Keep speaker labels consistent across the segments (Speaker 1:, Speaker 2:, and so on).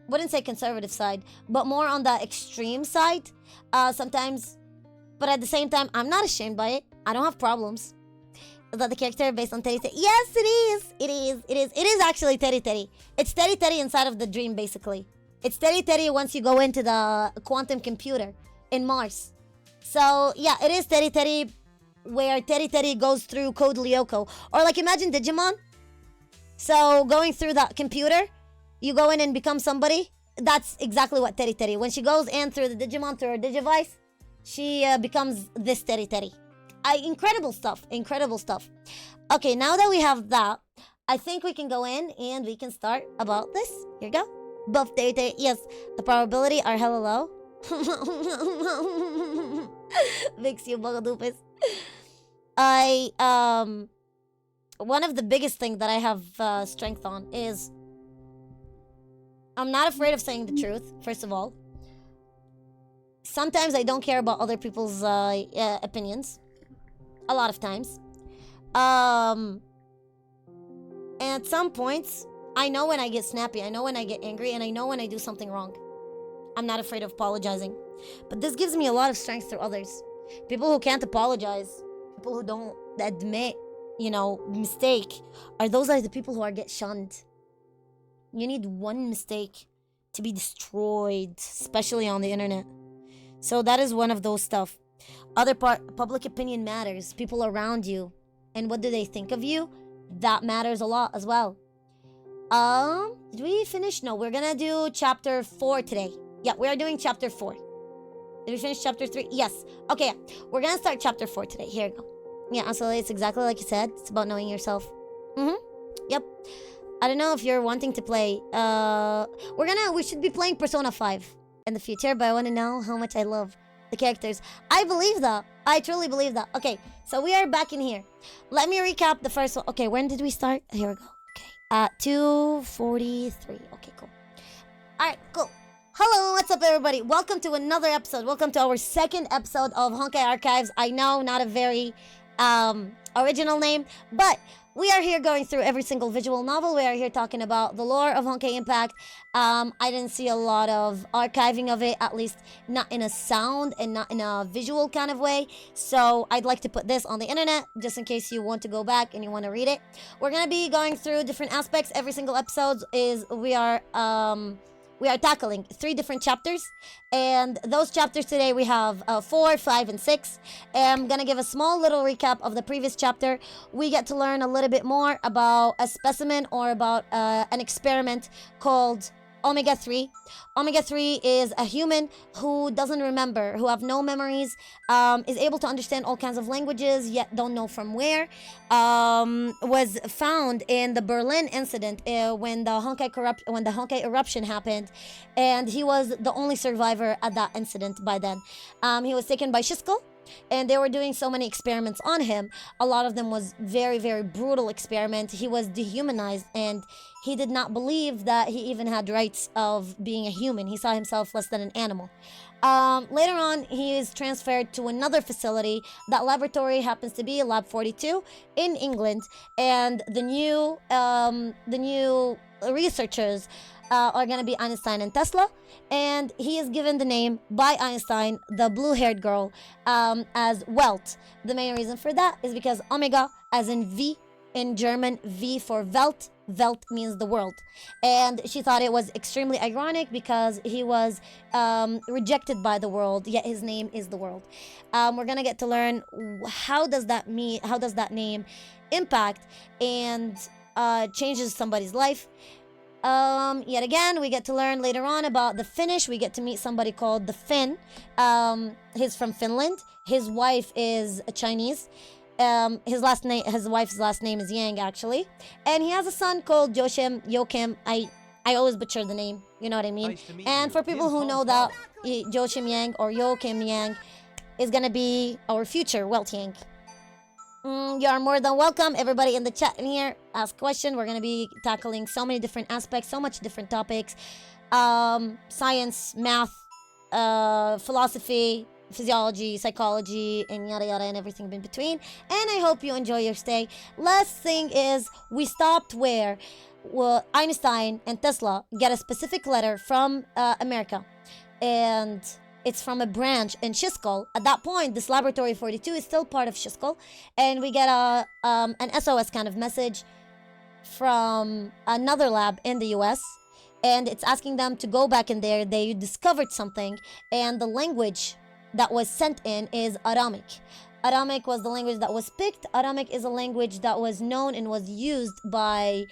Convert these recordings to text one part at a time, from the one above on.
Speaker 1: wouldn't say conservative side, but more on the extreme side. Sometimes, but at the same time, I'm not ashamed by it. I don't have problems. Is that the character based on Teddy Teddy? Yes, it is. It is. It is. It is actually Teddy Teddy. It's Teddy Teddy inside of the dream, basically. It's Teddy Teddy once you go into the quantum computer in Mars. So, yeah, it is Teddy Teddy, where Teddy Teddy goes through Code Lyoko. Or, like, imagine Digimon. So, going through that computer, you go in and become somebody. That's exactly what Teddy Teddy. When she goes in through the Digimon, through her Digivice, she becomes this Teddy Teddy. Incredible stuff. Incredible stuff. Okay, now that we have that, I think we can go in and we can start about this. Here we go. Buff Teddy Teddy. Yes, the probability are hella low. Makes you bugadupis. One of the biggest things that I have strength on is I'm not afraid of saying the truth, first of all. Sometimes I don't care about other people's opinions. A lot of times. And at some points, I know when I get snappy, I know when I get angry, and I know when I do something wrong. I'm not afraid of apologizing. But this gives me a lot of strength through others. People who can't apologize, people who don't admit, mistake, those are the people who get shunned. You need one mistake to be destroyed, especially on the internet. So that is one of those stuff. Other public opinion matters. People around you. And what do they think of you? That matters a lot as well. Did we finish? No, we're gonna do chapter 4 today. Yeah, we are doing chapter 4. Did we finish chapter 3? Yes. Okay, we're gonna start chapter 4 today. Here we go. Yeah, so it's exactly like you said. It's about knowing yourself. Yep. I don't know if you're wanting to play. We should be playing Persona 5 in the future, but I want to know how much I love the characters. I believe that. I truly believe that. Okay, so we are back in here. Let me recap the first one. Okay, when did we start? Here we go. Okay, at 2:43. Okay, cool. All right, cool. Hello, what's up, everybody? Welcome to another episode. Welcome to our second episode of Honkai Archives. I know, not a very original name, but we are here going through every single visual novel. We are here talking about the lore of Honkai Impact. I didn't see a lot of archiving of it, at least not in a sound and not in a visual kind of way. So I'd like to put this on the internet just in case you want to go back and you want to read it. We're going to be going through different aspects. Every single episode we are tackling 3 different chapters, and those chapters today we have 4, 5, and 6. And I'm gonna give a small little recap of the previous chapter. We get to learn a little bit more about a specimen or about an experiment called Omega 3. Omega 3 is a human who doesn't remember, who have no memories, is able to understand all kinds of languages, yet don't know from where. Was found in the Berlin incident when the Honkai eruption happened, and he was the only survivor at that incident by then. He was taken by Shiskel, and they were doing so many experiments on him. A lot of them was very, very brutal experiment. He was dehumanized, and he did not believe that he even had rights of being a human. He saw himself less than an animal. Later on, he is transferred to another facility. That laboratory happens to be Lab 42 in England, and the new researchers are going to be Einstein and Tesla, and he is given the name by Einstein, the blue-haired girl, as WELT. The main reason for that is because Omega, as in V in German, V for Welt, Welt means the world, and she thought it was extremely ironic because he was rejected by the world, yet his name is the world. We're gonna get to learn how does that name impact and changes somebody's life. Yet again, we get to learn later on about the Finnish. We get to meet somebody called the Finn. He's from Finland. His wife is Chinese. His wife's last name is Yang, actually. And he has a son called Joachim. I always butcher the name, you know what I mean?
Speaker 2: Nice to meet
Speaker 1: And
Speaker 2: you.
Speaker 1: for people who know that, Joachim Yang or Joachim Yang is gonna be our future Welt Yang. You are more than welcome. Everybody in the chat in here, ask question. We're going to be tackling so many different aspects, so much different topics. Science, math, philosophy, physiology, psychology, and yada yada and everything in between. And I hope you enjoy your stay. Last thing is, we stopped where? Einstein and Tesla get a specific letter from America, and it's from a branch in Schiskol. At that point, this laboratory 42 is still part of Schiskol, and we get an SOS kind of message from another lab in the US, and it's asking them to go back in there. They discovered something, and the language that was sent in is Aramic. Aramic was the language that was picked. Aramic is a language that was known and was used by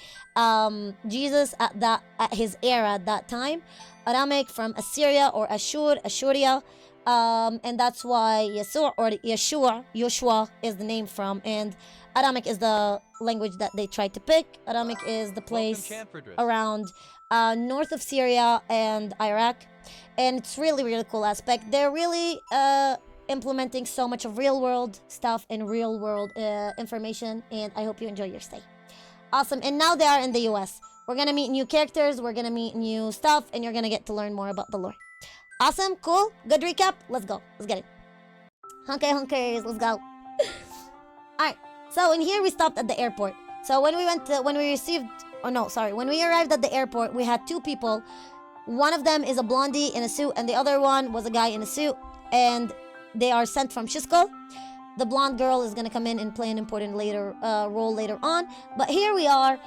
Speaker 1: Jesus at his era at that time. Aramic from Assyria or Ashuria, and that's why Yeshua is the name from. And Aramic is the language that they tried to pick. Aramic is the place around north of Syria and Iraq, and it's really, really cool aspect. They're really implementing so much of real world stuff and real world information, and I hope you enjoy your stay. Awesome. And now they are in the US. We're gonna meet new characters, we're gonna meet new stuff, and you're gonna get to learn more about the lore. Awesome, cool, good recap. Let's go, let's get it. Honkais, let's go. Alright, so in here we stopped at the airport. So when we arrived at the airport, we had two people. One of them is a blondie in a suit, and the other one was a guy in a suit, and they are sent from Schiskol. The blonde girl is gonna come in and play an important role later on. But here we are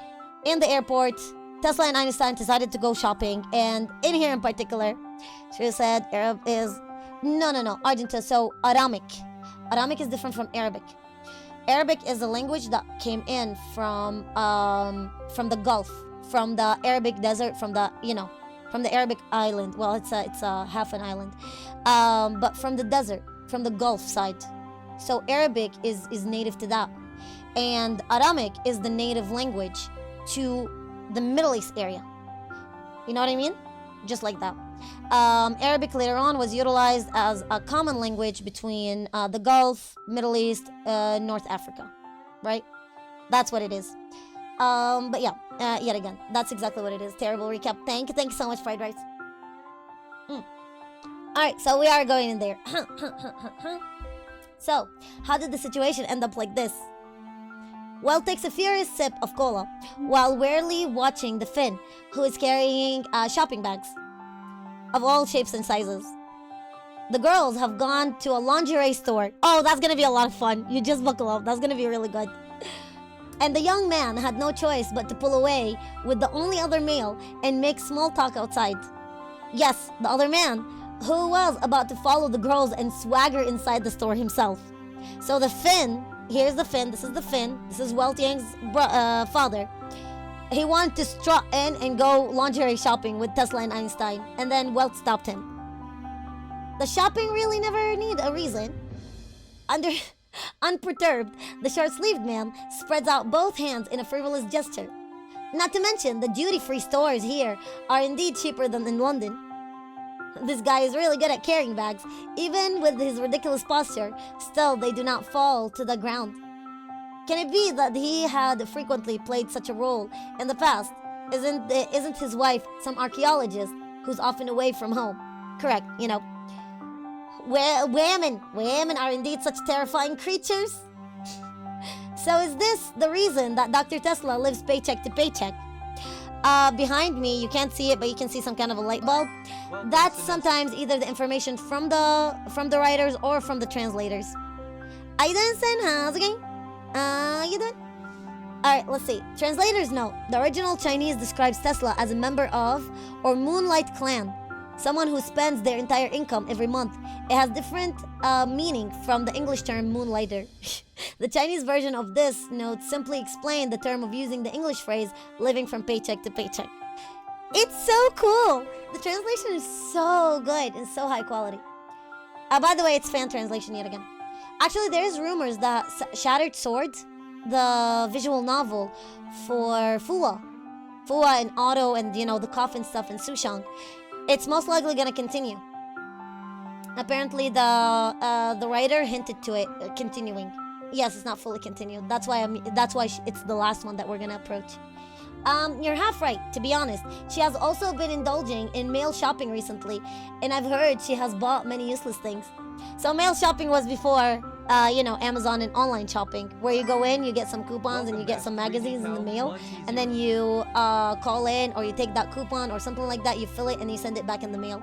Speaker 1: in the airport. Tesla and Einstein decided to go shopping, and in here in particular, she said Arab is Argentine. So Aramic. Aramic is different from Arabic. Arabic is a language that came in from the Gulf, from the Arabic desert, from the Arabic island. Well, it's a half an island, but from the desert, from the Gulf side. So Arabic is native to that, and Aramic is the native language to the Middle East area. You know what I mean? Just like that. Arabic later on was utilized as a common language between the Gulf, Middle East, North Africa, right? That's what it is. But yeah, yet again, that's exactly what it is. Terrible recap. Thank you so much, fried rice. Alright, so we are going in there. So, how did the situation end up like this? Well takes a furious sip of cola while warily watching the Finn, who is carrying shopping bags of all shapes and sizes. The girls have gone to a lingerie store. Oh, that's gonna be a lot of fun. You just buckle up. That's gonna be really good. And the young man had no choice but to pull away with the only other male and make small talk outside. Yes, the other man, who was about to follow the girls and swagger inside the store himself. So the Finn, here's the Finn, this is the Finn, this is Welt Yang's father. He wanted to strut in and go lingerie shopping with Tesla and Einstein, and then Welt stopped him. The shopping really never need a reason. Unperturbed, the short-sleeved man spreads out both hands in a frivolous gesture. Not to mention, the duty-free stores here are indeed cheaper than in London. This guy is really good at carrying bags. Even with his ridiculous posture, still they do not fall to the ground. Can it be that he had frequently played such a role in the past? Isn't his wife some archaeologist who's often away from home? Correct, you know. Women are indeed such terrifying creatures. So is this the reason that Dr. Tesla lives paycheck to paycheck? Behind me, you can't see it, but you can see some kind of a light bulb. That's sometimes either the information from the writers or from the translators. Are you doing, Sen? How's it going? You doing? Alright, let's see. Translators note, the original Chinese describes Tesla as a member of or Moonlight Clan, someone who spends their entire income every month. It has different meaning from the English term moonlighter. The Chinese version of this note simply explained the term of using the English phrase living from paycheck to paycheck. It's so cool! The translation is so good and so high quality. By the way, it's fan translation yet again. Actually, there's rumors that Shattered Swords, the visual novel for Fua and Otto and, you know, the coffin stuff in Sushang, it's most likely gonna continue. Apparently, the writer hinted to it continuing. Yes, it's not fully continued. That's why it's the last one that we're gonna approach. You're half right, to be honest. She has also been indulging in male shopping recently, and I've heard she has bought many useless things. So male shopping was before Amazon and online shopping, where you go in, you get some coupons, and you get some magazines in the mail, and then you call in, or you take that coupon or something like that, you fill it, and you send it back in the mail.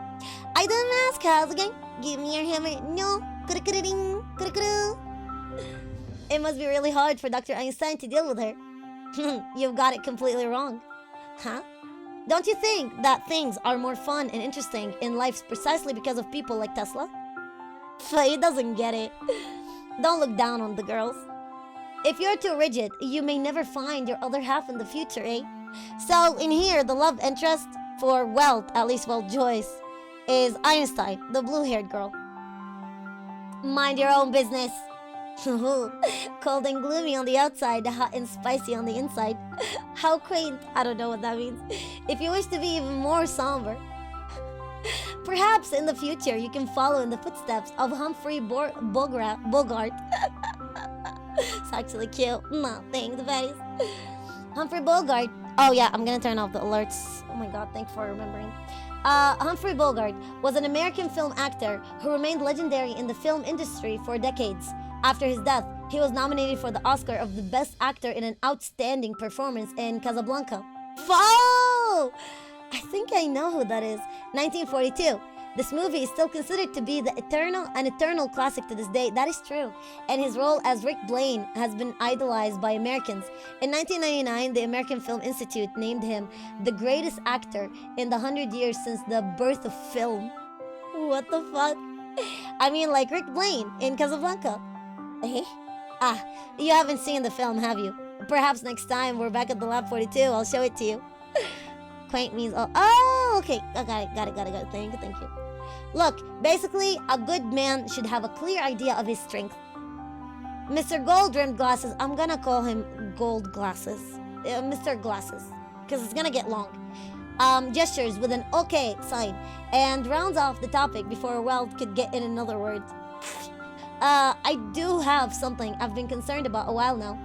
Speaker 1: I didn't ask, how's it going? Give me your hammer. No. It must be really hard for Dr. Einstein to deal with her. You've got it completely wrong. Huh? Don't you think that things are more fun and interesting in life precisely because of people like Tesla? He doesn't get it. Don't look down on the girls. If you're too rigid, you may never find your other half in the future, eh? So in here, the love interest for WELT, at least Joyce, is Einstein, the blue-haired girl. Mind your own business. Cold and gloomy on the outside, hot and spicy on the inside. How quaint. I don't know what that means. If you wish to be even more somber, perhaps in the future you can follow in the footsteps of Humphrey Bogart. It's actually cute. No, thanks, buddies. Humphrey Bogart. Oh yeah, I'm gonna turn off the alerts. Oh my god, thanks for remembering. Humphrey Bogart was an American film actor who remained legendary in the film industry for decades. After his death, he was nominated for the Oscar of the Best Actor in an Outstanding Performance in Casablanca. Oh! I think I know who that is. 1942. This movie is still considered to be an eternal classic to this day. That is true. And his role as Rick Blaine has been idolized by Americans. In 1999, the American Film Institute named him the greatest actor in the 100 years since the birth of film. What the fuck? I mean, like Rick Blaine in Casablanca. Eh? You haven't seen the film, have you? Perhaps next time we're back at the Lab 42, I'll show it to you. Quaint means okay. I got it. Thank you. Look, basically, a good man should have a clear idea of his strength. Mr. Gold-rimmed glasses, I'm gonna call him Gold Glasses. Mr. Glasses, because it's gonna get long. Gestures with an okay sign, and rounds off the topic before Weld could get in another word. I do have something I've been concerned about a while now.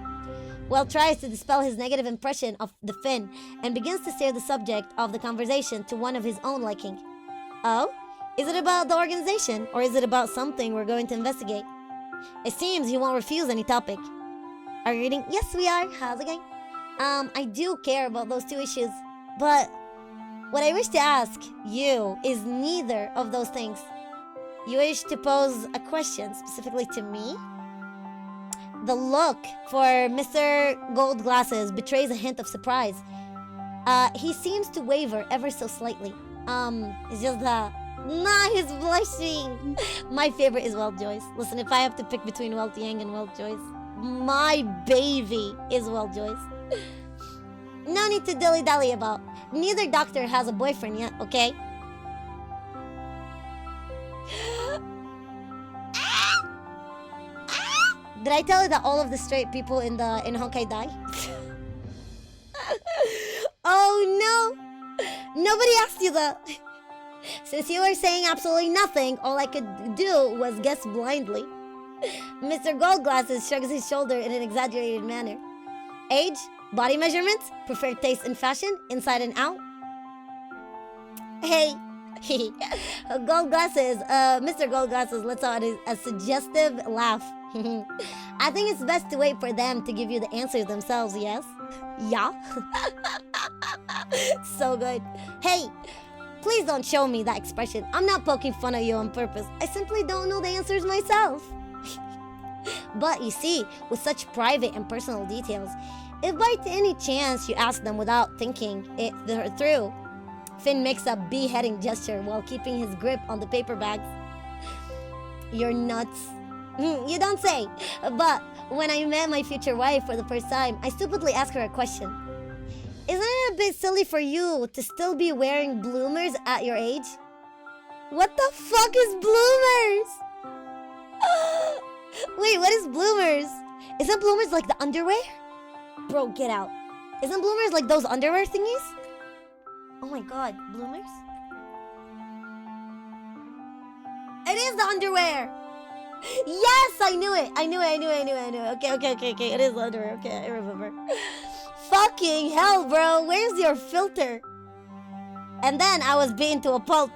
Speaker 1: Weld tries to dispel his negative impression of the Finn and begins to steer the subject of the conversation to one of his own liking. Oh? Is it about the organization, or is it about something we're going to investigate? It seems he won't refuse any topic. Are you reading? Yes, we are. How's it going? I do care about those two issues, but what I wish to ask you is neither of those things. You wish to pose a question specifically to me? The look for Mr. Gold Glasses betrays a hint of surprise. He seems to waver ever so slightly. It's just that... Nah, he's blushing. My favorite is Welt Joyce. Listen, if I have to pick between Welt Yang and Welt Joyce, my baby is Welt Joyce. No need to dilly-dally about. Neither doctor has a boyfriend yet, okay? Did I tell you that all of the straight people in Honkai die? Oh no! Nobody asked you that. Since you were saying absolutely nothing, all I could do was guess blindly. Mr. Goldglasses shrugs his shoulder in an exaggerated manner. Age? Body measurements? Preferred taste in fashion? Inside and out? Hey. Goldglasses, Mr. Goldglasses lets out a suggestive laugh. I think it's best to wait for them to give you the answers themselves, yes? Yeah? So good. Hey, please don't show me that expression. I'm not poking fun at you on purpose. I simply don't know the answers myself. But you see, with such private and personal details, if by any chance you ask them without thinking it through, Finn makes a beheading gesture while keeping his grip on the paper bags. You're nuts. You don't say. But when I met my future wife for the first time, I stupidly asked her a question. Isn't it a bit silly for you to still be wearing bloomers at your age? What the fuck is bloomers? Wait, what is bloomers? Isn't bloomers like the underwear? Bro, get out. Isn't bloomers like those underwear thingies? Oh my god, bloomers? It is the underwear! Yes, I knew it. I knew it. Okay. It is the underwear. Okay, I remember. Fucking hell, bro. Where's your filter? And then I was beaten to a pulp.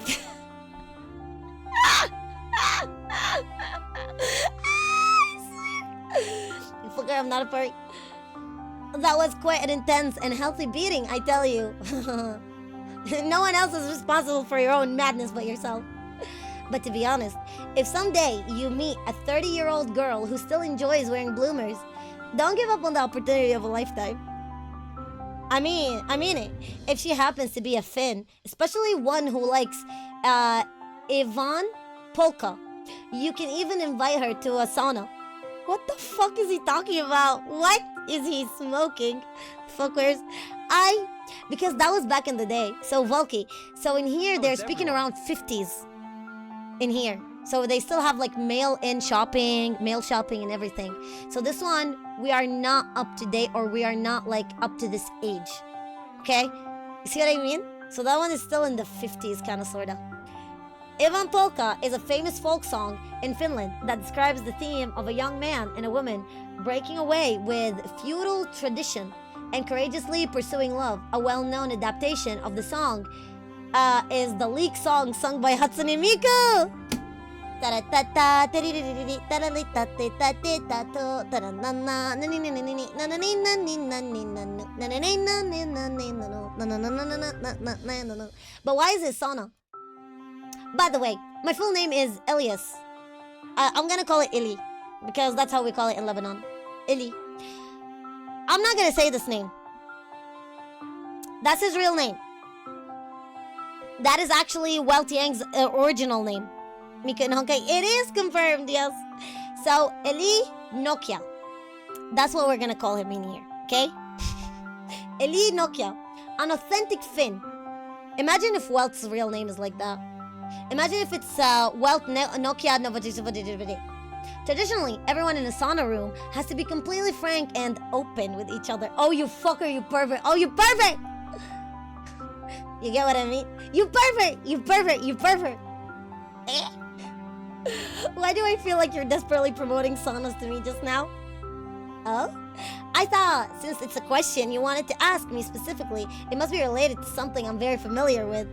Speaker 1: motherfucker, I'm not a furry. That was quite an intense and healthy beating, I tell you. No one else is responsible for your own madness but yourself. But to be honest, if someday you meet a 30-year-old girl who still enjoys wearing bloomers, don't give up on the opportunity of a lifetime. I mean it. If she happens to be a Finn, especially one who likes Ivan Polka, you can even invite her to a sauna. What the fuck is he talking about? What is he smoking? Fuckers. Because that was back in the day. So Volky. So in here, they're speaking around 50s. In here. So they still have like male shopping and everything. So this one, we are not up to date, or we are not like up to this age. Okay? You see what I mean? So that one is still in the 50s, kind of, sort of. Ivan Polka is a famous folk song in Finland that describes the theme of a young man and a woman breaking away with feudal tradition and courageously pursuing love. A well-known adaptation of the song is the leak song sung by Hatsune Miku. But why is it sauna? By the way, my full name is Elias. I'm gonna call it Ili, because that's how we call it in Lebanon. Ili. I'm not gonna say this name. That's his real name. That is actually Welt Yang's original name. Mika and Honkai. It is confirmed, yes. So, Eli Nokia. That's what we're gonna call him in here, okay? Eli Nokia. An authentic Finn. Imagine if Welt's real name is like that. Imagine if it's Welt Nokia Novadisavadidividi. Traditionally, everyone in a sauna room has to be completely frank and open with each other. Oh, you fucker, you pervert. Oh, you pervert! You get what I mean? You pervert! You pervert! You pervert! Why do I feel like you're desperately promoting saunas to me just now? Oh? I thought, since it's a question you wanted to ask me specifically, it must be related to something I'm very familiar with.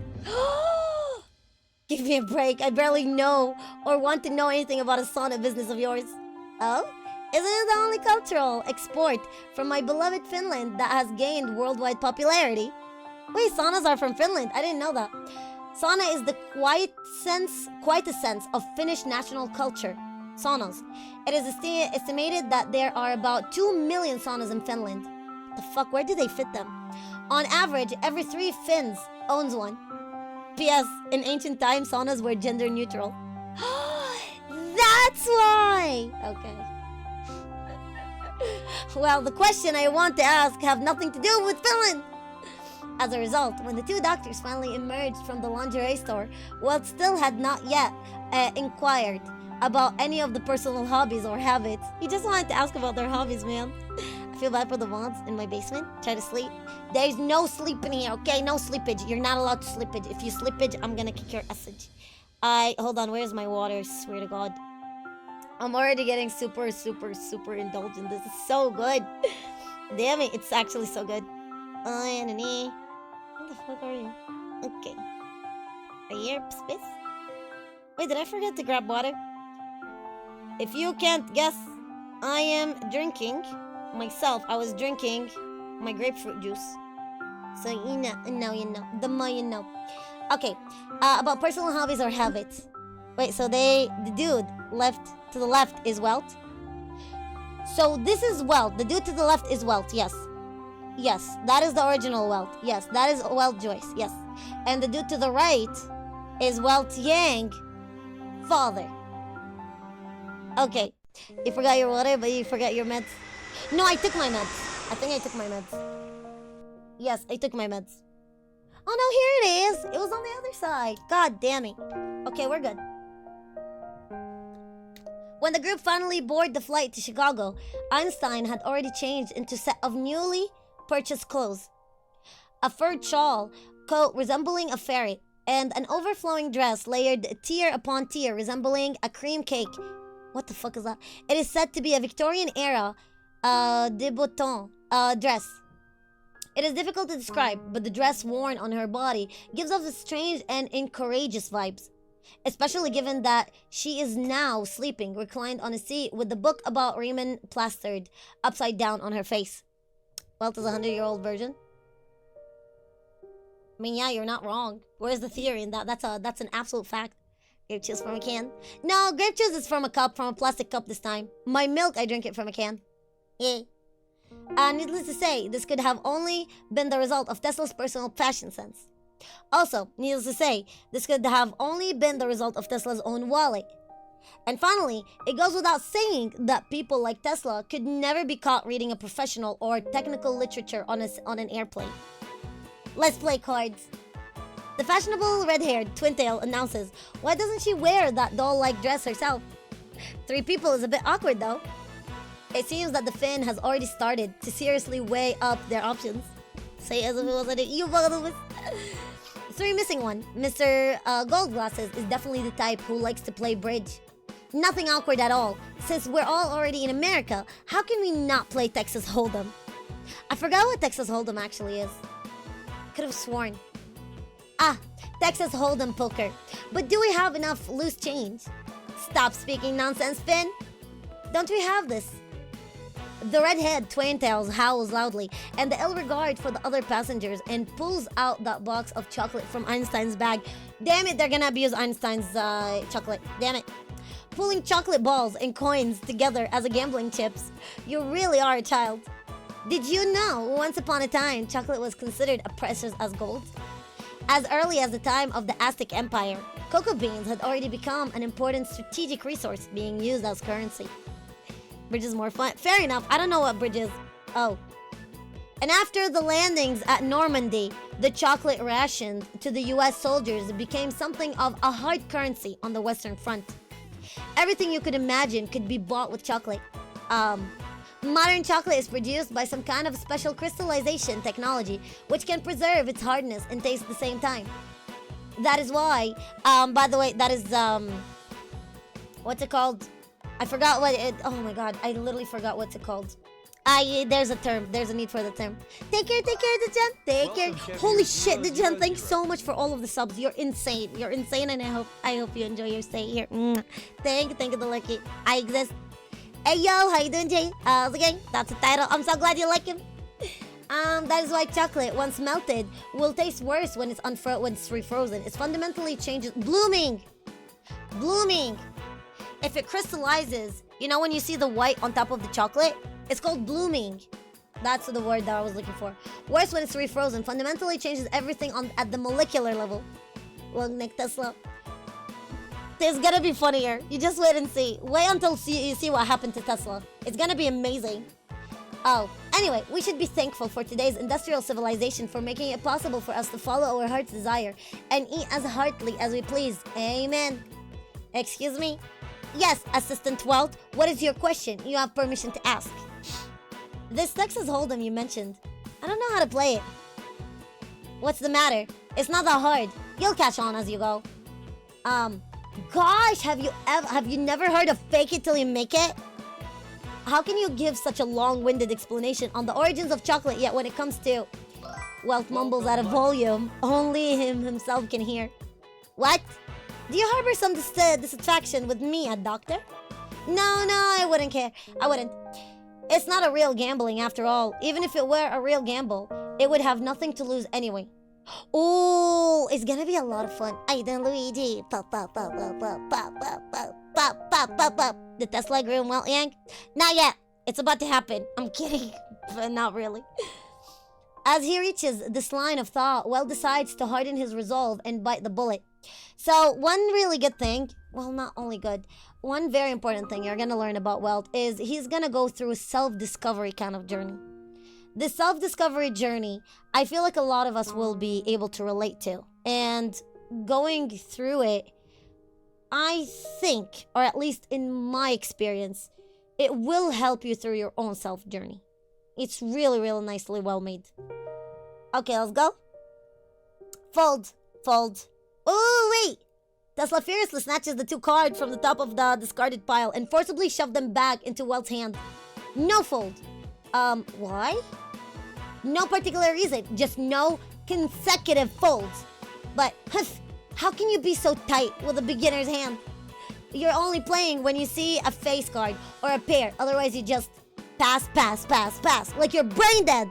Speaker 1: Give me a break. I barely know or want to know anything about a sauna business of yours. Oh? Isn't it the only cultural export from my beloved Finland that has gained worldwide popularity? Wait, saunas are from Finland. I didn't know that. Sauna is the quiet sense of Finnish national culture. Saunas. It is estimated that there are about 2 million saunas in Finland. The fuck, where do they fit them? On average, every 3 Finns owns one. P.S. In ancient times, saunas were gender neutral. That's why! Okay. Well, the question I want to ask have nothing to do with Finland. As a result, when the 2 doctors finally emerged from the lingerie store, Welt still had not yet inquired about any of the personal hobbies or habits. He just wanted to ask about their hobbies, man. I feel bad for the mods in my basement. Try to sleep. There's no sleep in here, okay? No sleepage. You're not allowed to sleepage. If you sleepage, I'm gonna kick your essage. Hold on, where's my water? Swear to God. I'm already getting super indulgent. This is so good. Damn it, it's actually so good. Where the fuck are you? Okay. Are you here, space? Wait, did I forget to grab water? If you can't guess, I am drinking myself. I was drinking my grapefruit juice. So you know. The more you know. Okay. About personal hobbies or habits. Wait, so the dude to the left is Welt. So this is Welt. The dude to the left is Welt, yes. Yes, that is the original Welt. Yes, that is Welt Joyce. Yes. And the dude to the right is Welt Yang, father. Okay. You forgot your water, but you forgot your meds. No, I took my meds. I think I took my meds. Yes, I took my meds. Oh no, here it is. It was on the other side. God damn it. Okay, we're good. When the group finally boarded the flight to Chicago, Einstein had already changed into a set of newly purchased clothes. A furred shawl, coat resembling a ferret, and an overflowing dress layered tier upon tier resembling a cream cake. What the fuck is that? It is said to be a Victorian-era débutante dress. It is difficult to describe, but the dress worn on her body gives off the strange and courageous vibes. especially given that she is now sleeping, reclined on a seat with the book about Raymond plastered upside down on her face. Welt is a 100-year-old virgin. I mean, yeah, you're not wrong. Where's the theory in that? That's an absolute fact. Grape juice from a can? No, grape juice is from a cup, from a plastic cup this time. My milk, I drink it from a can. Yeah. Needless to say, this could have only been the result of Tesla's personal fashion sense. Also, needless to say, this could have only been the result of Tesla's own wallet. And finally, it goes without saying that people like Tesla could never be caught reading a professional or technical literature on an airplane. Let's play cards. The fashionable red-haired twin-tail announces, why doesn't she wear that doll-like dress herself? 3 people is a bit awkward though. It seems that the Finn has already started to seriously weigh up their options. Say as if it wasn't you, but 3 missing one. Mr. Goldglasses is definitely the type who likes to play bridge. Nothing awkward at all. Since we're all already in America, how can we not play Texas Hold'em? I forgot what Texas Hold'em actually is. Could have sworn. Texas Hold'em poker. But do we have enough loose change? Stop speaking nonsense, Finn. Don't we have this? The redhead twin-tails howls loudly, and the ill regard for the other passengers, and pulls out that box of chocolate from Einstein's bag. Damn it, they're gonna abuse Einstein's chocolate. Damn it. Pulling chocolate balls and coins together as a gambling chips. You really are a child. Did you know, once upon a time, chocolate was considered as precious as gold? As early as the time of the Aztec Empire, cocoa beans had already become an important strategic resource being used as currency. Bridge is more fun. Fair enough. I don't know what bridge is. Oh. And after the landings at Normandy, the chocolate ration to the US soldiers became something of a hard currency on the Western Front. Everything you could imagine could be bought with chocolate. Modern chocolate is produced by some kind of special crystallization technology which can preserve its hardness and taste at the same time. That is why, by the way, that is, what's it called? I forgot what it, oh my god, I literally forgot what's it called. There's a term, there's a need for the term. Take care, Dejan. Take care. Holy shit, Dejan, thanks so much for all of the subs. You're insane, and I hope you enjoy your stay here. Thank you, the lucky. I exist. Hey yo, how you doing, Jay? How's it going? That's the title. I'm so glad you like him. That is why chocolate, once melted, will taste worse when it's refrozen. It fundamentally changes. Blooming. If it crystallizes, you know when you see the white on top of the chocolate? It's called blooming. That's the word that I was looking for. Worse when it's refrozen. Fundamentally changes everything at the molecular level. Well, Nick Tesla. It's gonna be funnier. You just wait and see. Wait until you see what happened to Tesla. It's gonna be amazing. Oh, anyway, we should be thankful for today's industrial civilization for making it possible for us to follow our heart's desire and eat as heartily as we please. Amen. Excuse me? Yes, Assistant Welt, what is your question? You have permission to ask. This Texas Hold'em you mentioned, I don't know how to play it. What's the matter? It's not that hard. You'll catch on as you go. Gosh, have you never heard of fake it till you make it? How can you give such a long-winded explanation on the origins of chocolate, yet when it comes to Welt mumbles at a volume only himself can hear? What? Do you harbor some dissatisfaction with me, a doctor? No, I wouldn't care. I wouldn't. It's not a real gambling after all. Even if it were a real gamble, it would have nothing to lose anyway. Oh, it's gonna be a lot of fun. Aiden Luigi. Pop, pop, pop, pop, pop, pop, pop, pop, pop, pop, pop, pop. The Tesla grew in Welt Yang? Not yet. It's about to happen. I'm kidding, but not really. As he reaches this line of thought, Welt decides to harden his resolve and bite the bullet. So one really good thing, well, not only good, one very important thing you're gonna learn about Welt is he's gonna go through a self-discovery kind of journey. This self-discovery journey, I feel like a lot of us will be able to relate to. And going through it, I think, or at least in my experience, it will help you through your own self-journey. It's really, really nicely well made. Okay, let's go. Fold. Oh, wait! Tesla furiously snatches the 2 cards from the top of the discarded pile and forcibly shoves them back into Welt's hand. No fold. Why? No particular reason, just no consecutive folds. But, How can you be so tight with a beginner's hand? You're only playing when you see a face card or a pair. Otherwise, you just pass, pass, pass, pass. Like you're brain dead.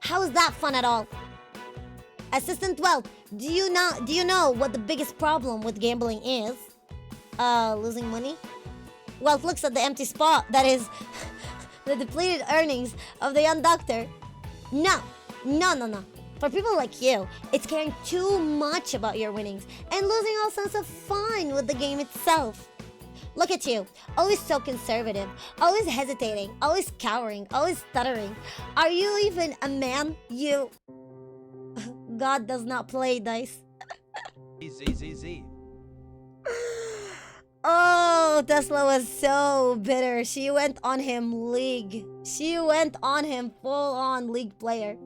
Speaker 1: How is that fun at all? Assistant Welt, do you know what the biggest problem with gambling is? Losing money? Welt looks at the empty spot that is the depleted earnings of the young doctor. No. For people like you, it's caring too much about your winnings and losing all sense of fun with the game itself. Look at you, always so conservative, always hesitating, always cowering, always stuttering. Are you even a man? You... God does not play dice.
Speaker 2: Z.
Speaker 1: Oh, Tesla was so bitter. She went on him league. She went on him full-on league player.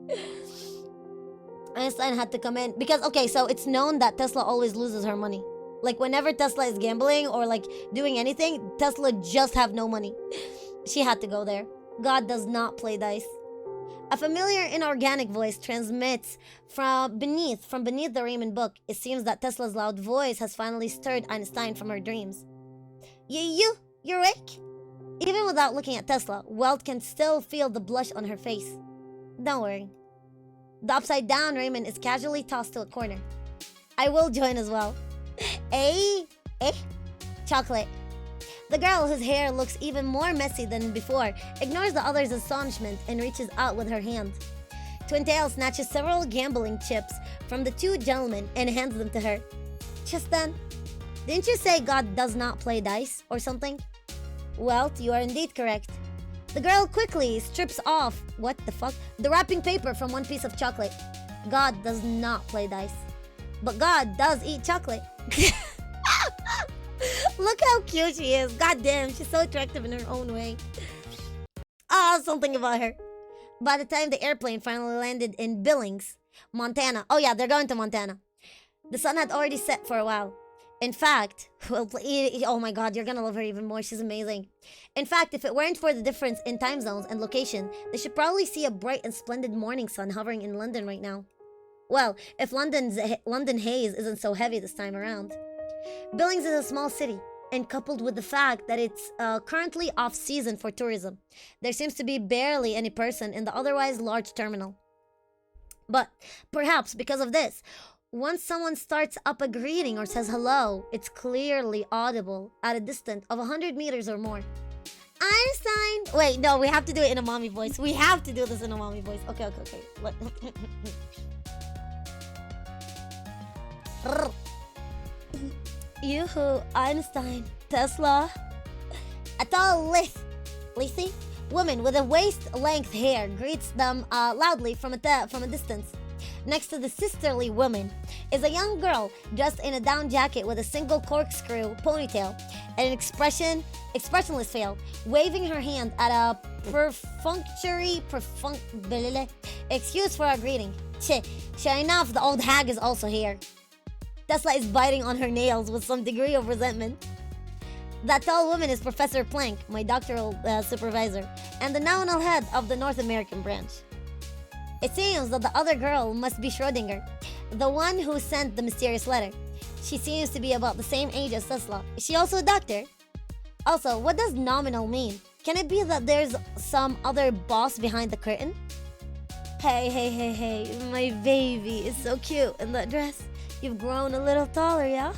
Speaker 1: Einstein had to come in because, okay, so it's known that Tesla always loses her money. Like whenever Tesla is gambling or like doing anything, Tesla just have no money. She had to go there. God does not play dice. A familiar inorganic voice transmits from beneath the Raymond book. It seems that Tesla's loud voice has finally stirred Einstein from her dreams. You're awake? Even without looking at Tesla, Welt can still feel the blush on her face. Don't worry. The upside down Raymond is casually tossed to a corner. I will join as well. Chocolate. The girl, whose hair looks even more messy than before, ignores the other's astonishment and reaches out with her hand. Twin Tail snatches several gambling chips from the two gentlemen and hands them to her. Just then, didn't you say God does not play dice or something? Well, you are indeed correct. The girl quickly strips off, the wrapping paper from one piece of chocolate. God does not play dice. But God does eat chocolate. Look how cute she is. God damn, she's so attractive in her own way. Something about her. By the time the airplane finally landed in Billings, Montana. Oh yeah, they're going to Montana. The sun had already set for a while. In fact, oh my god, you're gonna love her even more. She's amazing. In fact, if it weren't for the difference in time zones and location, they should probably see a bright and splendid morning sun hovering in London right now. Well, if London haze isn't so heavy this time around. Billings is a small city, and coupled with the fact that it's currently off-season for tourism, there seems to be barely any person in the otherwise large terminal. But perhaps because of this, once someone starts up a greeting or says hello, it's clearly audible at a distance of 100 meters or more. Einstein! Wait, no, we have to do it in a mommy voice. We have to do this in a mommy voice. Okay. Yoo-hoo, Einstein, Tesla. A tall, lithe woman with a waist-length hair greets them loudly from a distance. Next to the sisterly woman is a young girl dressed in a down jacket with a single corkscrew ponytail and an expressionless veil, waving her hand at a perfunctory excuse for our greeting. Sure enough, the old hag is also here. Tesla is biting on her nails with some degree of resentment. That tall woman is Professor Planck, my doctoral supervisor, and the nominal head of the North American branch. It seems that the other girl must be Schrödinger, the one who sent the mysterious letter. She seems to be about the same age as Tesla. Is she also a doctor? Also, what does nominal mean? Can it be that there's some other boss behind the curtain? Hey, my baby is so cute in that dress. You've grown a little taller, yeah?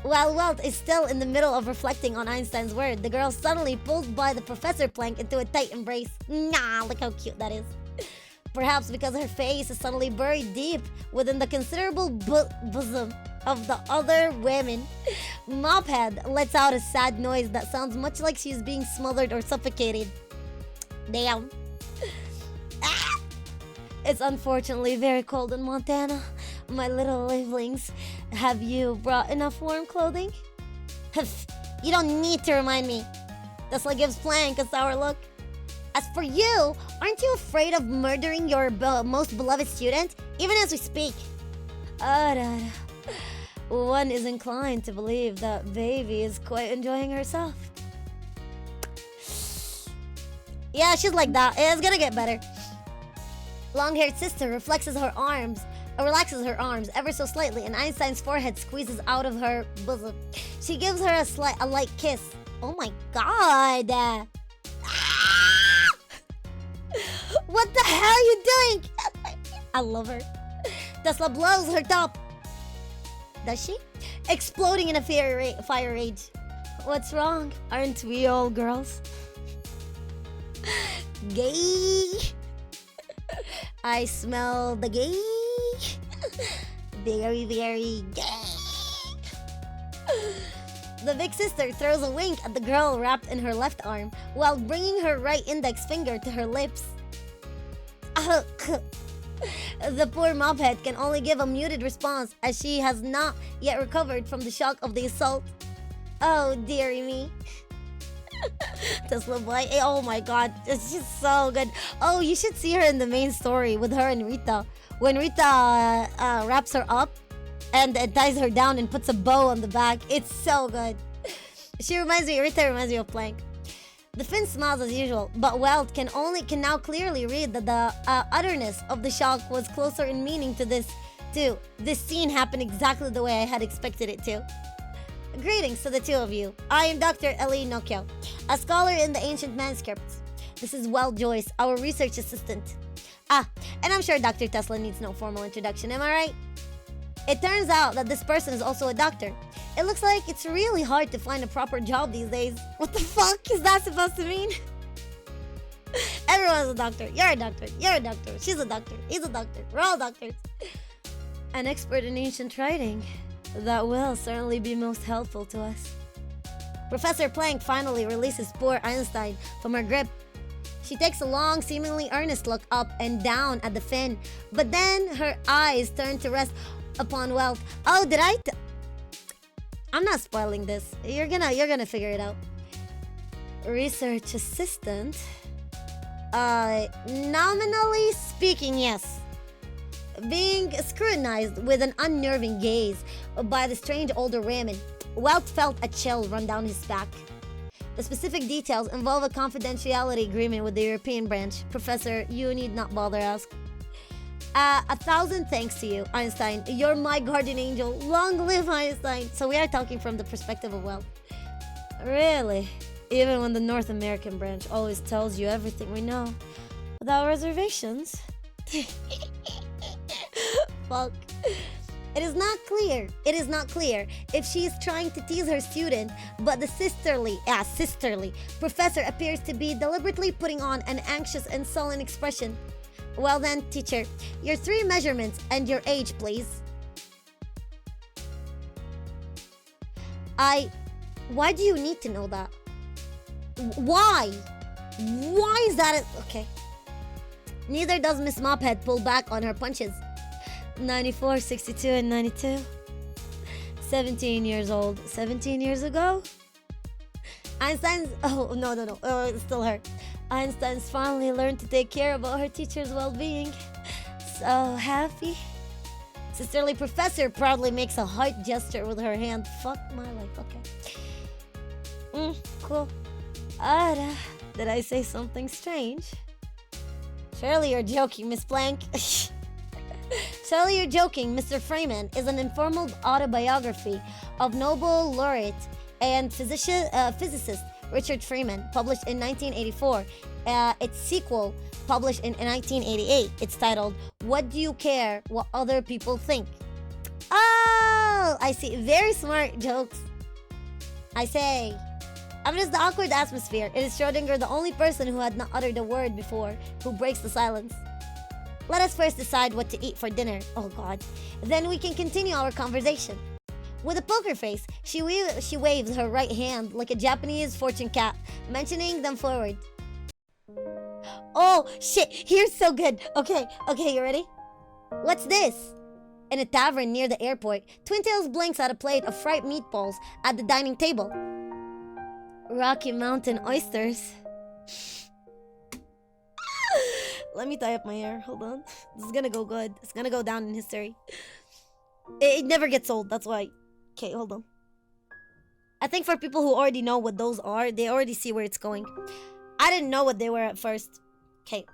Speaker 1: While Welt is still in the middle of reflecting on Einstein's word, the girl suddenly pulls by the Professor Planck into a tight embrace. Nah, look how cute that is. Perhaps because her face is suddenly buried deep within the considerable bosom of the other women, Mophead lets out a sad noise that sounds much like she's being smothered or suffocated. Damn. It's unfortunately very cold in Montana. My little livelings, have you brought enough warm clothing? You don't need to remind me. Tesla gives Planck a sour look. As for you, aren't you afraid of murdering your most beloved student, even as we speak? One is inclined to believe that baby is quite enjoying herself. Yeah, she's like that. It's gonna get better. Long-haired sister reflexes her arms relaxes her arms ever so slightly, and Einstein's forehead squeezes out of her bosom. She gives her a light kiss. Oh my god! What the hell are you doing? I love her. Tesla blows her top. Does she? Exploding in a fire rage. What's wrong? Aren't we all girls? Gay. I smell the gay. Very, very gay. The big sister throws a wink at the girl wrapped in her left arm while bringing her right index finger to her lips. The poor mophead can only give a muted response as she has not yet recovered from the shock of the assault. Oh, dearie me. Tesla boy. Oh my god, it's just so good. Oh, you should see her in the main story with her and Rita. When Rita wraps her up and ties her down and puts a bow on the back. It's so good. Rita reminds me of Plank. The Finn smiles as usual, but Welt can now clearly read that the utterness of the shock was closer in meaning to this too. This scene happened exactly the way I had expected it to. Greetings to the two of you. I am Dr. Ellie Nokyo, a scholar in the ancient manuscripts. This is Welt Joyce, our research assistant. And I'm sure Dr. Tesla needs no formal introduction, am I right? It turns out that this person is also a doctor. It looks like it's really hard to find a proper job these days. What the fuck is that supposed to mean? Everyone's a doctor. You're a doctor. You're a doctor. She's a doctor. He's a doctor. We're all doctors. An expert in ancient writing. That will certainly be most helpful to us. Professor Planck finally releases poor Einstein from her grip. She takes a long, seemingly earnest look up and down at the fin, but then her eyes turn to rest upon Welt. Oh, did I? I'm not spoiling this. You're gonna figure it out. Research assistant. Nominally speaking, yes. Being scrutinized with an unnerving gaze by the strange older woman, Welt felt a chill run down his back. The specific details involve a confidentiality agreement with the European branch. Professor, you need not bother ask. 1,000 thanks to you, Einstein. You're my guardian angel. Long live Einstein. So we are talking from the perspective of Welt. Really? Even when the North American branch always tells you everything we know, without reservations? Fuck. It is not clear if she is trying to tease her student, but the sisterly professor appears to be deliberately putting on an anxious and sullen expression. Well then, teacher, your 3 measurements and your age, please. Why do you need to know that? Why? Why is that? Okay. Neither does Miss Mophead pull back on her punches. 94, 62, and 92. 17 years old. 17 years ago? Einstein's... Oh, no. It's still her. Einstein's finally learned to take care about her teacher's well-being. So happy. Sisterly professor proudly makes a heart gesture with her hand. Fuck my life. Okay. Cool. Ada, did I say something strange? Surely you're joking, Miss Planck. Surely you're joking. Mr. Freeman is an informal autobiography of Nobel laureate and physicist Richard Freeman, published in 1984. Its sequel, published in 1988. It's titled, What Do You Care What Other People Think? Oh, I see. Very smart jokes. I say. Amidst the awkward atmosphere, it is Schrödinger, the only person who had not uttered a word before, who breaks the silence. Let us first decide what to eat for dinner. Oh God. Then we can continue our conversation. With a poker face, she waves her right hand like a Japanese fortune cat, mentioning them forward. Oh, shit, here's so good. Okay, you ready? What's this? In a tavern near the airport, Twin Tails blinks at a plate of fried meatballs at the dining table. Rocky Mountain oysters. Let me tie up my hair. Hold on. This is gonna go good. It's gonna go down in history. It never gets old, that's why. Okay, hold on. I think for people who already know what those are, they already see where it's going. I didn't know what they were at first. Okay.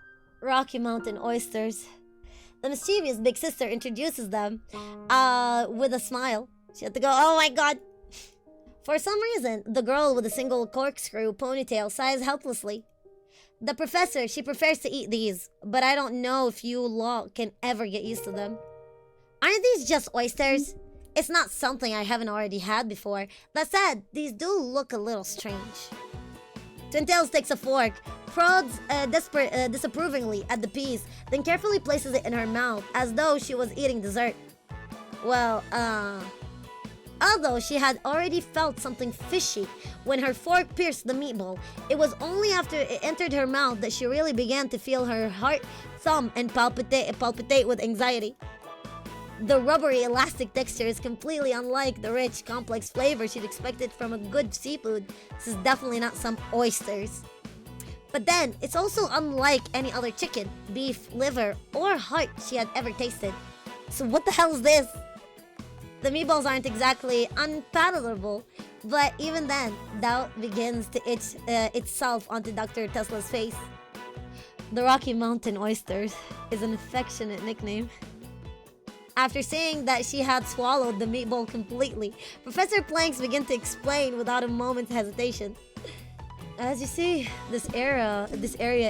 Speaker 1: Rocky Mountain oysters. The mischievous big sister introduces them with a smile. She had to go, oh my god. For some reason, the girl with a single corkscrew ponytail sighs helplessly. The professor, she prefers to eat these, but I don't know if you lot can ever get used to them. Aren't these just oysters? It's not something I haven't already had before. That said, these do look a little strange. Twintails takes a fork, prods disapprovingly at the piece, then carefully places it in her mouth as though she was eating dessert. Well, although she had already felt something fishy when her fork pierced the meatball, it was only after it entered her mouth that she really began to feel her heart thump and palpitate with anxiety. The rubbery, elastic texture is completely unlike the rich, complex flavor she'd expected from a good seafood. This is definitely not some oysters. But then, it's also unlike any other chicken, beef, liver, or heart she had ever tasted. So what the hell is this? The meatballs aren't exactly unpalatable, but even then, doubt begins to itch itself onto Dr. Tesla's face. The Rocky Mountain Oysters is an affectionate nickname. After saying that she had swallowed the meatball completely, Professor Planks began to explain without a moment's hesitation. As you see, this area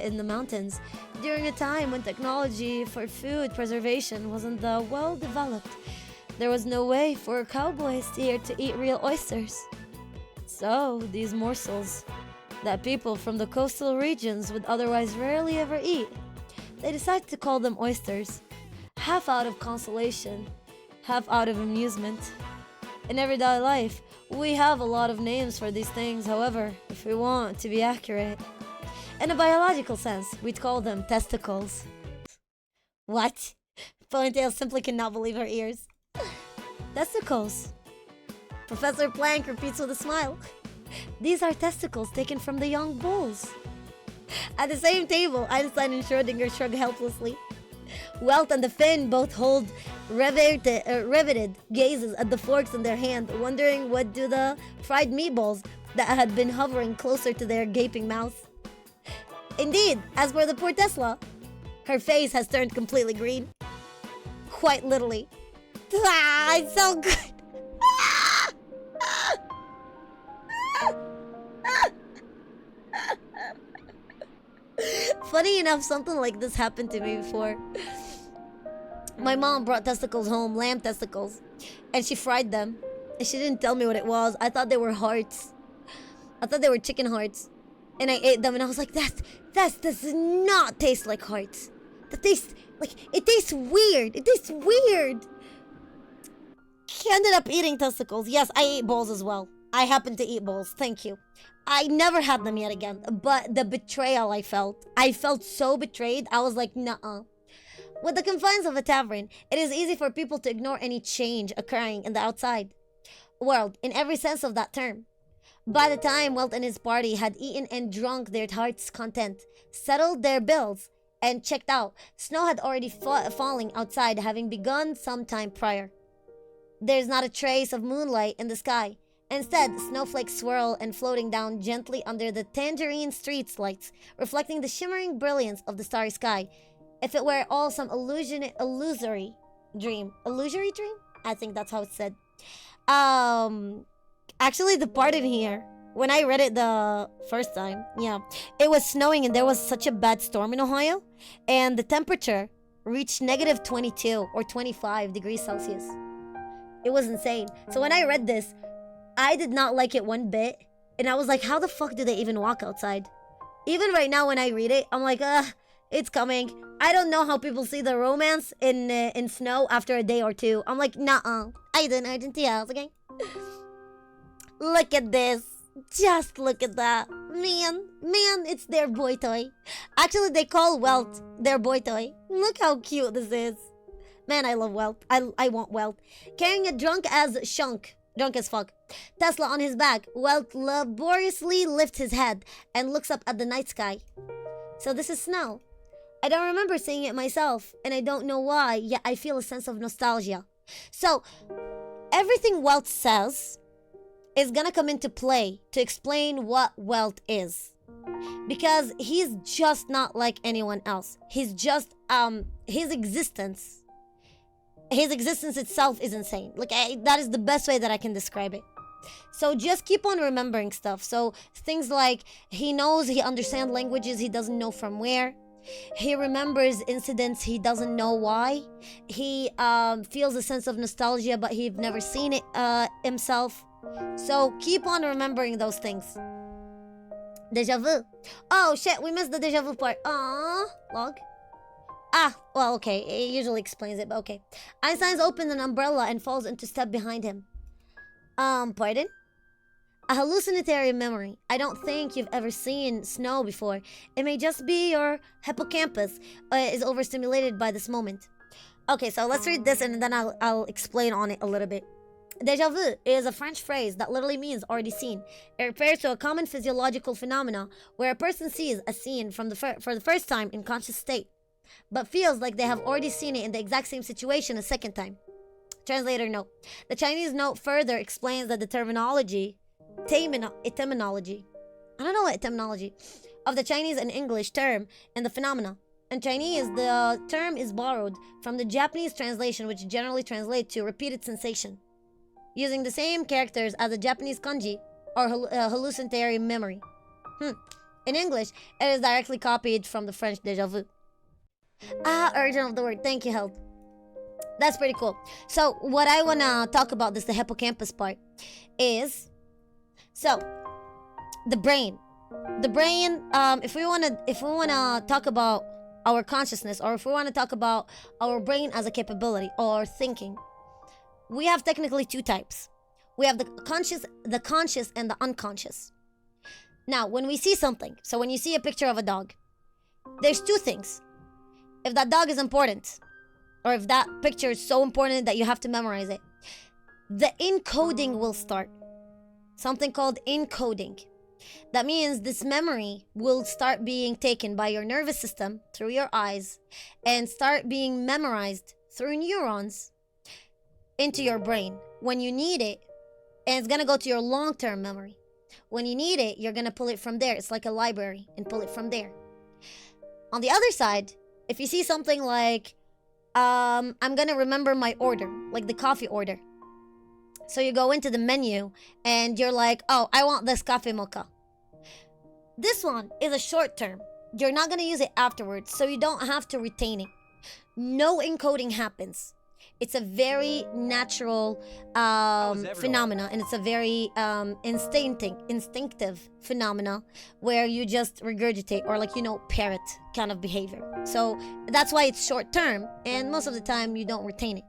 Speaker 1: in the mountains, during a time when technology for food preservation wasn't well developed, there was no way for cowboys here to eat real oysters. So, these morsels that people from the coastal regions would otherwise rarely ever eat, they decided to call them oysters. Half out of consolation, half out of amusement. In everyday life, we have a lot of names for these things, however, if we want to be accurate. In a biological sense, we'd call them testicles. What? Ponytail simply cannot believe her ears. Testicles. Professor Plank repeats with a smile. These are testicles taken from the young bulls. At the same table, Einstein and Schrödinger shrug helplessly. Welt and the Finn both hold riveted gazes at the forks in their hand, wondering what do the fried meatballs that had been hovering closer to their gaping mouths. Indeed, as for the poor Tesla, her face has turned completely green. Quite literally. Ah, it's so good. Funny enough, something like this happened to me before. My mom brought testicles home, lamb testicles, and she fried them. And she didn't tell me what it was. I thought they were hearts. I thought they were chicken hearts. And I ate them and I was like, that does not taste like hearts. That tastes like, it tastes weird. It tastes weird. She ended up eating testicles. Yes, I ate balls as well. I happen to eat balls. Thank you. I never had them yet again, but the betrayal I felt so betrayed. I was like, nuh-uh. With the confines of a tavern, it is easy for people to ignore any change occurring in the outside world, in every sense of that term. By the time Welt and his party had eaten and drunk their heart's content, settled their bills, and checked out, snow had already falling outside, having begun some time prior. There's not a trace of moonlight in the sky. Instead, snowflakes swirl and floating down gently under the tangerine street lights, reflecting the shimmering brilliance of the starry sky. If it were all some illusory dream. Illusory dream? I think that's how it's said. Actually, the part in here, when I read it the first time, yeah, it was snowing and there was such a bad storm in Ohio, and the temperature reached negative 22 or 25 degrees Celsius. It was insane. So when I read this, I did not like it one bit. And I was like, how the fuck do they even walk outside? Even right now when I read it, I'm like, it's coming. I don't know how people see the romance in snow after a day or two. I'm like, nah, I didn't see it. Okay. Look at this. Just look at that. Man, it's their boy toy. Actually, they call Welt their boy toy. Look how cute this is. Man, I love Welt. I want Welt. Carrying a drunk as fuck. Tesla on his back, Welt laboriously lifts his head and looks up at the night sky. So this is snow. I don't remember seeing it myself, and I don't know why, yet I feel a sense of nostalgia. So, everything Welt says is gonna come into play to explain what Welt is. Because he's just not like anyone else. He's just his existence itself is insane. Like, that is the best way that I can describe it. So just keep on remembering stuff. So things like he understands languages he doesn't know from where. He remembers incidents he doesn't know why. He feels a sense of nostalgia, but he's never seen it himself. So keep on remembering those things. Deja vu. Oh shit, we missed the deja vu part. Log. Well, okay. It usually explains it, but okay. Einstein opens an umbrella and falls into step behind him. Pardon? A hallucinatory memory. I don't think you've ever seen snow before. It may just be your hippocampus is overstimulated by this moment. Okay, so let's read this and then I'll explain on it a little bit. Déjà vu is a French phrase that literally means already seen. It refers to a common physiological phenomena where a person sees a scene for the first time in conscious state, but feels like they have already seen it in the exact same situation a second time. Translator note. The Chinese note further explains that the etymology of the Chinese and English term and the phenomena. In Chinese, the term is borrowed from the Japanese translation, which generally translates to repeated sensation, using the same characters as the Japanese kanji or hallucinatory memory. In English, it is directly copied from the French déjà vu. Origin of the word. Thank you, Held. That's pretty cool. So what I want to talk about the hippocampus part is, so the brain. If we want to talk about our consciousness, or if we want to talk about our brain as a capability or thinking, we have technically two types. We have the conscious and the unconscious. Now, when we see something, so when you see a picture of a dog, there's two things. If that dog is important, or if that picture is so important that you have to memorize it, the encoding will start. Something called encoding. That means this memory will start being taken by your nervous system through your eyes and start being memorized through neurons into your brain. When you need it, and it's gonna go to your long-term memory. When you need it, you're gonna pull it from there. It's like a library and pull it from there. On the other side, if you see something like, I'm gonna remember my order, like the coffee order. So you go into the menu and you're like, oh, I want this coffee mocha. This one is a short term. You're not gonna use it afterwards, so you don't have to retain it. No encoding happens. It's a very natural phenomena, and it's a very instinctive phenomena where you just regurgitate or parrot kind of behavior. So that's why it's short term, and most of the time you don't retain it.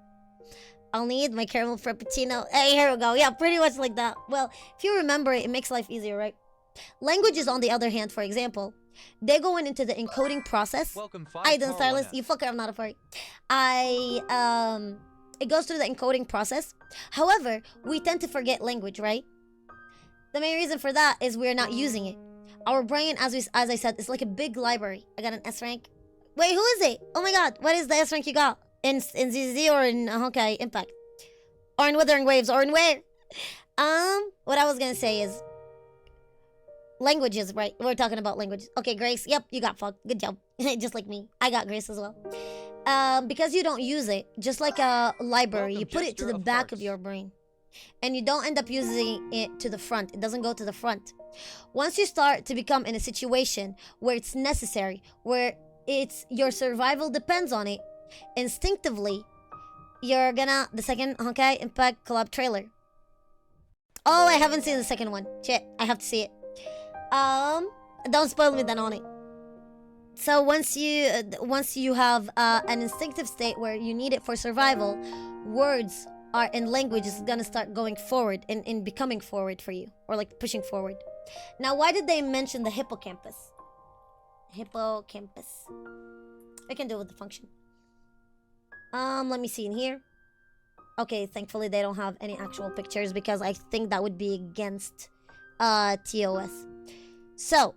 Speaker 1: I'll need my caramel frappuccino. Hey, here we go. Yeah, pretty much like that. Well, if you remember it, it makes life easier, right? Languages, on the other hand, for example, they go into the encoding process.
Speaker 2: Welcome,
Speaker 1: I done stylist. You fucker, I'm not a furry. It goes through the encoding process. However, we tend to forget language, right? The main reason for that is we're not using it. Our brain, as I said, is like a big library. I got an S rank. Wait, who is it? Oh my god, what is the S rank you got? In ZZ or in HONKAI Impact? Or in Withering Waves? Or in where? What I was gonna say is languages, right? We're talking about languages. Okay, Grace. Yep, you got fucked. Good job. Just like me. I got Grace as well. Because you don't use it, just like a library, you put it to the back of your brain. And you don't end up using it to the front. It doesn't go to the front. Once you start to become in a situation where it's necessary, where your survival depends on it, instinctively, you're gonna... The second HONKAI Impact collab trailer. Oh, I haven't seen the second one. Shit, I have to see it. Don't spoil me then on it. So once you have an instinctive state where you need it for survival, words and language is gonna start going forward and becoming forward for you, or like pushing forward. Now, why did they mention the hippocampus? Hippocampus. I can do it with the function. Let me see in here. Okay, thankfully they don't have any actual pictures because I think that would be against TOS. So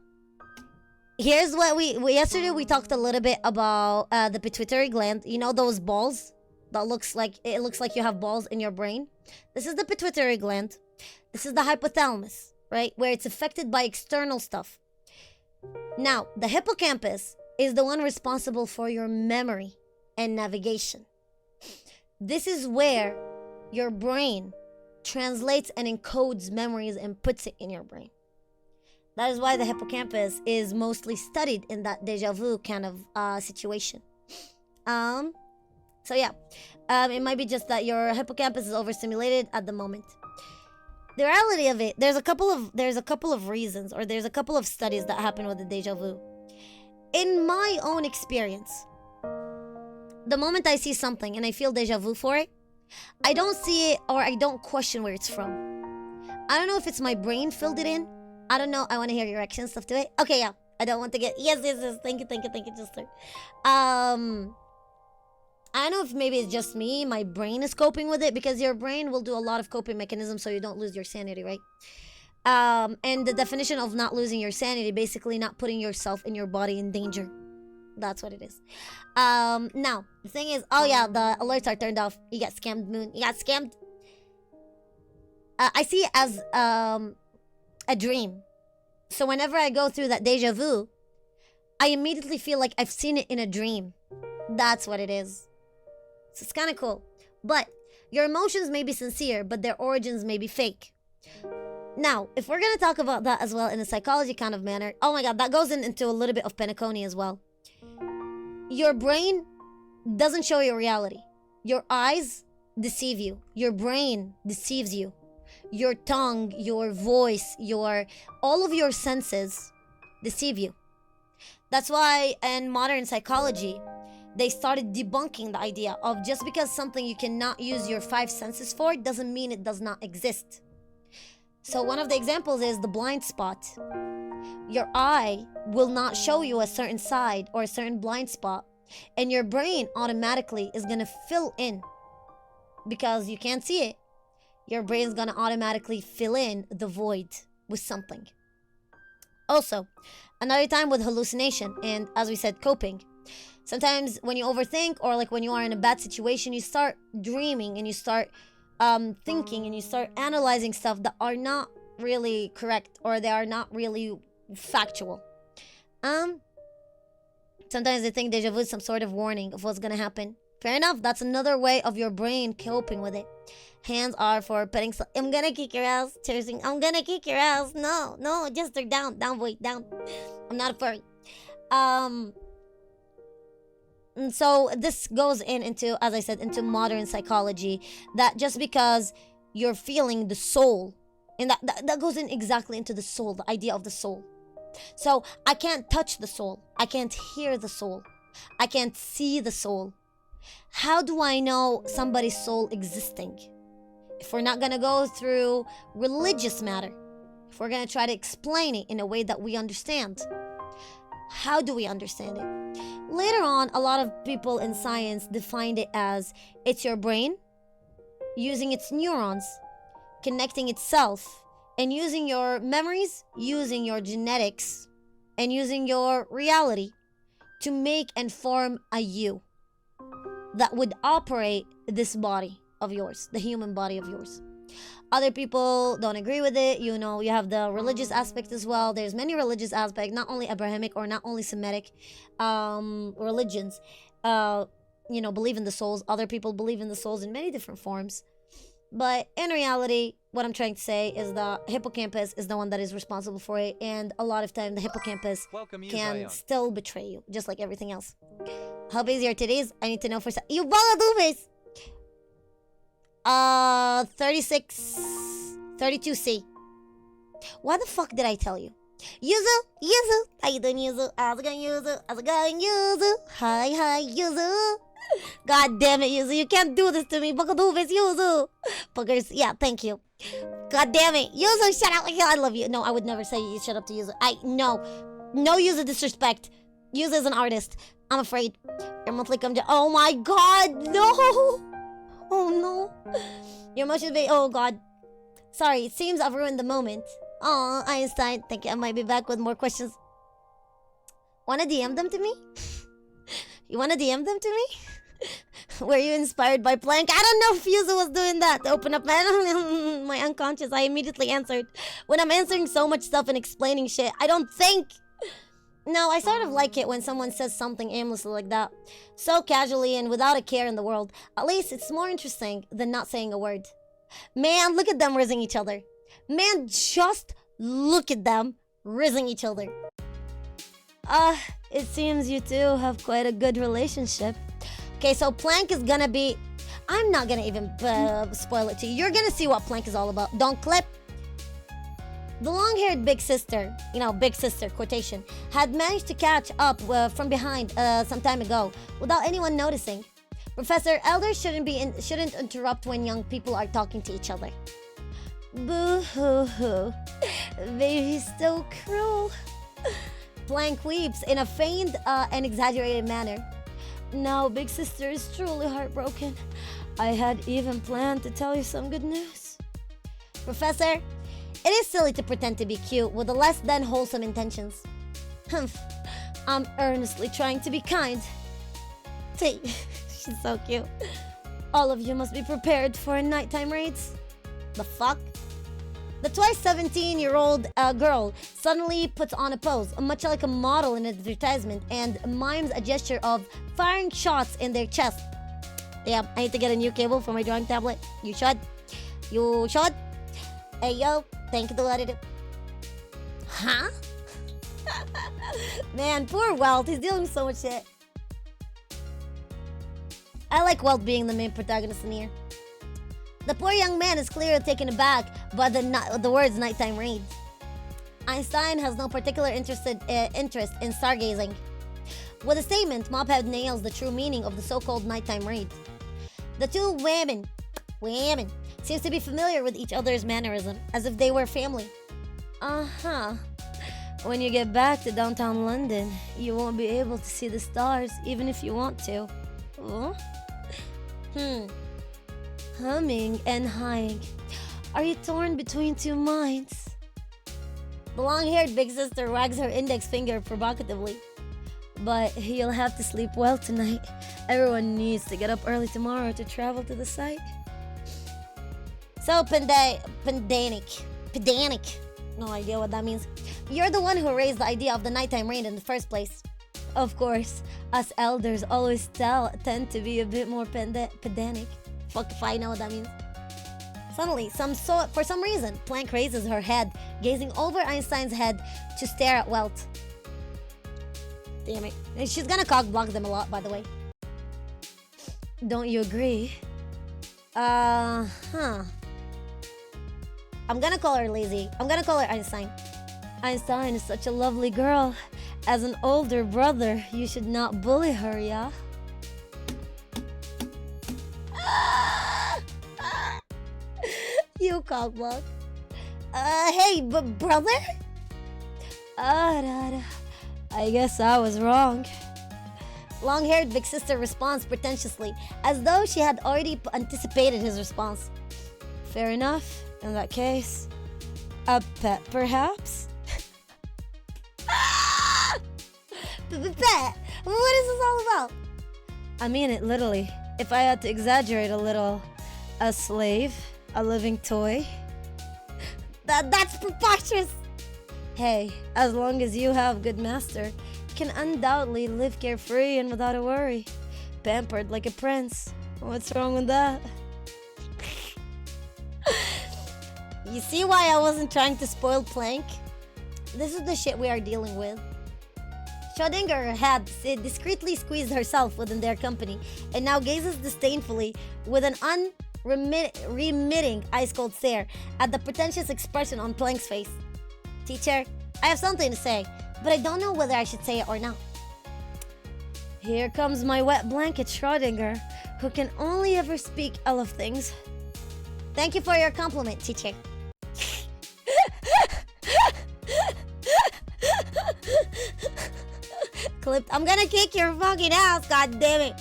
Speaker 1: here's what yesterday we talked a little bit about the pituitary gland. You know those balls that looks like you have balls in your brain? This is the pituitary gland. This is the hypothalamus, right? Where it's affected by external stuff. Now, the hippocampus is the one responsible for your memory and navigation. This is where your brain translates and encodes memories and puts it in your brain. That is why the hippocampus is mostly studied in that deja vu kind of situation. So yeah, it might be just that your hippocampus is overstimulated at the moment. The reality of it, there's a couple of reasons, or there's a couple of studies that happen with the deja vu. In my own experience, the moment I see something and I feel deja vu for it, I don't see it or I don't question where it's from. I don't know if it's my brain filled it in. I don't know. I want to hear your reaction stuff to it. Okay, yeah. I don't want to get yes. Thank you, Justin. I don't know if maybe it's just me. My brain is coping with it, because your brain will do a lot of coping mechanisms so you don't lose your sanity, right? And the definition of not losing your sanity, basically not putting yourself and your body in danger. That's what it is. Now, the thing is, oh yeah, the alerts are turned off. You got scammed, Moon. You got scammed. I see it as a dream. So whenever I go through that deja vu, I immediately feel like I've seen it in a dream. That's what it is. So it's kind of cool. But your emotions may be sincere, but their origins may be fake. Now, if we're going to talk about that as well in a psychology kind of manner, oh my god, that goes into a little bit of Penacony as well. Your brain doesn't show you reality. Your eyes deceive you. Your brain deceives you. Your tongue, your voice, all of your senses deceive you. That's why in modern psychology, they started debunking the idea of just because something you cannot use your 5 senses for doesn't mean it does not exist. So one of the examples is the blind spot. Your eye will not show you a certain side or a certain blind spot, and your brain automatically is going to fill in because you can't see it. Your brain's going to automatically fill in the void with something. Also, another time with hallucination and, as we said, coping. Sometimes when you overthink, or like when you are in a bad situation, you start dreaming and you start thinking and you start analyzing stuff that are not really correct, or they are not really factual. Sometimes they think deja vu is some sort of warning of what's gonna happen. Fair enough, that's another way of your brain coping with it. Hands are for petting. I'm gonna kick your ass. Tearsing. I'm gonna kick your ass. No, just they're down, boy, down. I'm not a furry. And so this goes into, as I said, into modern psychology, that just because you're feeling the soul, and that goes in exactly into the soul, the idea of the soul. So I can't touch the soul. I can't hear the soul. I can't see the soul. How do I know somebody's soul existing? If we're not going to go through religious matter, if we're going to try to explain it in a way that we understand, how do we understand it? Later on, a lot of people in science defined it as it's your brain using its neurons, connecting itself, and using your memories, using your genetics, and using your reality to make and form a you that would operate this body of yours, the human body of yours. Other people don't agree with it. You know, you have the religious aspect as well. There's many religious aspects, not only Abrahamic or not only Semitic religions, believe in the souls. Other people believe in the souls in many different forms. But in reality, what I'm trying to say is the hippocampus is the one that is responsible for it. And a lot of time, the hippocampus can still betray you, just like everything else. How busy are today's? I need to know for some. You bala 32C. Why the fuck did I tell you? Yuzu, how you doing, Yuzu? How's it going, Yuzu? Hi, Yuzu. God damn it, Yuzu, you can't do this to me. Bakadubis, Yuzu. Fuckers, yeah, thank you. God damn it, Yuzu, shut up. I love you. No, I would never say you shut up to Yuzu. No Yuzu disrespect. Yuzu is an artist. I'm afraid. Your monthly come to. Oh my god, no. Oh no. Your emotions be. Oh god. Sorry, it seems I've ruined the moment. Oh, Einstein. Thank you. I might be back with more questions. Wanna DM them to me? You wanna DM them to me? Were you inspired by Planck? I don't know if Yuzu was doing that to open up my unconscious. I immediately answered. When I'm answering so much stuff and explaining shit, I don't think. No, I sort of like it when someone says something aimlessly like that. So casually and without a care in the world. At least it's more interesting than not saying a word. Man, look at them rizzing each other. Man, just look at them rizzing each other. It seems you two have quite a good relationship. Okay, so Plank is gonna be... I'm not gonna even spoil it to you. You're gonna see what Plank is all about. Don't clip. The long-haired big sister, big sister, quotation, had managed to catch up from behind some time ago without anyone noticing. Professor, elders shouldn't interrupt when young people are talking to each other. Boo-hoo-hoo. Baby's so cruel. Plank weeps in a feigned and exaggerated manner. Now, big sister is truly heartbroken. I had even planned to tell you some good news. Professor, it is silly to pretend to be cute with the less than wholesome intentions. I'm earnestly trying to be kind. See, she's so cute. All of you must be prepared for nighttime raids. The fuck? The twice 17-year-old girl suddenly puts on a pose, much like a model in an advertisement, and mimes a gesture of firing shots in their chest. Yeah, I need to get a new cable for my drawing tablet. You should. You should. Hey, yo. Thank you to let it. Huh? Man, poor Welt. He's dealing with so much shit. I like Welt being the main protagonist in here. The poor young man is clearly taken aback by the words nighttime raids. Einstein has no particular interest in stargazing. With the statement, Mophead nails the true meaning of the so-called nighttime raid. The two women, seems to be familiar with each other's mannerism, as if they were family. Uh-huh. When you get back to downtown London, you won't be able to see the stars, even if you want to. Oh? Humming and hawing. Are you torn between two minds? The long-haired big sister wags her index finger provocatively. But you'll have to sleep well tonight. Everyone needs to get up early tomorrow to travel to the site. So pedantic. No idea what that means. You're the one who raised the idea of the nighttime raid in the first place. Of course, us elders always tend to be a bit more pedantic. Fuck if I know what that means. Suddenly, for some reason, Plank raises her head, gazing over Einstein's head to stare at Welt. Damn it. And she's gonna cock-block them a lot, by the way. Don't you agree? I'm gonna call her lazy. I'm gonna call her Einstein. Einstein is such a lovely girl. As an older brother, you should not bully her, yeah? You cockblock. Hey, brother? I guess I was wrong. Long-haired big sister responds pretentiously, as though she had already anticipated his response. Fair enough. In that case, a pet, perhaps? Pet? What is this all about? I mean it literally. If I had to exaggerate a little, a slave, a living toy. That's preposterous! Hey, as long as you have good master, you can undoubtedly live carefree and without a worry. Pampered like a prince. What's wrong with that? You see why I wasn't trying to spoil Plank? This is the shit we are dealing with. Schrödinger had discreetly squeezed herself within their company and now gazes disdainfully with an unremitting ice-cold stare at the pretentious expression on Plank's face. Teacher, I have something to say, but I don't know whether I should say it or not. Here comes my wet blanket, Schrödinger, who can only ever speak ill of things. Thank you for your compliment, teacher. Clipped. I'm gonna kick your fucking ass, god damn it.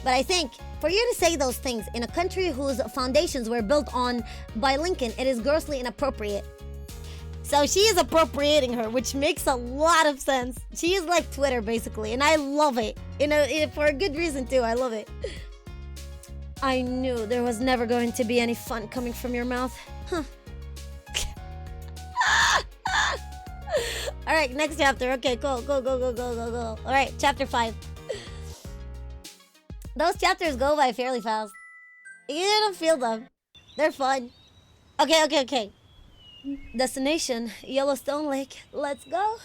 Speaker 1: But I think for you to say those things in a country whose foundations were built on by Lincoln, it is grossly inappropriate. So she is appropriating her, which makes a lot of sense. She is like Twitter, basically, and I love it. For a good reason, too. I love it. I knew there was never going to be any fun coming from your mouth. Huh. All right, next chapter. Okay, go. All right, chapter 5. Those chapters go by fairly fast. You don't feel them. They're fun. Okay. Destination, Yellowstone Lake. Let's go.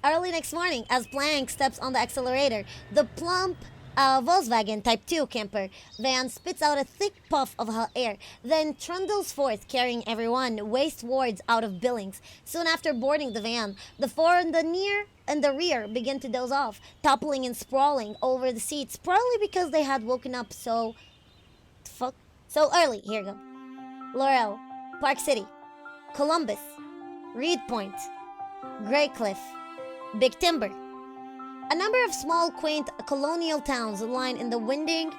Speaker 1: Early next morning, as Plank steps on the accelerator, the plump Volkswagen Type 2 camper van spits out a thick puff of hot air, then trundles forth, carrying everyone westwards out of Billings. Soon after boarding the van, the four in the near and the rear begin to doze off, toppling and sprawling over the seats, probably because they had woken up so early. Here you go. Laurel, Park City, Columbus, Reed Point, Grey Cliff, Big Timber. A number of small, quaint colonial towns line in the winding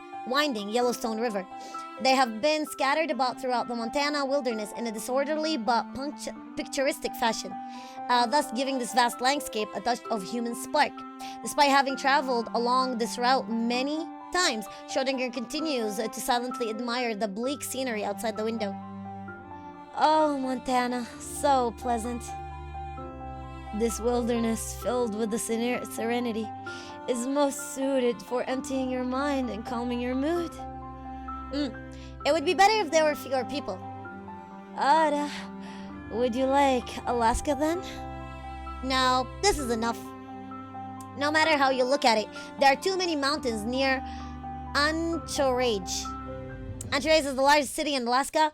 Speaker 1: Yellowstone River. They have been scattered about throughout the Montana wilderness in a disorderly but picturesque fashion, thus giving this vast landscape a touch of human spark. Despite having traveled along this route many times, Schrodinger continues to silently admire the bleak scenery outside the window. Oh, Montana, so pleasant. This wilderness, filled with the serenity, is most suited for emptying your mind and calming your mood. It would be better if there were fewer people. Ada, would you like Alaska then? No, this is enough. No matter how you look at it, there are too many mountains near Anchorage. Anchorage is the largest city in Alaska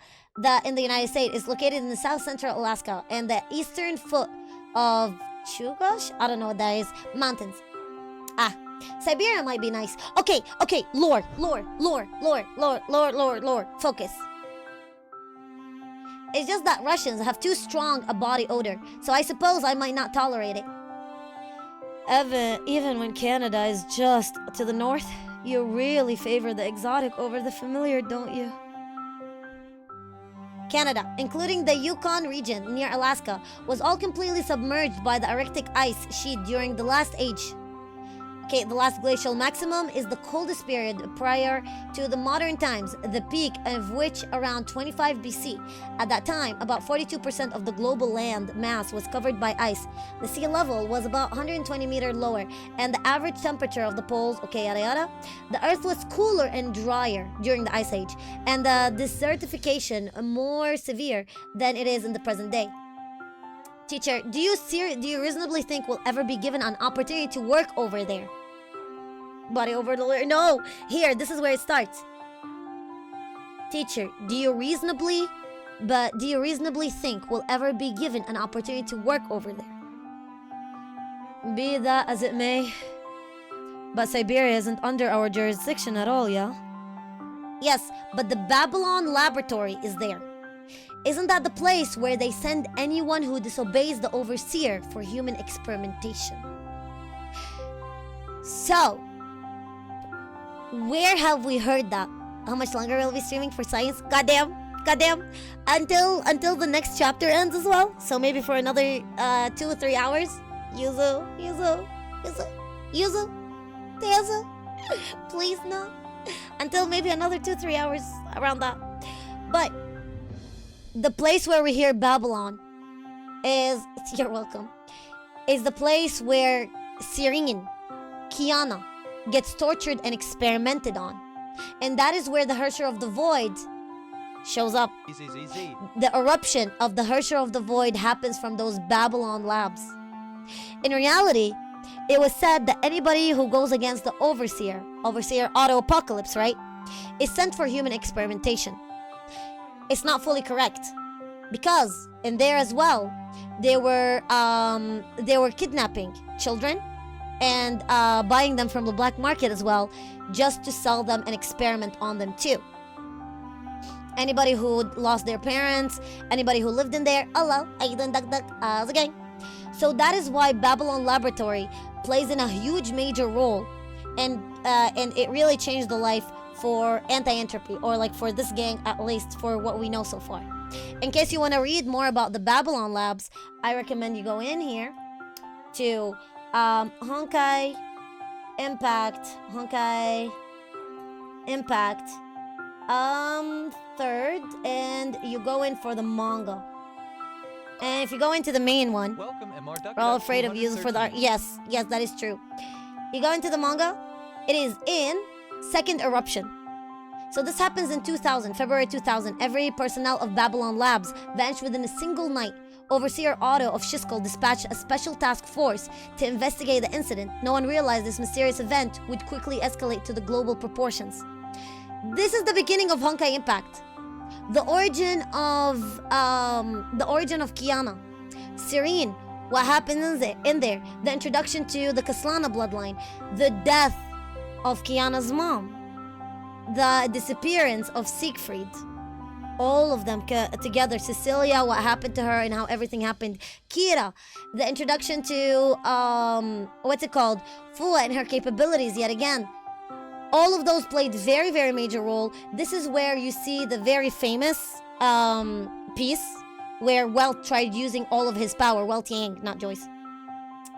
Speaker 1: in the United States. It's located in the south central Alaska and the eastern foot of Chugach? I don't know what that is. Mountains. Siberia might be nice. Okay. Lore. Focus. It's just that Russians have too strong a body odor, so I suppose I might not tolerate it. Evan, even when Canada is just to the north, you really favor the exotic over the familiar, don't you? Canada, including the Yukon region near Alaska, was all completely submerged by the Arctic ice sheet during the last age. Okay, the last glacial maximum is the coldest period prior to the modern times, the peak of which around 25 BC. At that time, about 42% of the global land mass was covered by ice. The sea level was about 120 meters lower, and the average temperature of the poles, the earth was cooler and drier during the ice age, and the desertification more severe than it is in the present day. Teacher, do you reasonably think we'll ever be given an opportunity to work over there? Body over the... No! Here, this is where it starts. Teacher, do you reasonably think we'll ever be given an opportunity to work over there? Be that as it may, but Siberia isn't under our jurisdiction at all, yeah? Yes, but the Babylon laboratory is there. Isn't that the place where they send anyone who disobeys the overseer for human experimentation? So, where have we heard that? How much longer will we be streaming for science? Goddamn. Until the next chapter ends as well. So maybe for another 2 or 3 hours. Yuzu. Please no. Until maybe another 2-3 hours around that. But the place where we hear Babylon is, you're welcome, is the place where Siringen, Kiana, gets tortured and experimented on. And that is where the Herrscher of the Void shows up.
Speaker 2: Easy.
Speaker 1: The eruption of the Herrscher of the Void happens from those Babylon labs. In reality, it was said that anybody who goes against the overseer auto-apocalypse, right, is sent for human experimentation. It's not fully correct, because in there as well, they were kidnapping children and buying them from the black market as well, just to sell them and experiment on them too. Anybody who lost their parents, anybody who lived in there, hello, again. So that is why Babylon Laboratory plays in a huge major role, and it really changed the life for anti-entropy, or like for this gang, at least for what we know so far. In case you want to read more about the Babylon Labs, I recommend you go in here to HONKAI Impact third, and you go in for the manga. And if you go into the main one,
Speaker 2: Welcome, MR.
Speaker 1: we're all afraid of using for the... Yes, that is true. You go into the manga, it is in second eruption. So this happens in 2000, February 2000. Every personnel of Babylon Labs vanished within a single night. Overseer Otto of Shiskel dispatched a special task force to investigate the incident. No one realized this mysterious event would quickly escalate to the global proportions. This is the beginning of Honkai Impact. The origin of Kiana. Serene, what happens in there. The introduction to the Kaslana bloodline. The death of Kiana's mom. The disappearance of Siegfried. All of them together. Cecilia, what happened to her and how everything happened. Kira, the introduction to what's it called? Fua and her capabilities yet again. All of those played very, very major role. This is where you see the very famous piece where Welt tried using all of his power. Welt Yang, not Joyce.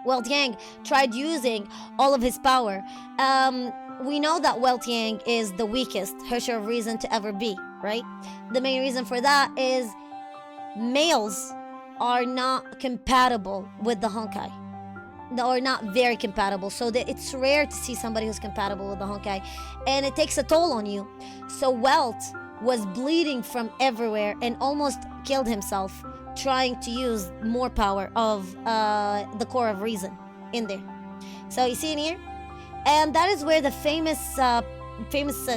Speaker 1: Welt Yang tried using all of his power. We know that Welt Yang is the weakest Herrscher of Reason to ever be, right? The main reason for that is males are not compatible with the Honkai. They are not very compatible, so that it's rare to see somebody who's compatible with the Honkai, and it takes a toll on you. So Welt was bleeding from everywhere and almost killed himself trying to use more power of the core of reason in there. So you see in here? And that is where the famous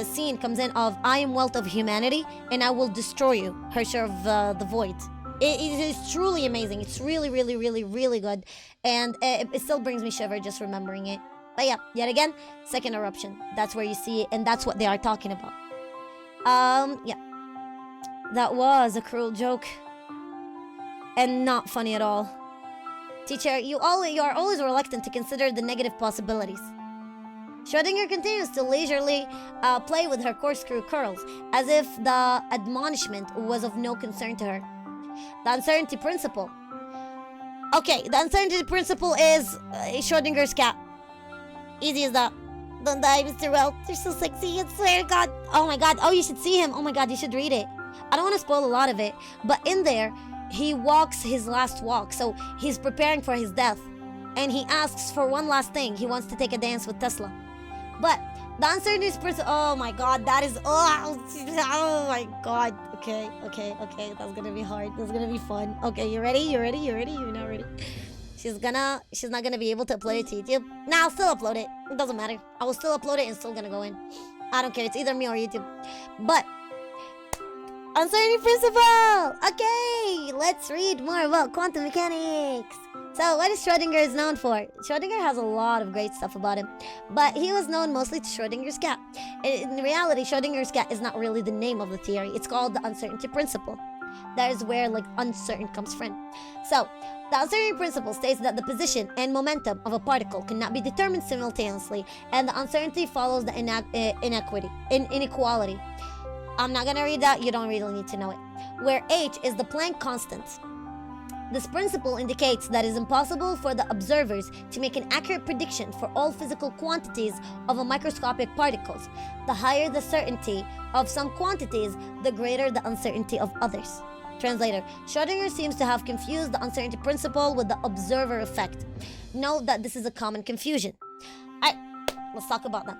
Speaker 1: scene comes in of I am Welt of humanity and I will destroy you, Herrscher of the Void. It is truly amazing. It's really, really, really, really good. And it still brings me shiver just remembering it. But yeah, yet again, second eruption. That's where you see it, and that's what they are talking about. Yeah. That was a cruel joke. And not funny at all. Teacher, you are always reluctant to consider the negative possibilities. Schrödinger continues to leisurely play with her corkscrew curls, as if the admonishment was of no concern to her. The uncertainty principle. Okay, the uncertainty principle is Schrödinger's cat. Easy as that. Don't die, Mr. Welt. You're so sexy, I swear to God. Oh my God, oh, you should see him. Oh my God, you should read it. I don't want to spoil a lot of it, but in there, he walks his last walk, so he's preparing for his death. And he asks for one last thing. He wants to take a dance with Tesla. But the uncertainty principle, oh my God, that is, oh my God. Okay, that's gonna be hard. That's gonna be fun. Okay, you ready? You're not ready. She's not gonna be able to upload it to YouTube. Nah, I'll still upload it. It doesn't matter. I will still upload it and it's still gonna go in. I don't care. It's either me or YouTube. But uncertainty principle. Okay, let's read more about quantum mechanics. So, what is Schrödinger is known for? Schrödinger has a lot of great stuff about him, but he was known mostly to Schrödinger's cat. In reality, Schrödinger's cat is not really the name of the theory. It's called the uncertainty principle. That is where, like, uncertain comes from. So, the uncertainty principle states that the position and momentum of a particle cannot be determined simultaneously, and the uncertainty follows the inequality. I'm not gonna read that. You don't really need to know it. Where h is the Planck constant. This principle indicates that it is impossible for the observers to make an accurate prediction for all physical quantities of a microscopic particles. The higher the certainty of some quantities, the greater the uncertainty of others. Translator, Schrödinger seems to have confused the uncertainty principle with the observer effect. Note that this is a common confusion. Alright, let's talk about them.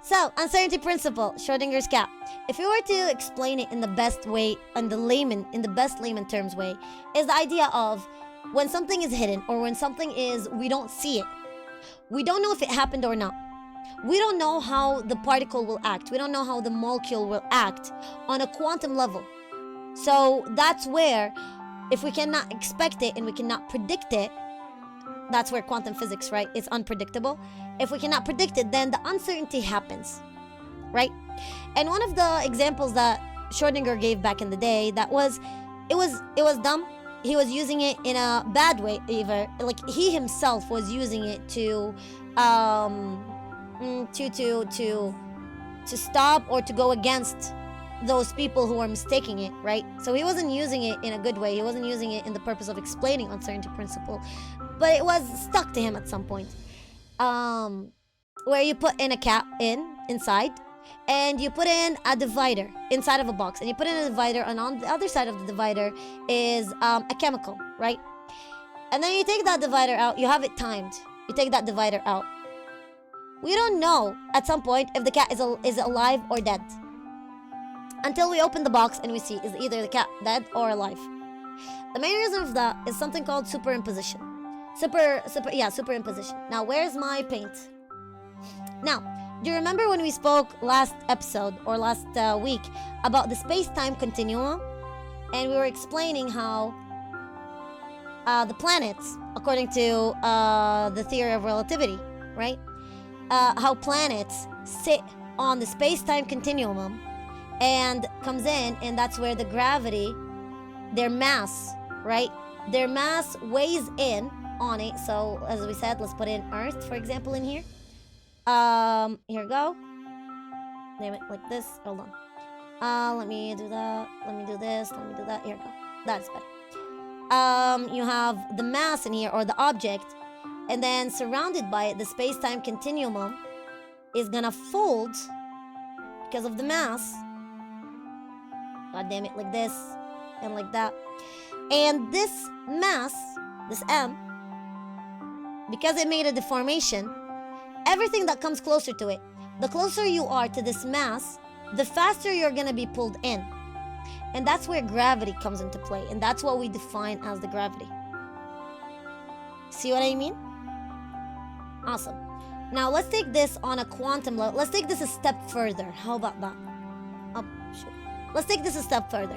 Speaker 1: So, uncertainty principle, Schrödinger's cat. If you were to explain it in the best way, in the best layman terms way, is the idea of when something is hidden or when something is, we don't see it. We don't know if it happened or not. We don't know how the particle will act. We don't know how the molecule will act on a quantum level. So that's where, if we cannot expect it and we cannot predict it, that's where quantum physics, right? It's unpredictable. If we cannot predict it, then the uncertainty happens, right? And one of the examples that Schrödinger gave back in the day, it was dumb. He was using it in a bad way, either. Like he himself was using it to stop or to go against those people who are mistaking it, right? So he wasn't using it in a good way. He wasn't using it in the purpose of explaining uncertainty principle, but it was stuck to him at some point. Where you put in a cap inside, and you put in a divider inside of a box, and you put in a divider, and on the other side of the divider is a chemical, right? And then you take that divider out, you have it timed. You take that divider out. We don't know at some point if the cat is alive or dead until we open the box and we see is either the cat dead or alive. The main reason of that is something called superimposition. Superimposition. Now, where's my paint? Now, do you remember when we spoke last episode or last week about the space-time continuum? And we were explaining how the planets, according to the theory of relativity, right? How planets sit on the space-time continuum and comes in, and that's where the gravity, their mass, right? Their mass weighs in on it. So as we said, let's put in Earth, for example, in here. Here we go. Name it like this. Hold on. Let me do that. Let me do this. Let me do that. Here we go. That's better. You have the mass in here, or the object, and then surrounded by it, the space-time continuum is gonna fold because of the mass. God damn it, like this and like that. And this mass, this M, because it made a deformation, everything that comes closer to it, the closer you are to this mass, the faster you're gonna be pulled in. And that's where gravity comes into play, and that's what we define as the gravity. See what I mean? Awesome. Now let's take this on a quantum level. Let's take this a step further. How about that? Oh, shoot. Let's take this a step further.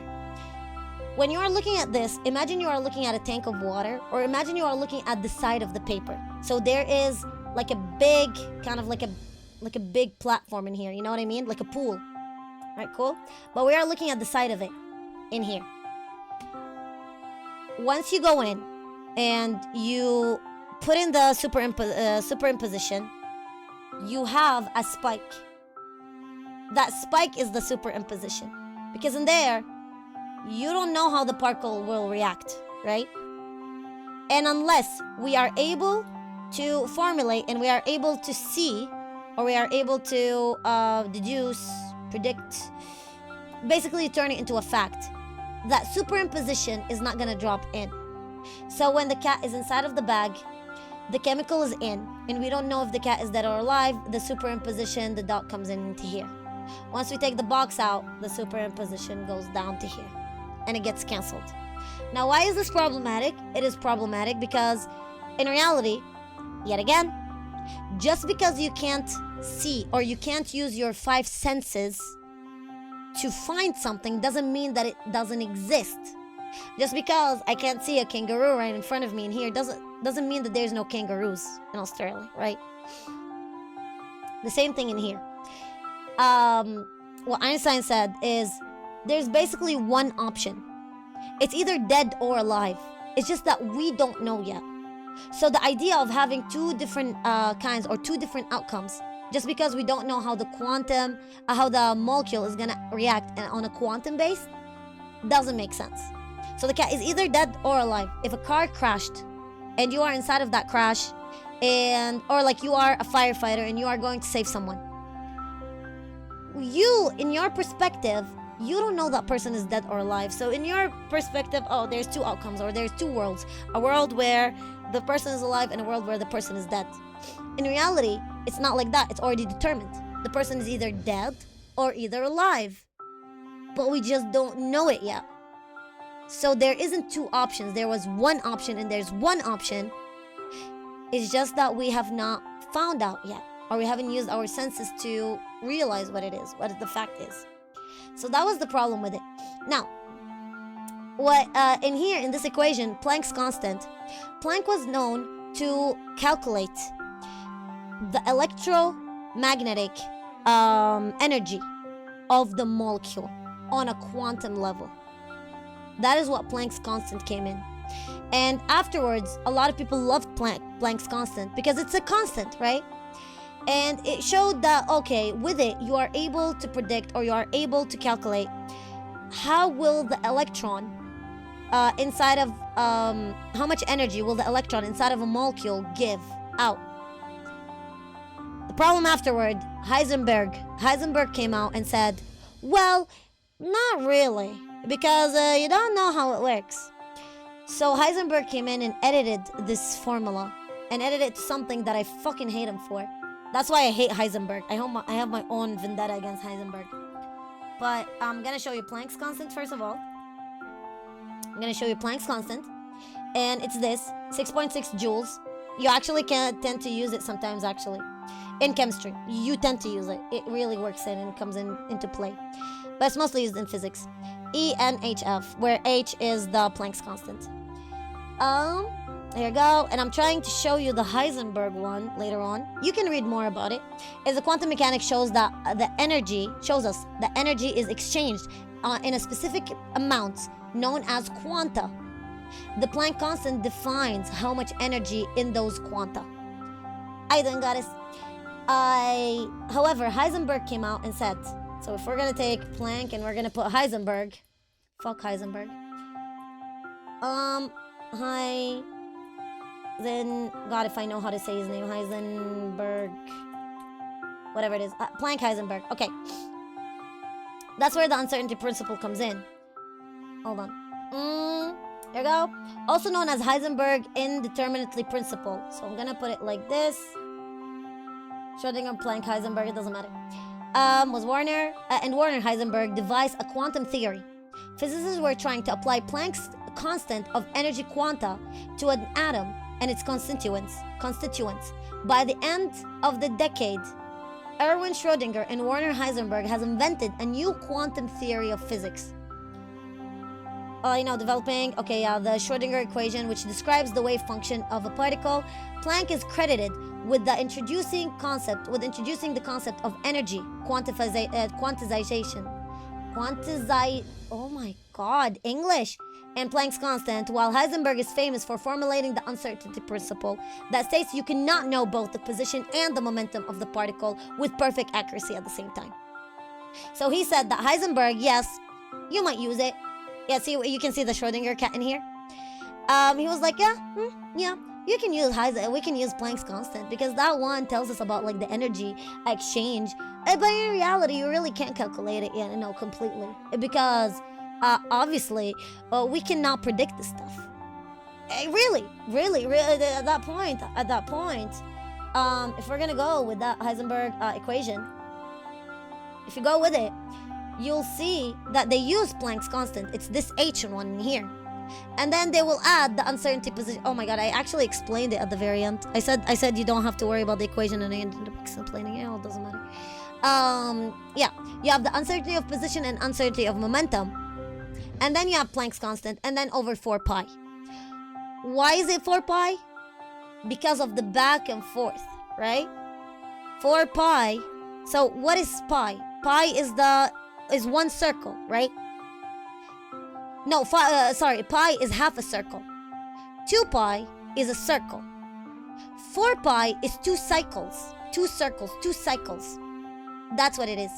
Speaker 1: When you are looking at this, imagine you are looking at a tank of water, or imagine you are looking at the side of the paper. So there is like a big, kind of like a big platform in here, you know what I mean? Like a pool. Right, cool? But we are looking at the side of it in here. Once you go in and you put in the superimposition, you have a spike. That spike is the superimposition. Because in there, you don't know how the particle will react, right? And unless we are able to formulate and we are able to see, or we are able to deduce, predict, basically turn it into a fact, that superimposition is not gonna drop in. So when the cat is inside of the bag, the chemical is in, and we don't know if the cat is dead or alive. The superimposition, the dot comes in into here. Once we take the box out, the superimposition goes down to here, and it gets canceled. Now, why is this problematic? It is problematic because, in reality, yet again, just because you can't see or you can't use your 5 senses to find something doesn't mean that it doesn't exist. Just because I can't see a kangaroo right in front of me in here doesn't mean that there's no kangaroos in Australia, right? The same thing in here. What Einstein said is there's basically one option. It's either dead or alive. It's just that we don't know yet. So the idea of having 2 different kinds or 2 different outcomes, just because we don't know how the quantum, how the molecule is gonna react on a quantum base, doesn't make sense. So the cat is either dead or alive. If a car crashed and you are inside of that crash, or like you are a firefighter and you are going to save someone, you, in your perspective, you don't know that person is dead or alive. So in your perspective, oh, there's 2 outcomes, or there's 2 worlds. A world where the person is alive and a world where the person is dead. In reality, it's not like that. It's already determined. The person is either dead or either alive. But we just don't know it yet. So there isn't 2 options. There was 1 option and there's 1 option. It's just that we have not found out yet, or we haven't used our senses to realize what it is, what the fact is. So that was the problem with it. Now, what in here in this equation, Planck's constant, Planck was known to calculate the electromagnetic energy of the molecule on a quantum level. That is what Planck's constant came in. And afterwards, a lot of people loved Planck's constant because it's a constant, right? And it showed that, okay, with it, you are able to predict, or you are able to calculate how will the electron inside of, how much energy will the electron inside of a molecule give out. The problem afterward, Heisenberg came out and said, well, not really, because you don't know how it works. So Heisenberg came in and edited this formula and edited something that I fucking hate him for. That's why I hate Heisenberg. I have my own vendetta against Heisenberg. But I'm gonna show you Planck's constant first of all. I'm gonna show you Planck's constant, and it's this 6.6 joules. You actually can tend to use it sometimes, actually, in chemistry. You tend to use it. It really works in and it comes into play. But it's mostly used in physics. ENHF, where H is the Planck's constant. There you go. And I'm trying to show you the Heisenberg one later on. You can read more about it. Is the quantum mechanics shows that the energy is exchanged in a specific amount known as quanta. The Planck constant defines how much energy in those quanta. I then got it. However, Heisenberg came out and said, so if we're gonna take Planck and we're gonna put Heisenberg, fuck Heisenberg. Then God, if I know how to say his name, Heisenberg, whatever it is, Planck Heisenberg. Okay, that's where the uncertainty principle comes in. Hold on. There you go. Also known as Heisenberg indeterminately principle. So I'm gonna put it like this. Schrödinger, Planck, Heisenberg, it doesn't matter. Was Werner and Werner Heisenberg devised a quantum theory. Physicists were trying to apply Planck's constant of energy quanta to an atom and its constituents. By the end of the decade, Erwin Schrödinger and Werner Heisenberg has invented a new quantum theory of physics. Developing, the Schrödinger equation, which describes the wave function of a particle. Planck is credited with introducing the concept of energy quantization. Oh my God, English! And Planck's constant, while Heisenberg is famous for formulating the uncertainty principle that states you cannot know both the position and the momentum of the particle with perfect accuracy at the same time. So he said that Heisenberg, yes, you might use it. Yeah, see, you can see the Schrödinger cat in here. He was like, yeah, you can use we can use Planck's constant because that one tells us about like the energy exchange. But in reality, you really can't calculate it completely because obviously we cannot predict this stuff. Really, at that point, if we're gonna go with that Heisenberg equation, if you go with it, you'll see that they use Planck's constant. It's this H one in here. And then they will add the uncertainty position. Oh my God, I actually explained it at the very end. I said you don't have to worry about the equation, and I ended up explaining it. It doesn't matter. Yeah, you have the uncertainty of position and uncertainty of momentum. And then you have Planck's constant, and then over 4 pi. Why is it 4 pi? Because of the back and forth, right? 4 pi. So what is pi? Pi is one circle, right? No, pi is half a circle. 2 pi is a circle. 4 pi is 2 cycles. 2 circles, 2 cycles. That's what it is.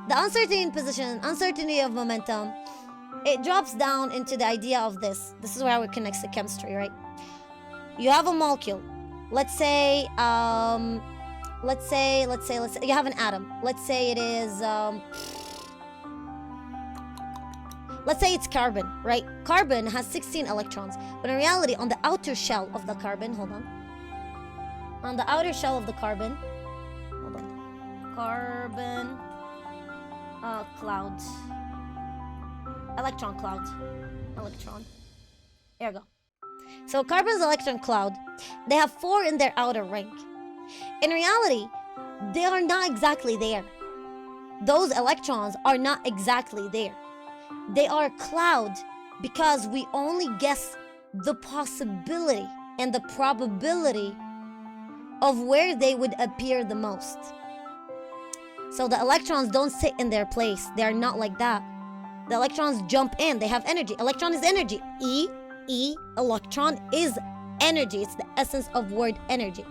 Speaker 1: The uncertainty in position, uncertainty of momentum, it drops down into the idea of this. This is where it connects to chemistry, right? You have a molecule. Let's say you have an atom. Let's say it is let's say it's carbon, right? Carbon has 16 electrons, but in reality, on the outer shell of the carbon, on the outer shell of the carbon, carbon cloud, electron cloud, there you go. So carbon's electron cloud, they have 4 in their outer ring. In reality, they are not exactly there. Those electrons are not exactly there. They are a cloud because we only guess the possibility and the probability of where they would appear the most. So the electrons don't sit in their place. They are not like that. The electrons jump in. They have energy. Electron is energy. Electron is energy. It's the essence of word energy.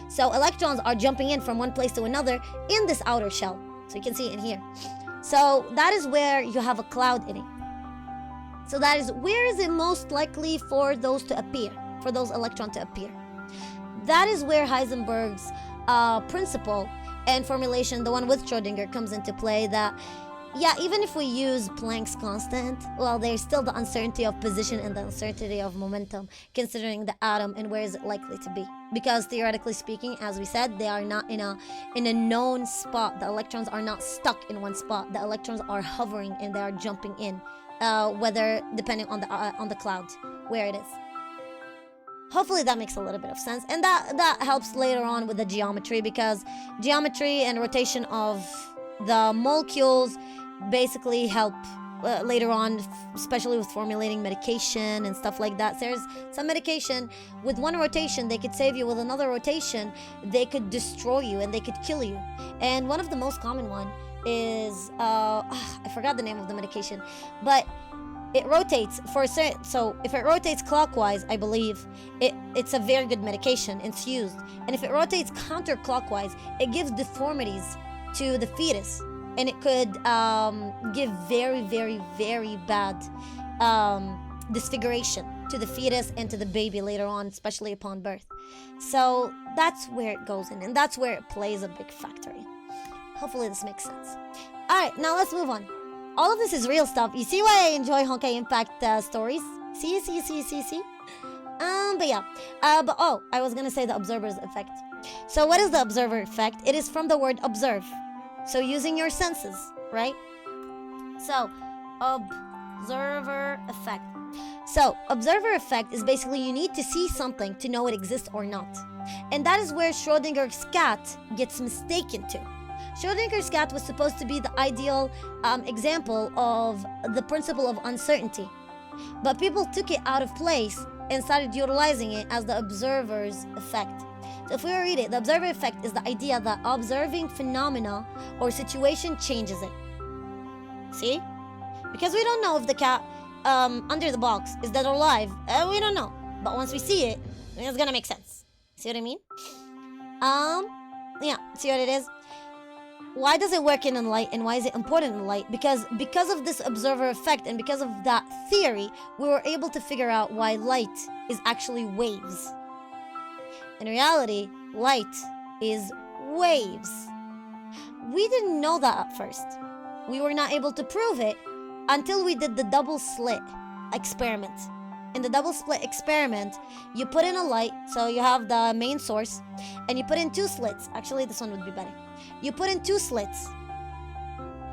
Speaker 1: So electrons are jumping in from one place to another in this outer shell. So you can see it in here. So that is where you have a cloud in it. So that is where is it most likely for those to appear, for those electrons to appear. That is where Heisenberg's principle and formulation, the one with Schrodinger, comes into play. That, yeah, even if we use Planck's constant, well, there's still the uncertainty of position and the uncertainty of momentum, considering the atom and where is it likely to be. Because theoretically speaking, as we said, they are not in a known spot. The electrons are not stuck in one spot. The electrons are hovering and they are jumping in, whether depending on the cloud where it is. Hopefully that makes a little bit of sense, and that helps later on with the geometry, because geometry and rotation of the molecules basically help later on, especially with formulating medication and stuff like that. There's some medication with one rotation they could save you, with another rotation they could destroy you and they could kill you. And one of the most common one is I forgot the name of the medication, but it rotates for a certain, so if it rotates clockwise, I believe it's a very good medication, it's used. And if it rotates counterclockwise, it gives deformities to the fetus, and it could give very, very, very bad disfiguration to the fetus and to the baby later on, especially upon birth. So that's where it goes in, and that's where it plays a big factor in. Hopefully this makes sense. All right, now let's move on. All of this is real stuff. You see why I enjoy Honkai Impact stories? See? But yeah. But I was gonna say the observer's effect. So what is the observer effect? It is from the word observe. So using your senses, right? So, observer effect. So, observer effect is basically you need to see something to know it exists or not. And that is where Schrodinger's cat gets mistaken to. Schrodinger's cat was supposed to be the ideal example of the principle of uncertainty. But people took it out of place and started utilizing it as the observer's effect. So if we read it, the observer effect is the idea that observing phenomena or situation changes it. See? Because we don't know if the cat under the box is dead or alive. We don't know. But once we see it, it's gonna make sense. See what I mean? Yeah, see what it is? Why does it work in light, and why is it important in light? Because of this observer effect and because of that theory, we were able to figure out why light is actually waves. In reality, light is waves. We didn't know that at first. We were not able to prove it until we did the double slit experiment. In the double slit experiment, you put in a light, so you have the main source, and you put in two slits. Actually, this one would be better. You put in two slits.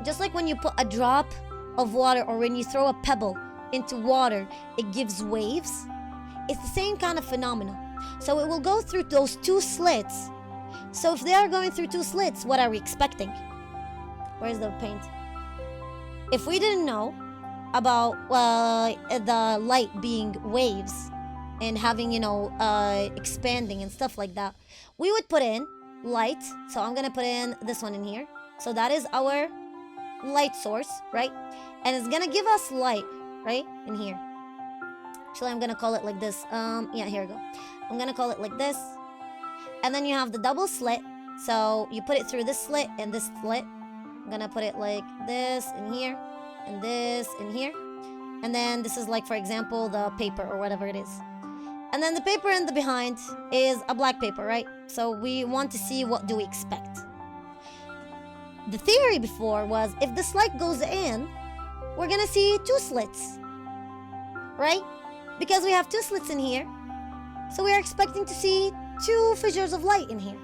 Speaker 1: Just like when you put a drop of water or when you throw a pebble into water, it gives waves. It's the same kind of phenomena. So it will go through those two slits. So if they are going through two slits, what are we expecting? Where's the paint? If we didn't know about the light being waves and having, expanding and stuff like that, we would put in light. So I'm gonna put in this one in here. So that is our light source, right? And it's gonna give us light, right? In here. Actually, I'm gonna call it like this. Yeah, here we go. I'm gonna call it like this. And then you have the double slit. So you put it through this slit and this slit. I'm gonna put it like this in here and this in here. And then this is like, for example, the paper or whatever it is. And then the paper in the behind is a black paper, right? So we want to see what do we expect. The theory before was if this light goes in, we're gonna see two slits, right? Because we have two slits in here, so we are expecting to see two fissures of light in here.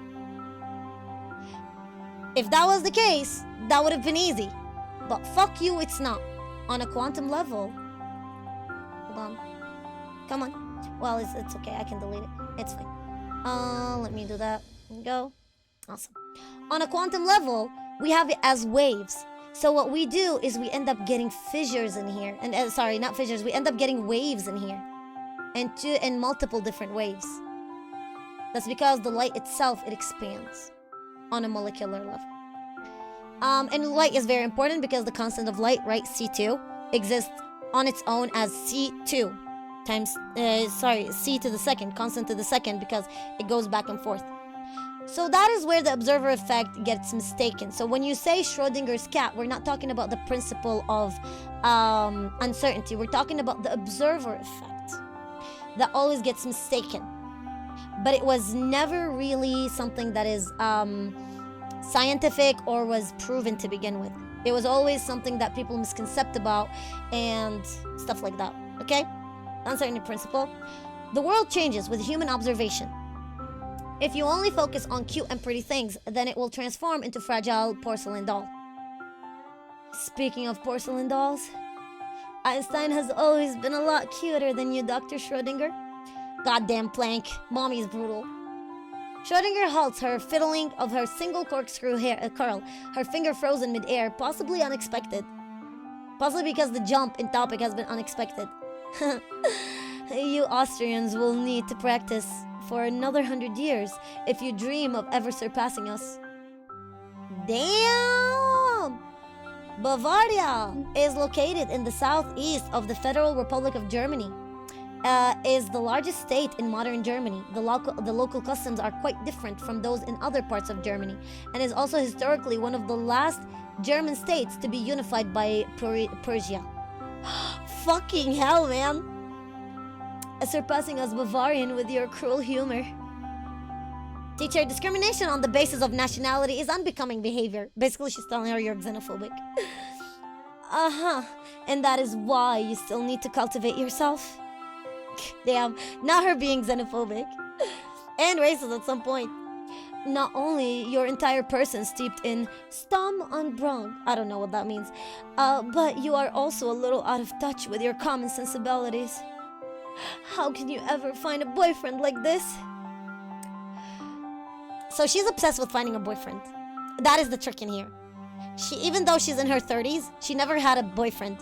Speaker 1: If that was the case, that would have been easy. But fuck you, it's not. On a quantum level. Hold on. Come on. Well, it's okay. I can delete it. It's fine. Let me do that. Go. Awesome. On a quantum level, we have it as waves. So what we do is we end up getting fissures in here. And sorry, not fissures. We end up getting waves in here. And multiple different waves. That's because the light itself, it expands on a molecular level. And light is very important because the constant of light, right, C2, exists on its own as C2 times, C to the second, constant to the second, because it goes back and forth. So that is where the observer effect gets mistaken. So when you say Schrodinger's cat, we're not talking about the principle of uncertainty. We're talking about the observer effect that always gets mistaken. but it was never really something that is scientific or was proven to begin with. It was always something that people misconcept about and stuff like that. Okay? Uncertainty principle. The world changes with human observation. If you only focus on cute and pretty things, then it will transform into fragile porcelain doll. Speaking of porcelain dolls, Einstein has always been a lot cuter than you, Dr. Schrödinger. Goddamn Planck, mommy's brutal. Schrödinger halts her fiddling of her single corkscrew hair curl, her finger frozen mid-air, possibly unexpected. Possibly because the jump in topic has been unexpected. You Austrians will need to practice for another 100 years if you dream of ever surpassing us. Damn! Bavaria is located in the southeast of the Federal Republic of Germany. Is the largest state in modern Germany. The local customs are quite different from those in other parts of Germany, and is also historically one of the last German states to be unified by Persia. Fucking hell, man! Surpassing us Bavarian with your cruel humor. Teacher, discrimination on the basis of nationality is unbecoming behavior. Basically, she's telling her you're xenophobic. And that is why you still need to cultivate yourself. Damn, not her being xenophobic and racist at some point. Not only your entire person steeped in stam and brand, I don't know what that means, but you are also a little out of touch with your common sensibilities. How can you ever find a boyfriend like this? So she's obsessed with finding a boyfriend. That is the trick in here. Even though she's in her 30s, she never had a boyfriend.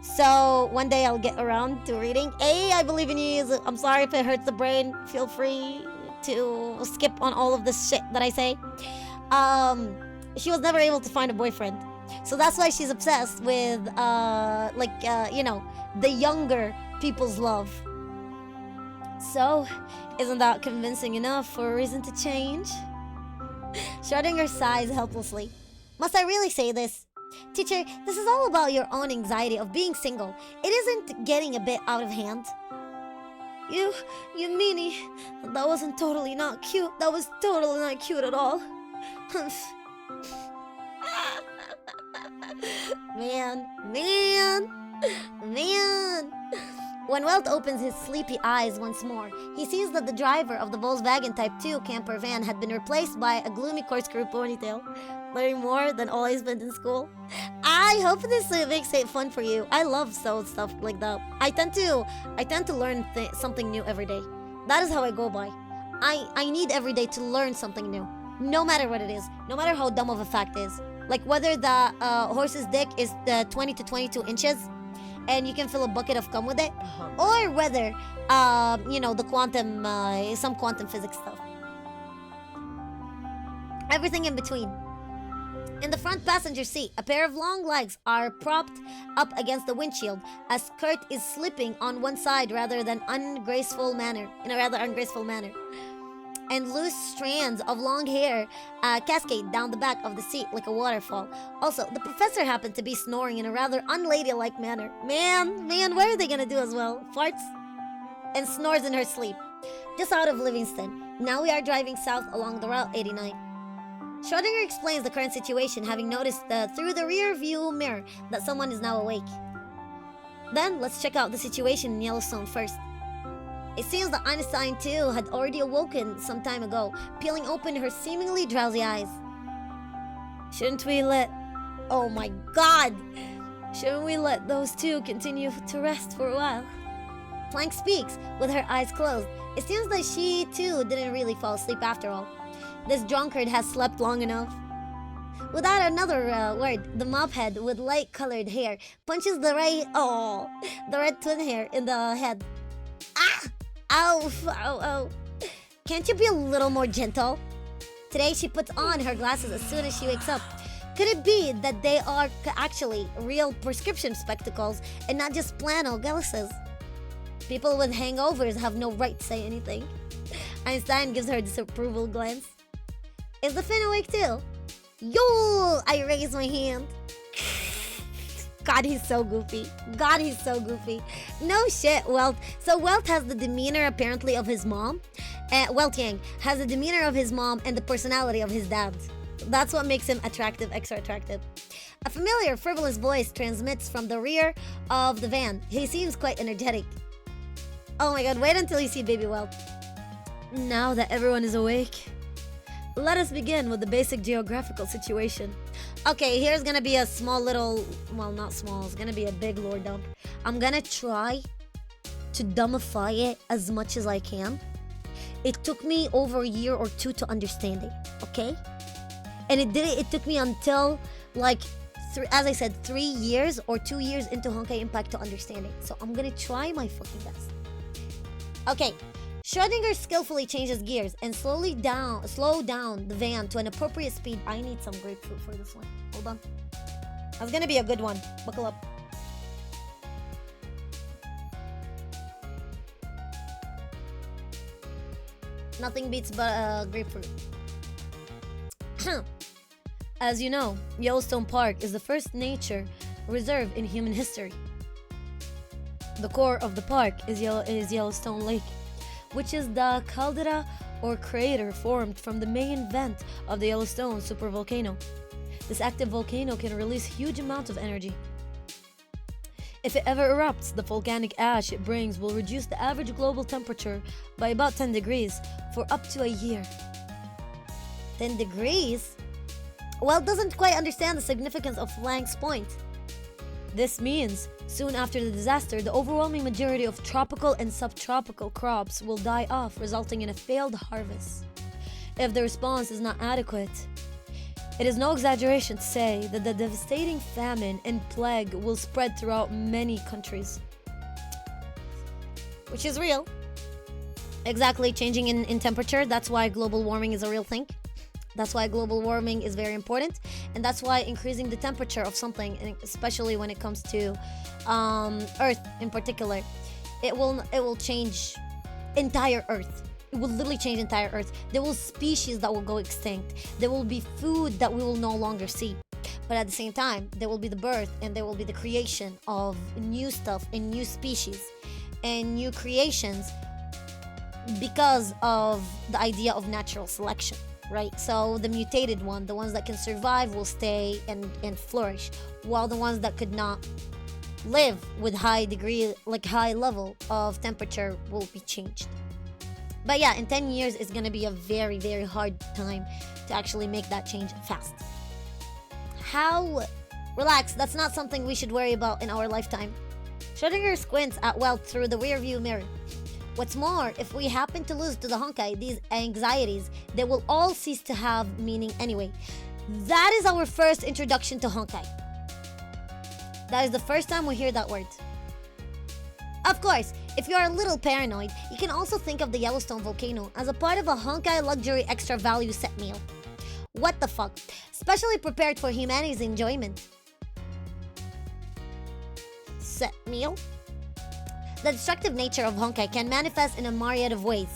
Speaker 1: So one day I'll get around to reading. I believe in you. I'm sorry if it hurts the brain. Feel free to skip on all of this shit that I say. She was never able to find a boyfriend. So that's why she's obsessed with, the younger people's love. So, isn't that convincing enough for a reason to change? Schrödinger sighs helplessly. Must I really say this? Teacher, this is all about your own anxiety of being single. It isn't getting a bit out of hand. You meanie. That wasn't totally not cute. That was totally not cute at all. Man. When WELT opens his sleepy eyes once more, he sees that the driver of the Volkswagen Type 2 camper van had been replaced by a gloomy corkscrew ponytail. Learning more than all I spent in school. I hope this makes it fun for you. I love stuff like that. I tend to learn something new every day. That is how I go by. I need every day to learn something new, no matter what it is, no matter how dumb of a fact is. Like whether the horse's dick is 20 to 22 inches, and you can fill a bucket of cum with it, or whether the quantum, some quantum physics stuff. Everything in between. In the front passenger seat, a pair of long legs are propped up against the windshield. A skirt is slipping on one side in a rather ungraceful manner. And loose strands of long hair cascade down the back of the seat like a waterfall. Also, the professor happened to be snoring in a rather unladylike manner. Man, what are they gonna do as well? Farts? And snores in her sleep. Just out of Livingston. Now we are driving south along the Route 89. Schrödinger explains the current situation, having noticed through the rear view mirror that someone is now awake. Then, let's check out the situation in Yellowstone first. It seems that Einstein too had already awoken some time ago, peeling open her seemingly drowsy eyes. Shouldn't we let those two continue to rest for a while? Planck speaks with her eyes closed. It seems that she too didn't really fall asleep after all. This drunkard has slept long enough. Without another word, the mophead with light-colored hair punches the red twin hair in the head. Ah! Ow. Can't you be a little more gentle? Today she puts on her glasses as soon as she wakes up. Could it be that they are actually real prescription spectacles and not just flannel glasses? People with hangovers have no right to say anything. Einstein gives her a disapproval glance. Is the Finn awake too? Yo! I raise my hand. God, he's so goofy. God, he's so goofy. No shit, Welt. So Welt has the demeanor apparently of his mom. Welt Yang has the demeanor of his mom and the personality of his dad. That's what makes him attractive, extra attractive. A familiar, frivolous voice transmits from the rear of the van. He seems quite energetic. Oh my god, wait until you see baby Welt. Now that everyone is awake, let us begin with the basic geographical situation. Okay, here's gonna be a small little, well, not small, it's gonna be a big lore dump. I'm gonna try to dumbify it as much as I can. It took me over a year or two to understand it, okay? And it took me until, like, as I said, 3 years or 2 years into Honkai Impact to understand it. So I'm gonna try my fucking best. Okay. Schrödinger skillfully changes gears and slow down the van to an appropriate speed. I need some grapefruit for this one. Hold on. That's gonna be a good one. Buckle up. Nothing beats but grapefruit. As you know, Yellowstone Park is the first nature reserve in human history. The core of the park is Yellowstone Lake, which is the caldera or crater formed from the main vent of the Yellowstone supervolcano. This active volcano can release huge amounts of energy. If it ever erupts, the volcanic ash it brings will reduce the average global temperature by about 10 degrees for up to a year. 10 degrees? Well, doesn't quite understand the significance of Planck's point. This means, soon after the disaster, the overwhelming majority of tropical and subtropical crops will die off, resulting in a failed harvest. If the response is not adequate, it is no exaggeration to say that the devastating famine and plague will spread throughout many countries. Which is real. Exactly, changing in temperature, that's why global warming is a real thing. That's why global warming is very important, and that's why increasing the temperature of something, and especially when it comes to Earth in particular, it will change entire Earth. It will literally change entire Earth. There will species that will go extinct. There will be food that we will no longer see. But at the same time, there will be the birth and there will be the creation of new stuff and new species and new creations because of the idea of natural selection. Right, so the mutated one, the ones that can survive will stay and flourish, while the ones that could not live with high level of temperature will be changed. But yeah, in 10 years it's gonna be a very, very hard time to actually make that change fast. How? Relax, that's not something we should worry about in our lifetime. Schrödinger squints at Welt through the rear view mirror. What's more, if we happen to lose to the Honkai these anxieties, they will all cease to have meaning anyway. That is our first introduction to Honkai. That is the first time we hear that word. Of course, if you are a little paranoid, you can also think of the Yellowstone volcano as a part of a Honkai luxury extra value set meal. What the fuck? Specially prepared for humanity's enjoyment. Set meal? The destructive nature of Honkai can manifest in a myriad of ways.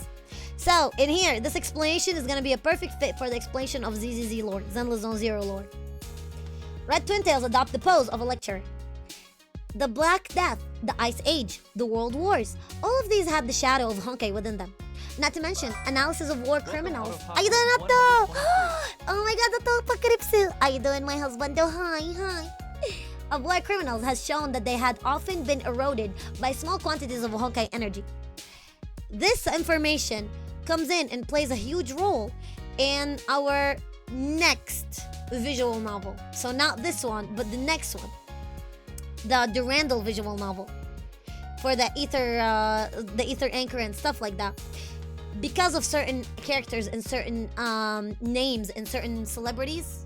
Speaker 1: So, in here, this explanation is going to be a perfect fit for the explanation of ZZZ lore, Zenless Zone Zero lore. Red Twin Tails adopt the pose of a lecturer. The Black Death, the Ice Age, the World Wars, all of these have the shadow of Honkai within them. Not to mention, analysis of war criminals. How you doing, Nato? Oh my god, Nato Pakripsu. How you doing, my husband? Oh, hi. Of war criminals has shown that they had often been eroded by small quantities of Honkai energy. This information comes in and plays a huge role in our next visual novel. So not this one, but the next one. The Durandal visual novel. For the ether anchor and stuff like that. Because of certain characters and certain names and certain celebrities,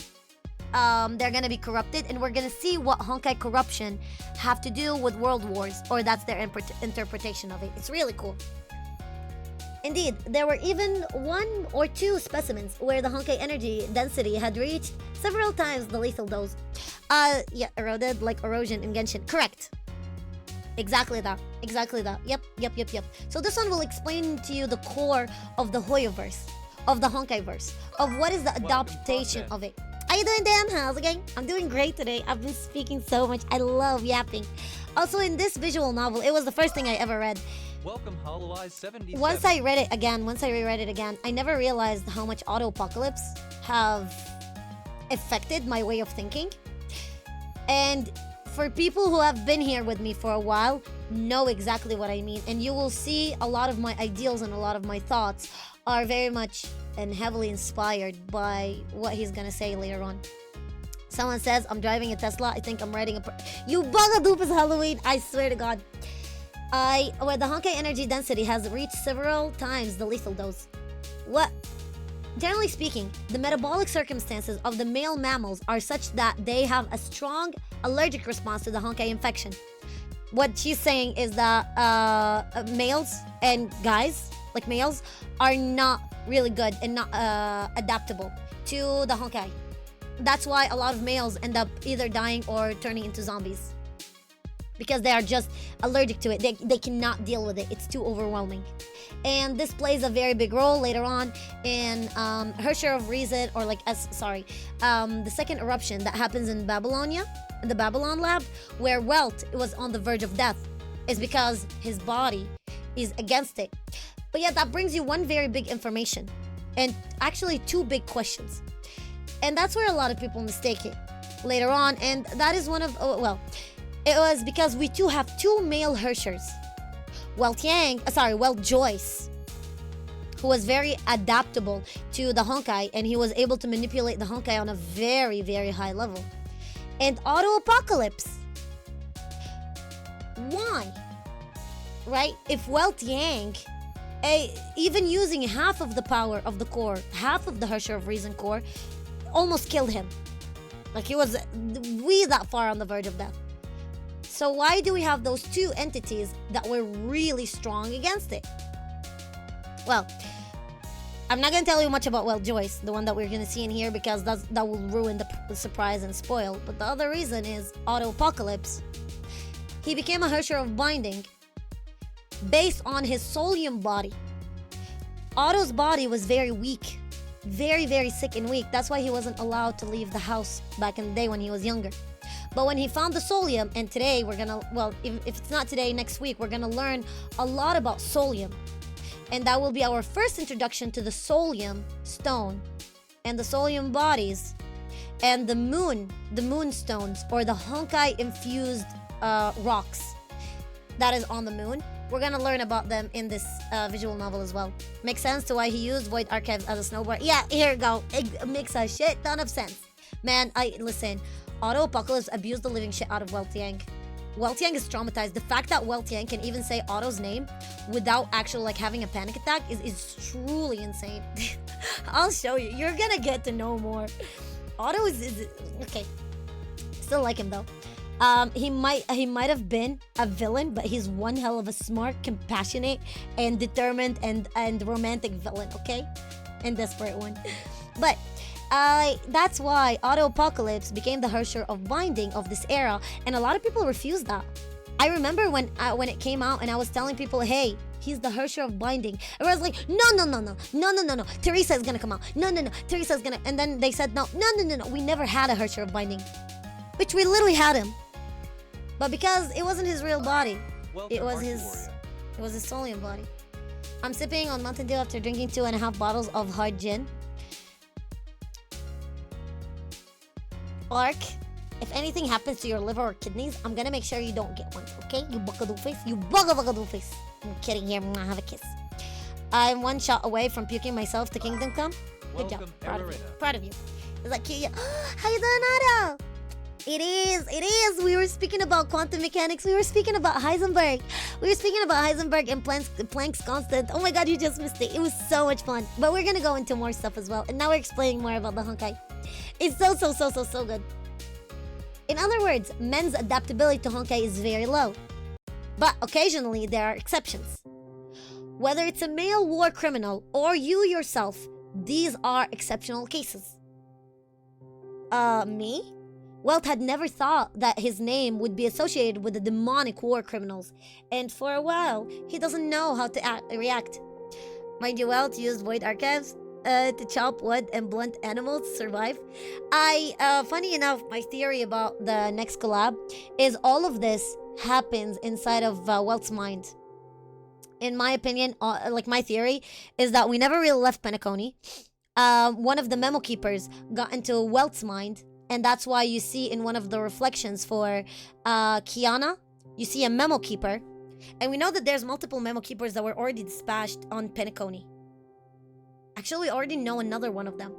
Speaker 1: they're gonna be corrupted, and we're gonna see what Honkai corruption have to do with world wars, or that's their interpretation of it. It's really cool. Indeed, there were even 1 or 2 specimens where the Honkai energy density had reached several times the lethal dose. Yeah, eroded like erosion in Genshin. Correct. Exactly that. Yep. So this one will explain to you the core of the Hoyoverse, of the Honkai verse, of what is the adaptation of it. How you doing, Dan? How's it going? I'm doing great today. I've been speaking so much. I love yapping. Also, in this visual novel, it was the first thing I ever read.
Speaker 2: Welcome, Hollow Eyes 77.
Speaker 1: Once I read it again, once I reread it again, I never realized how much auto-apocalypse have affected my way of thinking. And for people who have been here with me for a while, know exactly what I mean. And you will see a lot of my ideals and a lot of my thoughts are very much and heavily inspired by what he's gonna say later on. Someone says, I'm driving a Tesla. I think I'm riding a... You buggadoop is Halloween. I swear to God. Where the Honkai energy density has reached several times the lethal dose. What? Generally speaking, the metabolic circumstances of the male mammals are such that they have a strong allergic response to the Honkai infection. What she's saying is that males and guys, like males, are not really good and not adaptable to the Honkai. That's why a lot of males end up either dying or turning into zombies. Because they are just allergic to it. They cannot deal with it. It's too overwhelming. And this plays a very big role later on in her share of reason, or like, the second eruption that happens in Babylonia, in the Babylon lab, where WELT was on the verge of death, is because his body is against it. But yeah, that brings you one very big information, and actually two big questions. And that's where a lot of people mistake it later on, and that is one of, it was because we too have two male Herschers. Welt Joyce, who was very adaptable to the Honkai, and he was able to manipulate the Honkai on a very, very high level. And auto-apocalypse. Why? Right? If Welt Yang, even using half of the power of the core, half of the Herrscher of Reason core, almost killed him. Like, he was way that far on the verge of death. So why do we have those two entities that were really strong against it? Well, I'm not going to tell you much about Welt Joyce, the one that we're going to see in here, because that will ruin the surprise and spoil. But the other reason is auto-apocalypse. He became a Herrscher of Binding based on his Solium body. Otto's body was very weak. Very, very sick and weak. That's why he wasn't allowed to leave the house back in the day when he was younger. But when he found the Solium, and today we're gonna, if it's not today, next week, we're gonna learn a lot about Solium. And that will be our first introduction to the Solium stone and the Solium bodies and the moon stones, or the Honkai infused rocks that is on the moon. We're gonna learn about them in this visual novel as well. Makes sense to why he used Void Archives as a snowboard. Yeah, here we go. It makes a shit ton of sense. Man, listen. Auto-apocalypse abused the living shit out of Welt Yang. Welt Yang is traumatized. The fact that Welt Yang can even say Otto's name without actually like having a panic attack is truly insane. I'll show you. You're gonna get to know more. Otto is okay. Still like him though. He might have been a villain, but he's one hell of a smart, compassionate, and determined and romantic villain, okay? And desperate one. But that's why auto-apocalypse became the Herrscher of Binding of this era, and a lot of people refused that. I remember when it came out and I was telling people, hey, he's the Herrscher of Binding. And I was like, no. Teresa is gonna come out. No. Teresa is gonna... And then they said, no. We never had a Herrscher of Binding. Which we literally had him. But because it wasn't his real body. It was his Solium body. I'm sipping on Mountain Dew after drinking 2.5 bottles of hard gin. Ark, if anything happens to your liver or kidneys, I'm gonna make sure you don't get one, okay? You buckadoo face. You buggadoo face. I'm kidding here. Have a kiss. I'm one shot away from puking myself to Kingdom Come. Good job. Proud of you. It's like, how you doing, Otto? It is. We were speaking about quantum mechanics. We were speaking about Heisenberg. And Planck's constant. Oh my god, you just missed it. It was so much fun. But we're gonna go into more stuff as well. And now we're explaining more about the Honkai. It's so good. In other words, men's adaptability to Honkai is very low. But occasionally there are exceptions. Whether it's a male war criminal or you yourself, these are exceptional cases. Me? Welt had never thought that his name would be associated with the demonic war criminals, and for a while, he doesn't know how to react. Mind you, Welt used Void Archives. to chop wood and blunt animals to survive. Funny enough, my theory about the next collab is all of this happens inside of Welt's mind. In my opinion, like my theory is that we never really left Penacony. One of the memo keepers got into Welt's mind, and that's why you see in one of the reflections for Kiana, you see a memo keeper. And we know that there's multiple memo keepers that were already dispatched on Penacony. Actually, we already know another one of them.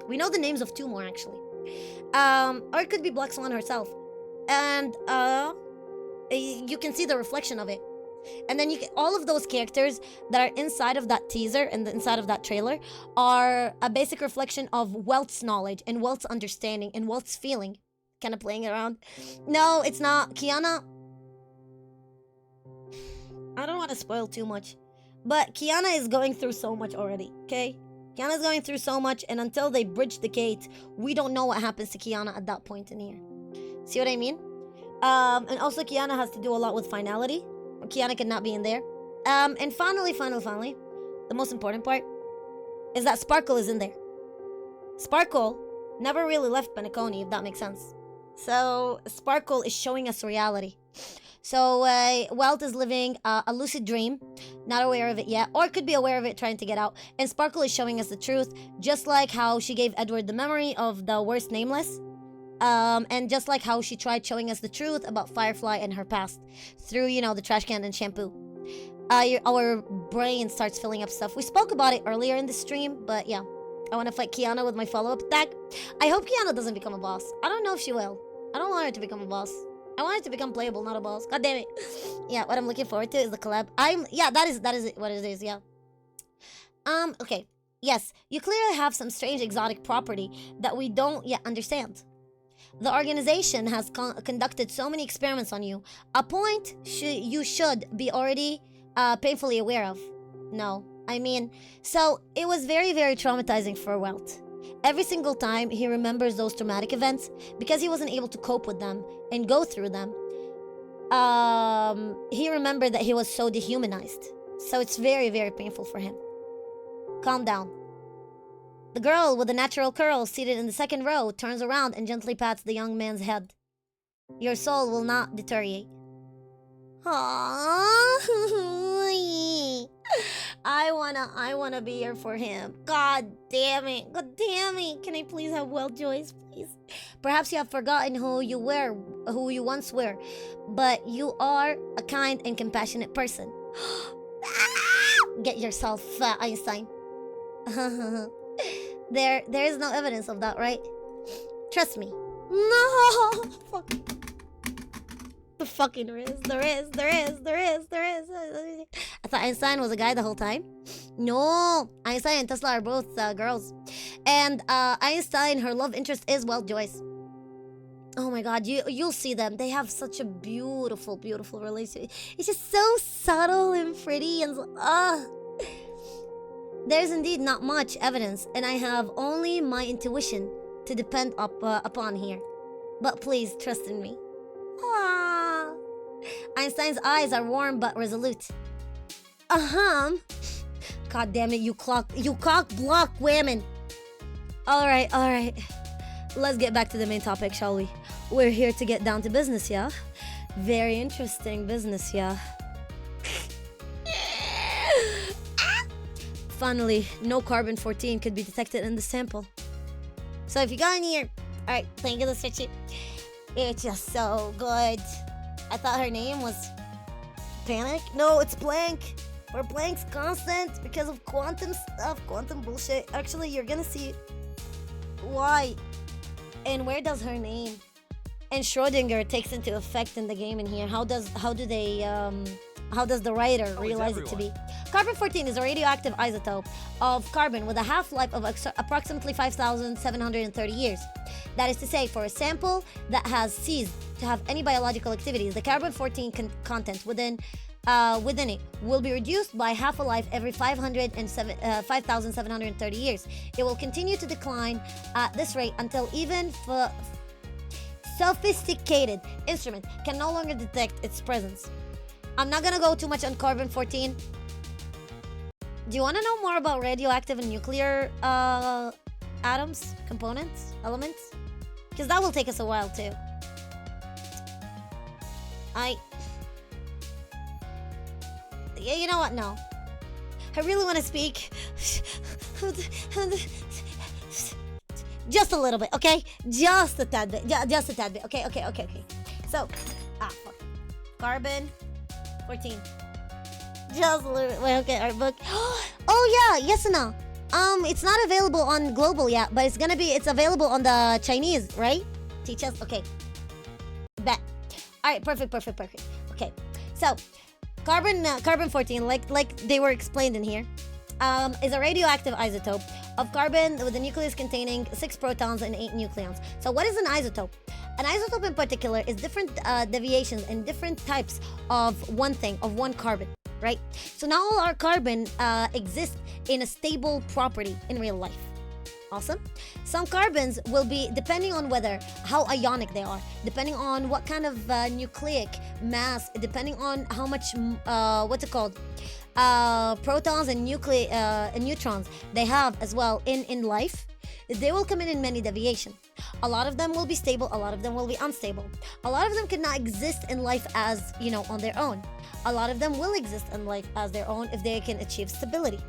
Speaker 1: We know the names of 2 more, actually. Or it could be Black Swan herself. And you can see the reflection of it. And then all of those characters that are inside of that teaser and inside of that trailer are a basic reflection of Welt's knowledge and Welt's understanding and Welt's feeling. Kind of playing around. No, it's not. Kiana... I don't want to spoil too much. But Kiana is going through so much already, okay? Kiana's going through so much, and until they bridge the gate, we don't know what happens to Kiana at that point in here. See what I mean? And also Kiana has to do a lot with finality. Kiana cannot be in there. And finally, the most important part is that Sparkle is in there. Sparkle never really left Penacony, if that makes sense. So Sparkle is showing us reality. So Welt is living a lucid dream, not aware of it yet, or could be aware of it, trying to get out. And Sparkle is showing us the truth, just like how she gave Edward the memory of the worst nameless. And just like how she tried showing us the truth about Firefly and her past through, you know, the trash can and shampoo. Our brain starts filling up stuff. We spoke about it earlier in the stream, but yeah. I want to fight Kiana with my follow-up attack. I hope Kiana doesn't become a boss. I don't know if she will. I don't want her to become a boss. I want it to become playable, not a boss. God damn it. Yeah, what I'm looking forward to is the collab. Yeah, that is what it is, yeah. Okay. Yes, you clearly have some strange exotic property that we don't yet understand. The organization has conducted so many experiments on you, a point you should be already painfully aware of. No, I mean, so it was very, very traumatizing for Welt. Every single time he remembers those traumatic events, because he wasn't able to cope with them and go through them, he remembered that he was so dehumanized. So it's very, very painful for him. Calm down. The girl with the natural curls seated in the second row turns around and gently pats the young man's head. Your soul will not deteriorate. Aww. I wanna be here for him. God damn it. God damn it. Can I please have Well Joyce, please? Perhaps you have forgotten who you once were, but you are a kind and compassionate person. Get yourself, Einstein. There is no evidence of that, right? Trust me. No. Fuck. The fucking there is. I thought Einstein was a guy the whole time. No, Einstein and Tesla are both girls. And Einstein, her love interest is Well Joyce. Oh my god, you'll see them. They have such a beautiful, beautiful relationship. It's just so subtle and pretty and there's indeed not much evidence, and I have only my intuition to depend upon here. But please trust in me. Ah. Einstein's eyes are warm but resolute. God damn it, you cock block women. All right. Let's get back to the main topic, shall we? We're here to get down to business, yeah? Very interesting business, yeah? Finally, no carbon-14 could be detected in the sample. So if you got in here... Alright, thank you, let's switch it. It's just so good. I thought her name was... Panic? No, it's Blank. Or Blank's constant because of quantum stuff, quantum bullshit. Actually, you're gonna see why. And where does her name and Schrodinger takes into effect in the game in here? How does the writer realize it to be? Carbon-14 is a radioactive isotope of carbon with a half-life of approximately 5,730 years. That is to say, for a sample that has ceased to have any biological activities, the carbon-14 content within it will be reduced by half a life every 5,730 years. It will continue to decline at this rate until even sophisticated instrument can no longer detect its presence. I'm not gonna go too much on carbon-14. Do you want to know more about radioactive and nuclear atoms, components, elements? Because that will take us a while too. Yeah, you know what? No. I really want to speak. Just a little bit, okay? Just a tad bit. Just a tad bit. Okay. So, fuck. Carbon 14. Just a little bit. Wait, okay, our book. Oh yeah, yes and no. It's not available on global yet, but it's available on the Chinese, right? Teach us? Okay. Bet. Alright, perfect. Okay. So, carbon 14, like they were explained in here, is a radioactive isotope of carbon with a nucleus containing 6 protons and 8 nucleons. So what is an isotope? An isotope in particular is different deviations and different types of one thing, of one carbon, right? So now all our carbon exists in a stable property in real life. Awesome. Some carbons will be, depending on how ionic they are, depending on what kind of nucleic mass, depending on how much, protons and neutrons they have as well in life, they will come in many deviations. A lot of them will be stable, a lot of them will be unstable. A lot of them cannot exist in life as, on their own. A lot of them will exist in life as their own if they can achieve stability.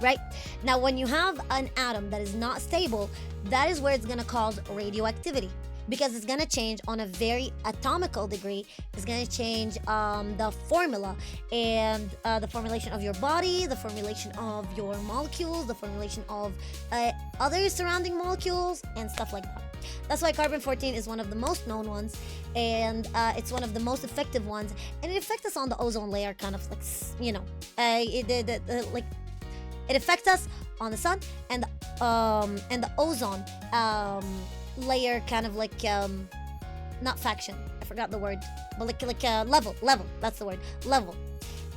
Speaker 1: Right? Now, when you have an atom that is not stable, that is where it's going to cause radioactivity, because it's going to change on a very atomical degree. It's going to change the formula and the formulation of your body, the formulation of your molecules, the formulation of other surrounding molecules, and stuff like that. That's why carbon 14 is one of the most known ones, and it's one of the most effective ones, and it affects us on the ozone layer, kind of like, it affects us on the sun and the ozone layer, kind of like not faction. I forgot the word, but like level. That's the word, level.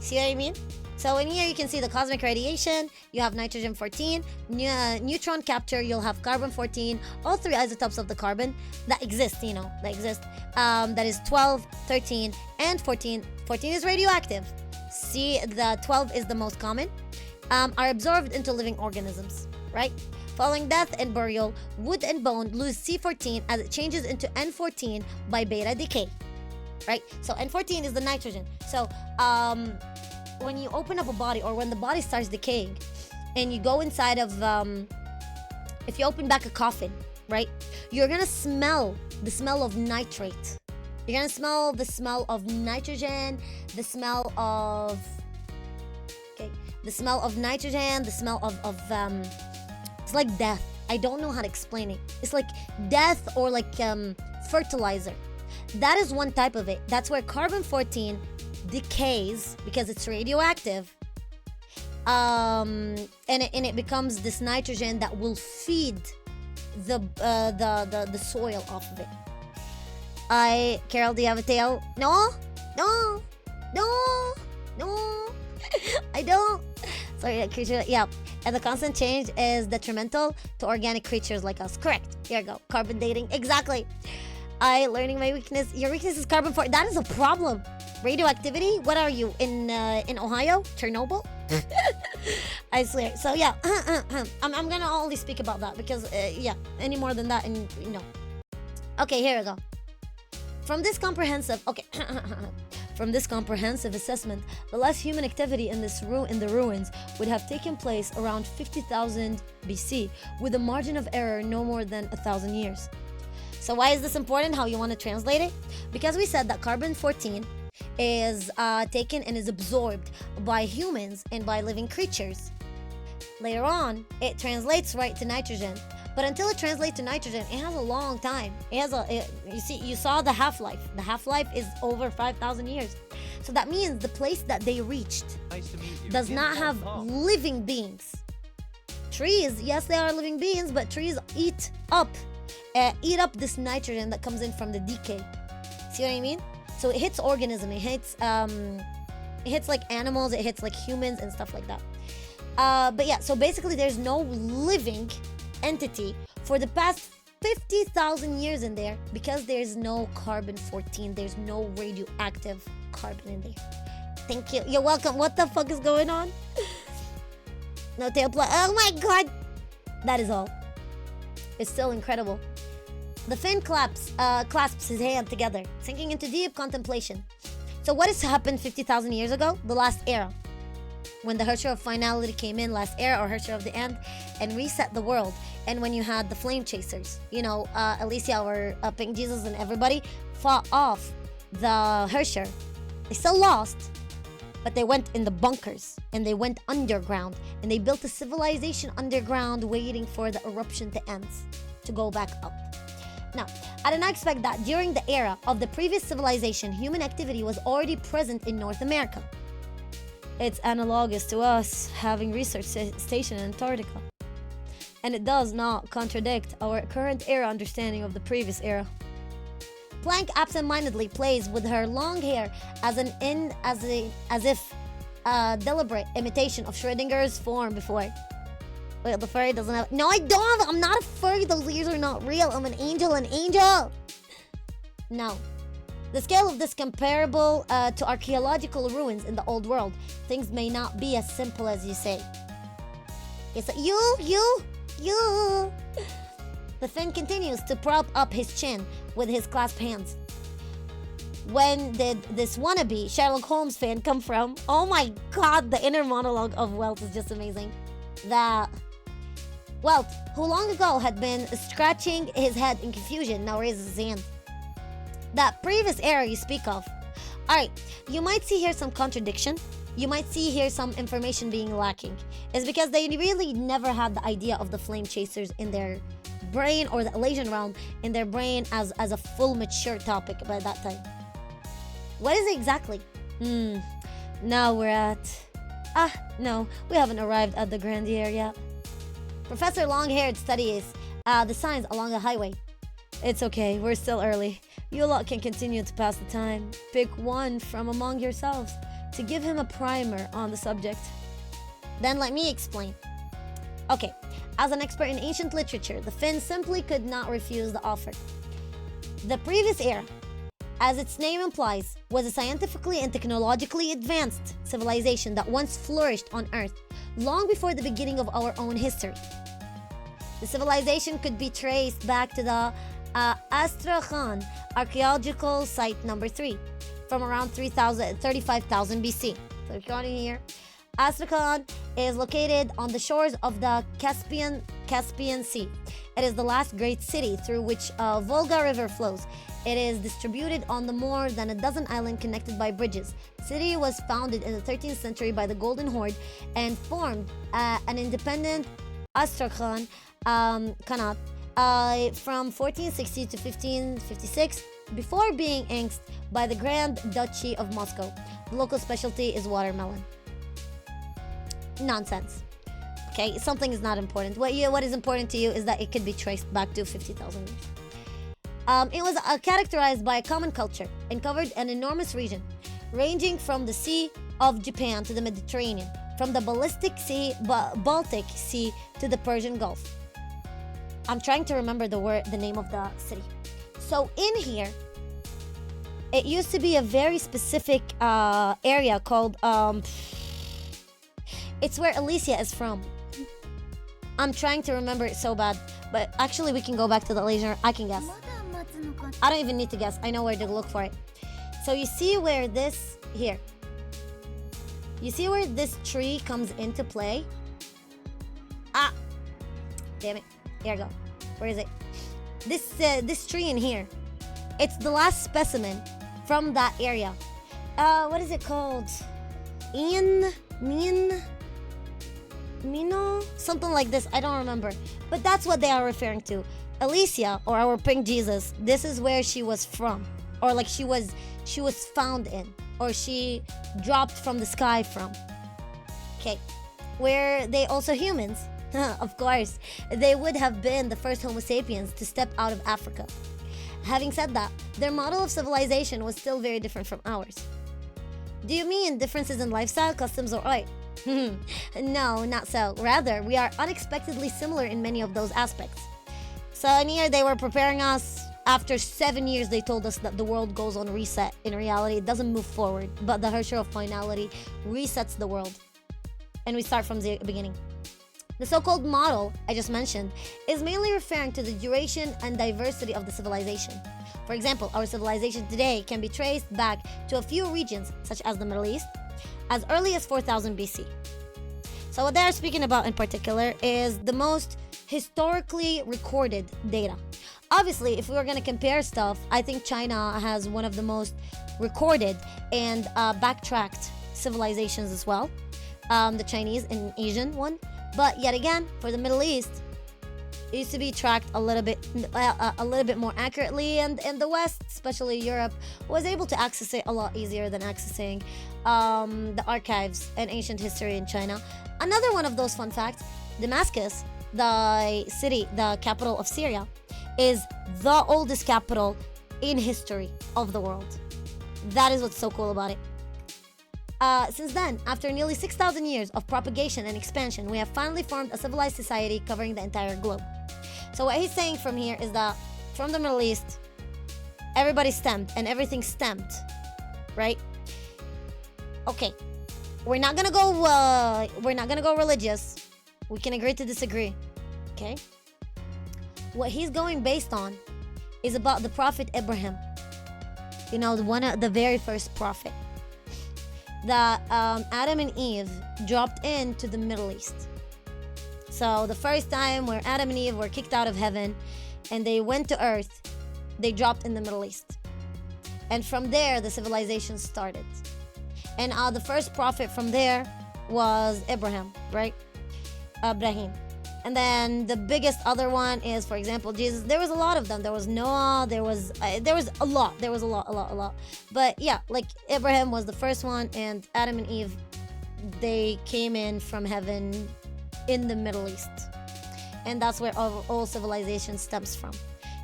Speaker 1: See what I mean? So in here you can see the cosmic radiation. You have nitrogen 14, neutron capture. You'll have carbon 14. All 3 isotopes of the carbon that exist. That is 12, 13, and 14. 14 is radioactive. See, the 12 is the most common. Are absorbed into living organisms, right? Following death and burial, wood and bone lose C14 as it changes into N14 by beta decay, right? So N14 is the nitrogen. So when you open up a body, or when the body starts decaying, and you go inside of, if you open back a coffin, right? You're gonna smell the smell of nitrate. You're gonna smell the smell of nitrogen, the smell of nitrogen, the smell of it's like death. I don't know how to explain it. It's like death, or like fertilizer. That is one type of it. That's where carbon 14 decays because it's radioactive, and it becomes this nitrogen that will feed the soil off of it. Carol, do you have a tail? No. I don't. Sorry, creature. Yeah. And the constant change is detrimental to organic creatures like us. Correct. Here you go. Carbon dating. Exactly. Learning my weakness. Your weakness is carbon 14. That is a problem. Radioactivity. What are you in Ohio? Chernobyl? I swear. So yeah, I'm gonna only speak about that because any more than that, and Okay, here we go. From this comprehensive assessment, the last human activity in the ruins would have taken place around 50,000 BC, with a margin of error no more than 1,000 years. So why is this important? How you want to translate it? Because we said that carbon 14 is taken and is absorbed by humans and by living creatures. Later on, it translates right to nitrogen. But until it translates to nitrogen, it has a long time. You saw the half-life. The half-life is over 5,000 years. So that means the place that they reached does not have living beings. Trees, yes, they are living beings, but trees eat up this nitrogen that comes in from the decay. See what I mean? So it hits organism. It hits like animals. It hits like humans and stuff like that. But yeah, so basically, there's no living entity for the past 50,000 years in there because there's no carbon 14. There's no radioactive carbon in there. Thank you. You're welcome. What the fuck is going on? No tailplane. Oh my god! That is all. It's still incredible. The Finn clasps his hand together, sinking into deep contemplation. So what has happened 50,000 years ago? The last era. When the Herrscher of Finality came in, last era, or Herrscher of the End, and reset the world. And when you had the Flame Chasers, you know, Alicia or Pink Jesus and everybody fought off the Herrscher. They still lost, but they went in the bunkers and they went underground and they built a civilization underground waiting for the eruption to end, to go back up. Now, I did not expect that during the era of the previous civilization, human activity was already present in North America. It's analogous to us having research station in Antarctica. And it does not contradict our current era understanding of the previous era. Planck absent-mindedly plays with her long hair as if deliberate imitation of Schrödinger's form before. Wait, the furry doesn't have... No, I don't have... I'm not a furry. Those ears are not real. I'm an angel. No. The scale of this comparable to archaeological ruins in the old world. Things may not be as simple as you say. It's like, you. The Finn continues to prop up his chin with his clasped hands. When did this wannabe Sherlock Holmes fan come from? Oh my god, the inner monologue of Welt is just amazing. That Welt, who long ago had been scratching his head in confusion, now raises his hand. That previous era you speak of. Alright, you might see here some contradiction. You might see here some information being lacking. It's because they really never had the idea of the Flame Chasers in their brain, or the Elysian realm in their brain as a full mature topic by that time. What is it exactly? Now we're at... no, we haven't arrived at the Grandier yet. Professor Longhaired studies the signs along the highway. It's okay, we're still early. You lot can continue to pass the time. Pick one from among yourselves to give him a primer on the subject. Then let me explain. Okay, as an expert in ancient literature, the Finn simply could not refuse the offer. The previous era, as its name implies, was a scientifically and technologically advanced civilization that once flourished on Earth, long before the beginning of our own history. The civilization could be traced back to the Astrakhan archaeological site number 3, from around 35,000 BC. So if you're on here, Astrakhan is located on the shores of the Caspian Sea. It is the last great city through which Volga River flows. It is distributed on the more than a dozen islands connected by bridges. The city was founded in the 13th century by the Golden Horde and formed an independent Astrakhan Khanate from 1460 to 1556 before being annexed by the Grand Duchy of Moscow. The local specialty is watermelon. Nonsense. Okay, something is not important. What is important to you is that it could be traced back to 50,000 years. It was characterized by a common culture and covered an enormous region, ranging from the Sea of Japan to the Mediterranean, from the Baltic Sea to the Persian Gulf. I'm trying to remember the name of the city. So in here, it used to be a very specific area called it's where Alicia is from. I'm trying to remember it so bad, but actually we can go back to the Elysian. I can guess. I don't even need to guess. I know where to look for it. So you see where this here. You see where this tree comes into play? Damn it. Here I go. Where is it? This tree in here. It's the last specimen from that area. What is it called? Mino? Something like this. I don't remember. But that's what they are referring to. Alicia, or our Pink Jesus, this is where she was from. Or like she was found in. Or she dropped from the sky from. Okay. Were they also humans? Of course. They would have been the first Homo sapiens to step out of Africa. Having said that, their model of civilization was still very different from ours. Do you mean differences in lifestyle, customs, or art? No, not so. Rather, we are unexpectedly similar in many of those aspects. So in here, they were preparing us. After 7 years, they told us that the world goes on reset. In reality, it doesn't move forward, but the Herrscher of Finality resets the world. and we start from the beginning. The so-called model I just mentioned is mainly referring to the duration and diversity of the civilization. For example, our civilization today can be traced back to a few regions, such as the Middle East, as early as 4000 BC. So what they're speaking about in particular is the most historically recorded data. Obviously, if we were going to compare stuff, I think China has one of the most recorded and backtracked civilizations as well. The Chinese and Asian one. But yet again, for the Middle East, it used to be tracked a little bit more accurately, and in the West, especially Europe, was able to access it a lot easier than accessing the archives and ancient history in China. Another one of those fun facts: Damascus, the capital of Syria, is the oldest capital in history of the world. That is what's so cool about it. Since then, after nearly 6,000 years of propagation and expansion, we have finally formed a civilized society covering the entire globe. So what he's saying from here is that from the Middle East, everybody stemmed and everything stemmed, right? Okay, we're not gonna go religious. We can agree to disagree, okay? What he's going based on is about the prophet Abraham. You know, the very first prophet. That Adam and Eve dropped into the Middle East. So the first time where Adam and Eve were kicked out of heaven and they went to earth, they dropped in the Middle East. And from there, the civilization started. And the first prophet from there was Abraham, right? Ibrahim. And then the biggest other one is, for example, Jesus. There was a lot of them. There was Noah. There was a lot. But yeah, like Abraham was the first one, and Adam and Eve, they came in from heaven in the Middle East. And that's where all civilization stems from.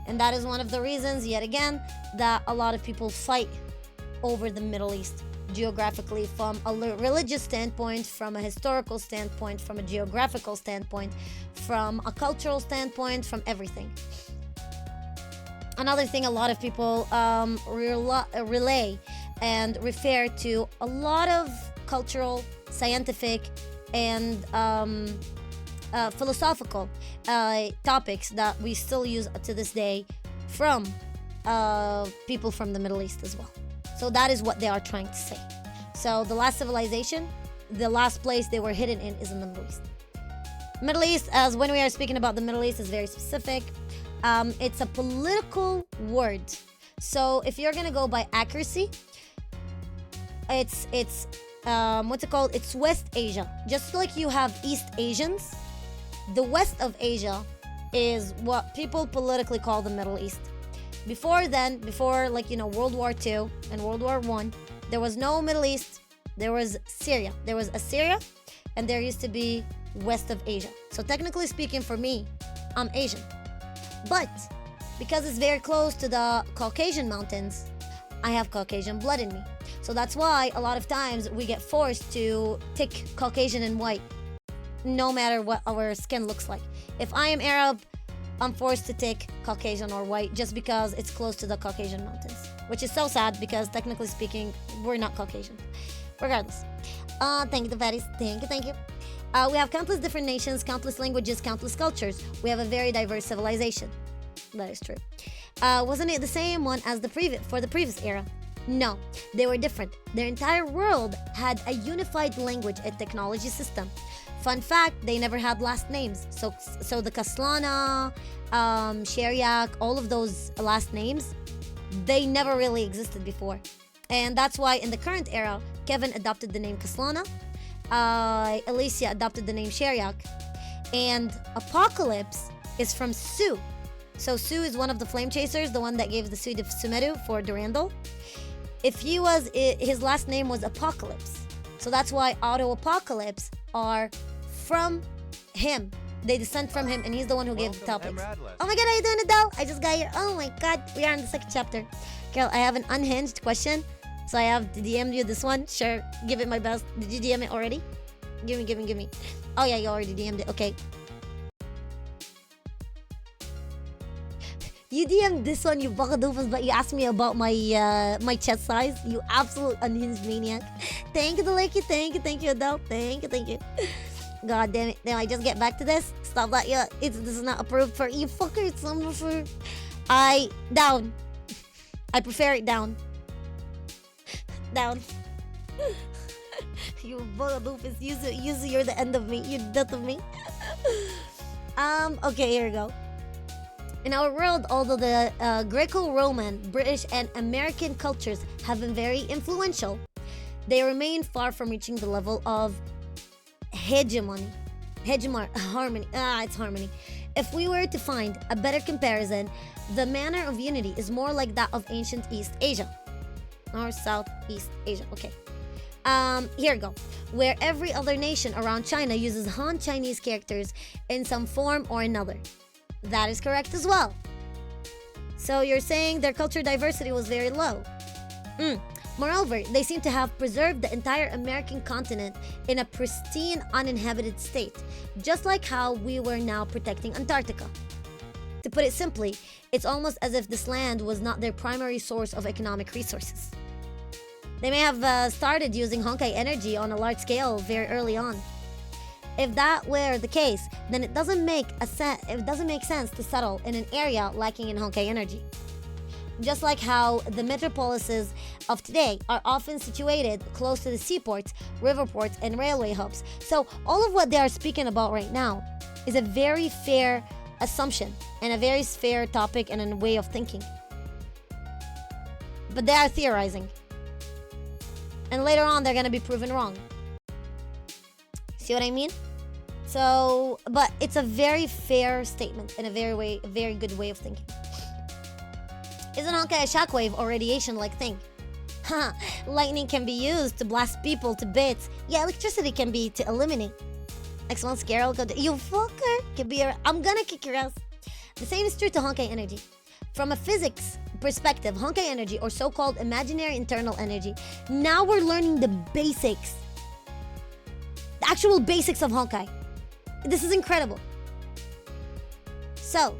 Speaker 1: And that is one of the reasons, yet again, that a lot of people fight over the Middle East. Geographically, from a religious standpoint, from a historical standpoint, from a geographical standpoint, from a cultural standpoint, from everything. Another thing a lot of people relay and refer to a lot of cultural, scientific, and philosophical topics that we still use to this day from people from the Middle East as well. So that is what they are trying to say. So the last civilization, the last place they were hidden in is in the Middle East. Middle East, as when we are speaking about the Middle East, is very specific. It's a political word. So if you're gonna go by accuracy, it's what's it called? It's West Asia. Just like you have East Asians, the West of Asia is what people politically call the Middle East. Before like, you know, World War II and World War I, there was no Middle East. There was Syria. There was Assyria, and there used to be West of Asia. So technically speaking, for me, I'm Asian. But because it's very close to the Caucasian mountains, I have Caucasian blood in me. So that's why a lot of times we get forced to tick Caucasian and white, no matter what our skin looks like. If I am Arab, I'm forced to take Caucasian or white just because it's close to the Caucasian mountains, which is so sad because technically speaking, we're not Caucasian. Regardless. Thank you, the fatties. Thank you. We have countless different nations, countless languages, countless cultures. We have a very diverse civilization. That is true. Wasn't it the same one as the previous era? No, they were different. Their entire world had a unified language and technology system. Fun fact, they never had last names. So the Kaslana, Sheriak, all of those last names, they never really existed before. And that's why in the current era, Kevin adopted the name Kaslana, Alicia adopted the name Sheriak, and Apocalypse is from Su. So Su is one of the flame chasers, the one that gave the suit of Sumeru for Durandal. His last name was Apocalypse. So that's why Auto Apocalypse are from him. They descend from him, and he's the one who gave the topics. Oh my god, how you doing, Adele? I just got here. Oh my god, we are in the second chapter. Girl, I have an unhinged question, so I have DM'd you this one. Sure, give it my best. Did you DM it already? Give me. Oh yeah, you already DM'd it. Okay. You DM'd this one, you baka doofus, but you asked me about my chest size. You absolute unhinged maniac. Thank you, Delakey. Thank you, Adele. Thank you. God damn it. Now I just get back to this. Stop that. Yeah, this is not approved for you fucker. It's not for. Down. I prefer it down. Down. You doofus. Use you're the end of me. You're death of me. Okay, here we go. In our world, although the Greco-Roman, British, and American cultures have been very influential, they remain far from reaching the level of harmony. It's harmony. If we were to find a better comparison, the manner of unity is more like that of ancient East Asia. North, South, East Asia. Okay. Here we go. Where every other nation around China uses Han Chinese characters in some form or another. That is correct as well. So you're saying their culture diversity was very low. Moreover, they seem to have preserved the entire American continent in a pristine, uninhabited state, just like how we were now protecting Antarctica. To put it simply, it's almost as if this land was not their primary source of economic resources. They may have started using Honkai energy on a large scale very early on. If that were the case, then it doesn't make sense to settle in an area lacking in Honkai energy. Just like how the metropolises of today are often situated close to the seaports, river ports, and railway hubs. So all of what they are speaking about right now is a very fair assumption and a very fair topic and a way of thinking. But they are theorizing. And later on, they're going to be proven wrong. See what I mean? So, but it's a very fair statement and a very good way of thinking. Isn't Honkai a shockwave or radiation-like thing? Haha, lightning can be used to blast people to bits. Yeah, electricity can be to eliminate. X1 scare, you fucker! Can be I'm gonna kick your ass. The same is true to Honkai energy. From a physics perspective, Honkai energy, or so-called imaginary internal energy, now we're learning the basics. The actual basics of Honkai. This is incredible. So,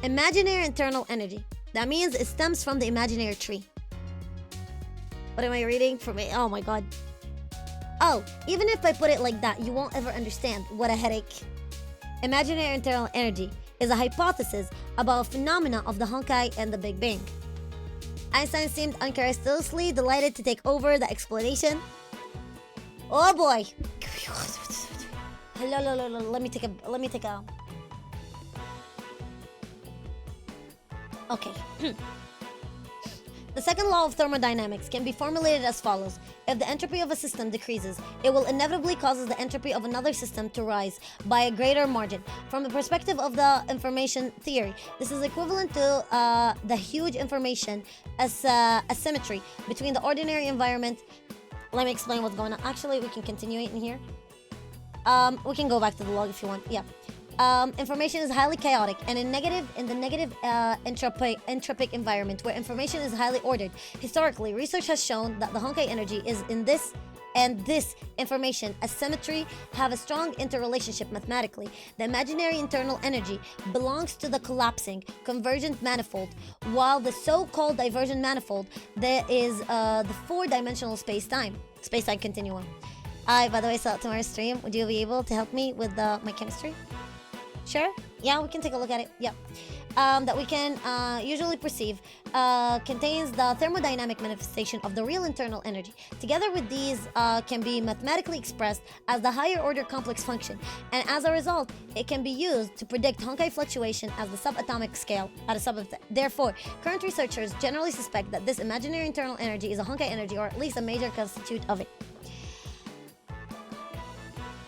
Speaker 1: imaginary internal energy. That means it stems from the imaginary tree. What am I reading from it? Oh my god. Oh, even if I put it like that, you won't ever understand. What a headache. Imaginary internal energy is a hypothesis about a phenomena of the Honkai and the Big Bang. Einstein seemed uncharacteristically delighted to take over the explanation. Oh boy. Let me take a Okay. The second law of thermodynamics can be formulated as follows. If the entropy of a system decreases, it will inevitably cause the entropy of another system to rise by a greater margin. From the perspective of the information theory, this is equivalent to the huge information asymmetry between the ordinary environment. Let me explain what's going on. Actually, we can continue it in here. We can go back to the log if you want. Yeah. Information is highly chaotic, and in the negative entropic environment where information is highly ordered. Historically, research has shown that the Honkai energy is in this and this information asymmetry have a strong interrelationship mathematically. The imaginary internal energy belongs to the collapsing convergent manifold, while the so-called divergent manifold there is the four-dimensional space-time continuum. By the way, so tomorrow's stream, would you be able to help me with my chemistry? Sure? Yeah, we can take a look at it. Yeah. That we can usually perceive contains the thermodynamic manifestation of the real internal energy. Together with these can be mathematically expressed as the higher order complex function, and as a result, it can be used to predict Honkai fluctuation as the subatomic scale at a Therefore, current researchers generally suspect that this imaginary internal energy is a Honkai energy, or at least a major constituent of it.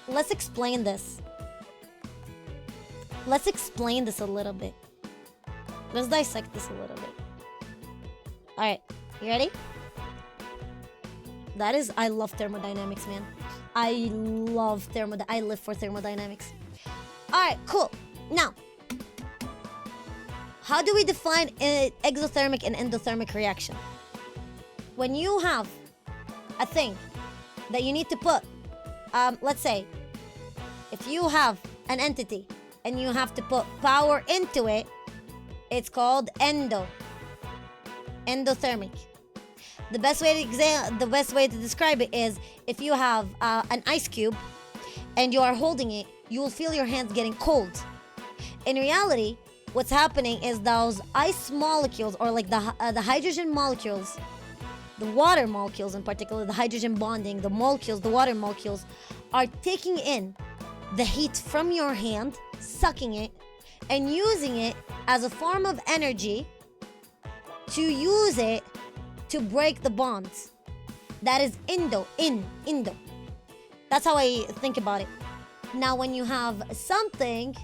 Speaker 1: Let's explain this. Let's explain this a little bit. Let's dissect this a little bit. Alright, you ready? I love thermodynamics, man. I live for thermodynamics. Alright, cool. Now, how do we define an exothermic and endothermic reaction? When you have a thing that you need to put, let's say, if you have an entity and you have to put power into it, it's called endothermic. The best way to describe it is if you have an ice cube and you are holding it, you will feel your hands getting cold. In reality, what's happening is those ice molecules, or like the hydrogen molecules, the water molecules in particular, the hydrogen bonding, the molecules, the water molecules, are taking in the heat from your hand, sucking it, and using it as a form of energy to use it to break the bonds. That is indo. That's how I think about it. Now, when you have something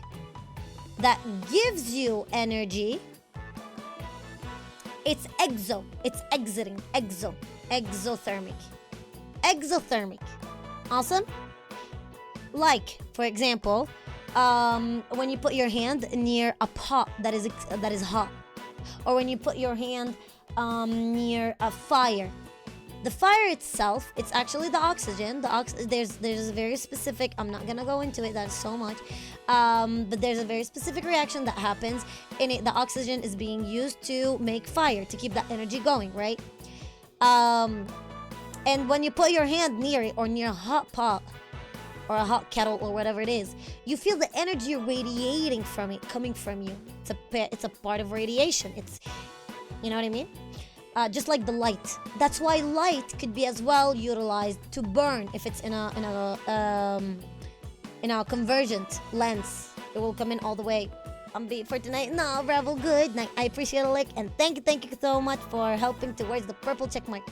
Speaker 1: that gives you energy, it's exothermic. Awesome. Like, for example, when you put your hand near a pot that is hot, or when you put your hand near a fire. The fire itself, it's actually the oxygen. There's a very specific, I'm not gonna go into it, that's so much, but there's a very specific reaction that happens in it. The oxygen is being used to make fire, to keep that energy going, right? And when you put your hand near it, or near a hot pot or a hot kettle or whatever it is, you feel the energy radiating from it, coming from you. It's a part of radiation. You know what I mean? Just like the light. That's why light could be as well utilized to burn if it's in a convergent lens. It will come in all the way. I'm beat for tonight. No, Rebel, good night. I appreciate it, like, and thank you so much for helping towards the purple check mark.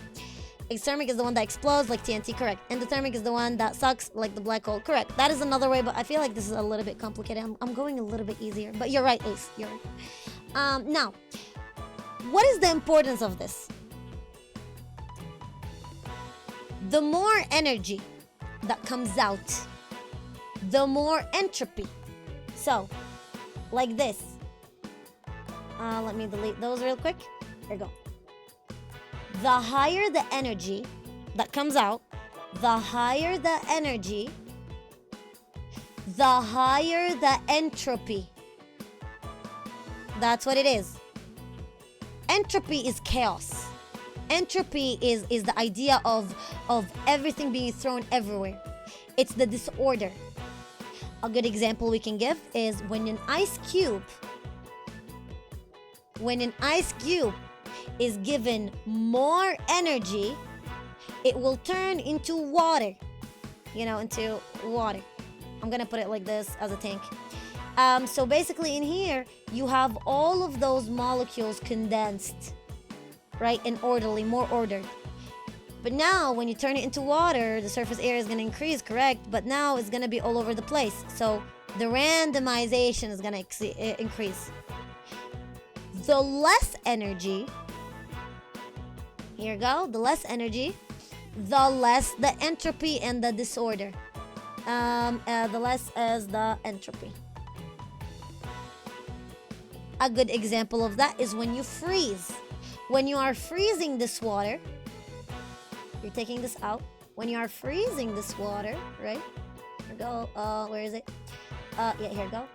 Speaker 1: Exothermic is the one that explodes like TNT, correct. Endothermic is the one that sucks like the black hole, correct. That is another way, but I feel like this is a little bit complicated. I'm going a little bit easier, but you're right, Ace. You're right. Now, what is the importance of this? The more energy that comes out, the more entropy. So, like this. Let me delete those real quick. Here we go. The higher the energy that comes out, the higher the energy, the higher the entropy. That's what it is. Entropy is chaos. Entropy is the idea of everything being thrown everywhere. It's the disorder. A good example we can give is when an ice cube is given more energy, it will turn into water. Into water. I'm gonna put it like this as a tank. So basically in here, you have all of those molecules condensed, right? And orderly, more ordered. But now when you turn it into water, the surface area is gonna increase, correct? But now it's gonna be all over the place. So the randomization is gonna increase. The less energy, here you go, the less energy, the less the entropy and the disorder. The less as the entropy. A good example of that is when you freeze. When you are freezing this water, you're taking this out. When you are freezing this water, right? Here we go. Where is it? Yeah, here we go.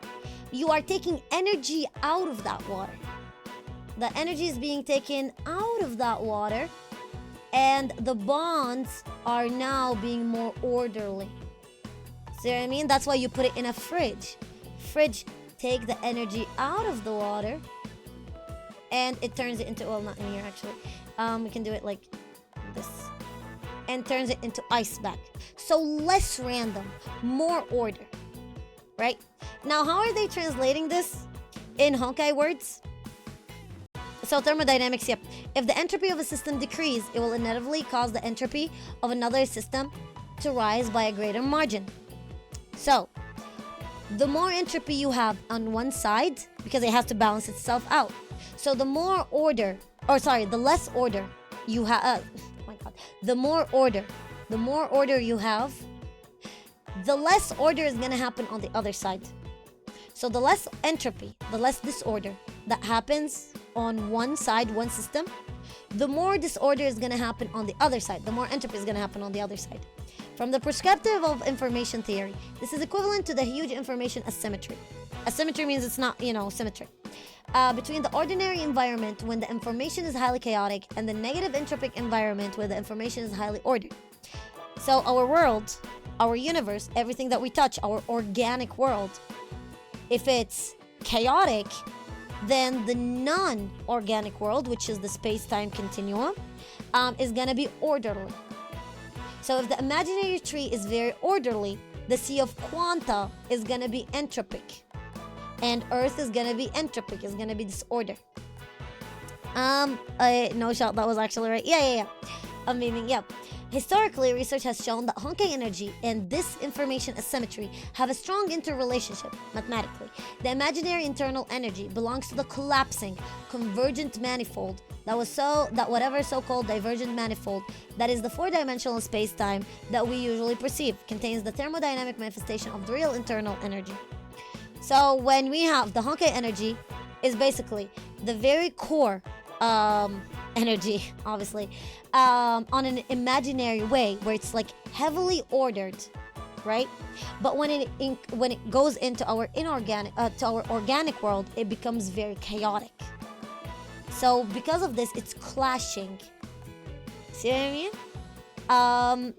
Speaker 1: You are taking energy out of that water. The energy is being taken out of that water, and the bonds are now being more orderly. See what I mean? That's why you put it in a fridge. Fridge take the energy out of the water, and it turns it into, well, not in here actually. We can do it like this, and turns it into ice back. So less random, more order, right? Now, how are they translating this in HONKAI words? So thermodynamics, yep. If the entropy of a system decreases, it will inevitably cause the entropy of another system to rise by a greater margin. So, the more entropy you have on one side, because it has to balance itself out. So the more order, the less order you have, oh my God, the more order you have, the less order is gonna happen on the other side. So the less entropy, the less disorder that happens on one side, one system, the more disorder is gonna happen on the other side, the more entropy is gonna happen on the other side. From the perspective of information theory, this is equivalent to the huge information asymmetry. Asymmetry means it's not, symmetry. between the ordinary environment when the information is highly chaotic and the negative entropic environment where the information is highly ordered. So our world, our universe, everything that we touch, our organic world, if it's chaotic, then the non-organic world, which is the space-time continuum, is gonna be orderly. So if the imaginary tree is very orderly, the sea of quanta is gonna be entropic. And Earth is gonna be entropic, it's gonna be disorder. No shot, that was actually right. Yeah. I'm meaning, yeah. Historically, research has shown that HONKAI energy and this information asymmetry have a strong interrelationship mathematically. The imaginary internal energy belongs to the collapsing convergent manifold that whatever so-called divergent manifold that is the four-dimensional space-time that we usually perceive contains the thermodynamic manifestation of the real internal energy. So when we have the HONKAI energy is basically the very core energy, obviously, on an imaginary way where it's like heavily ordered, right? But when it goes into our inorganic to our organic world, it becomes very chaotic. So because of this, it's clashing. See what I mean?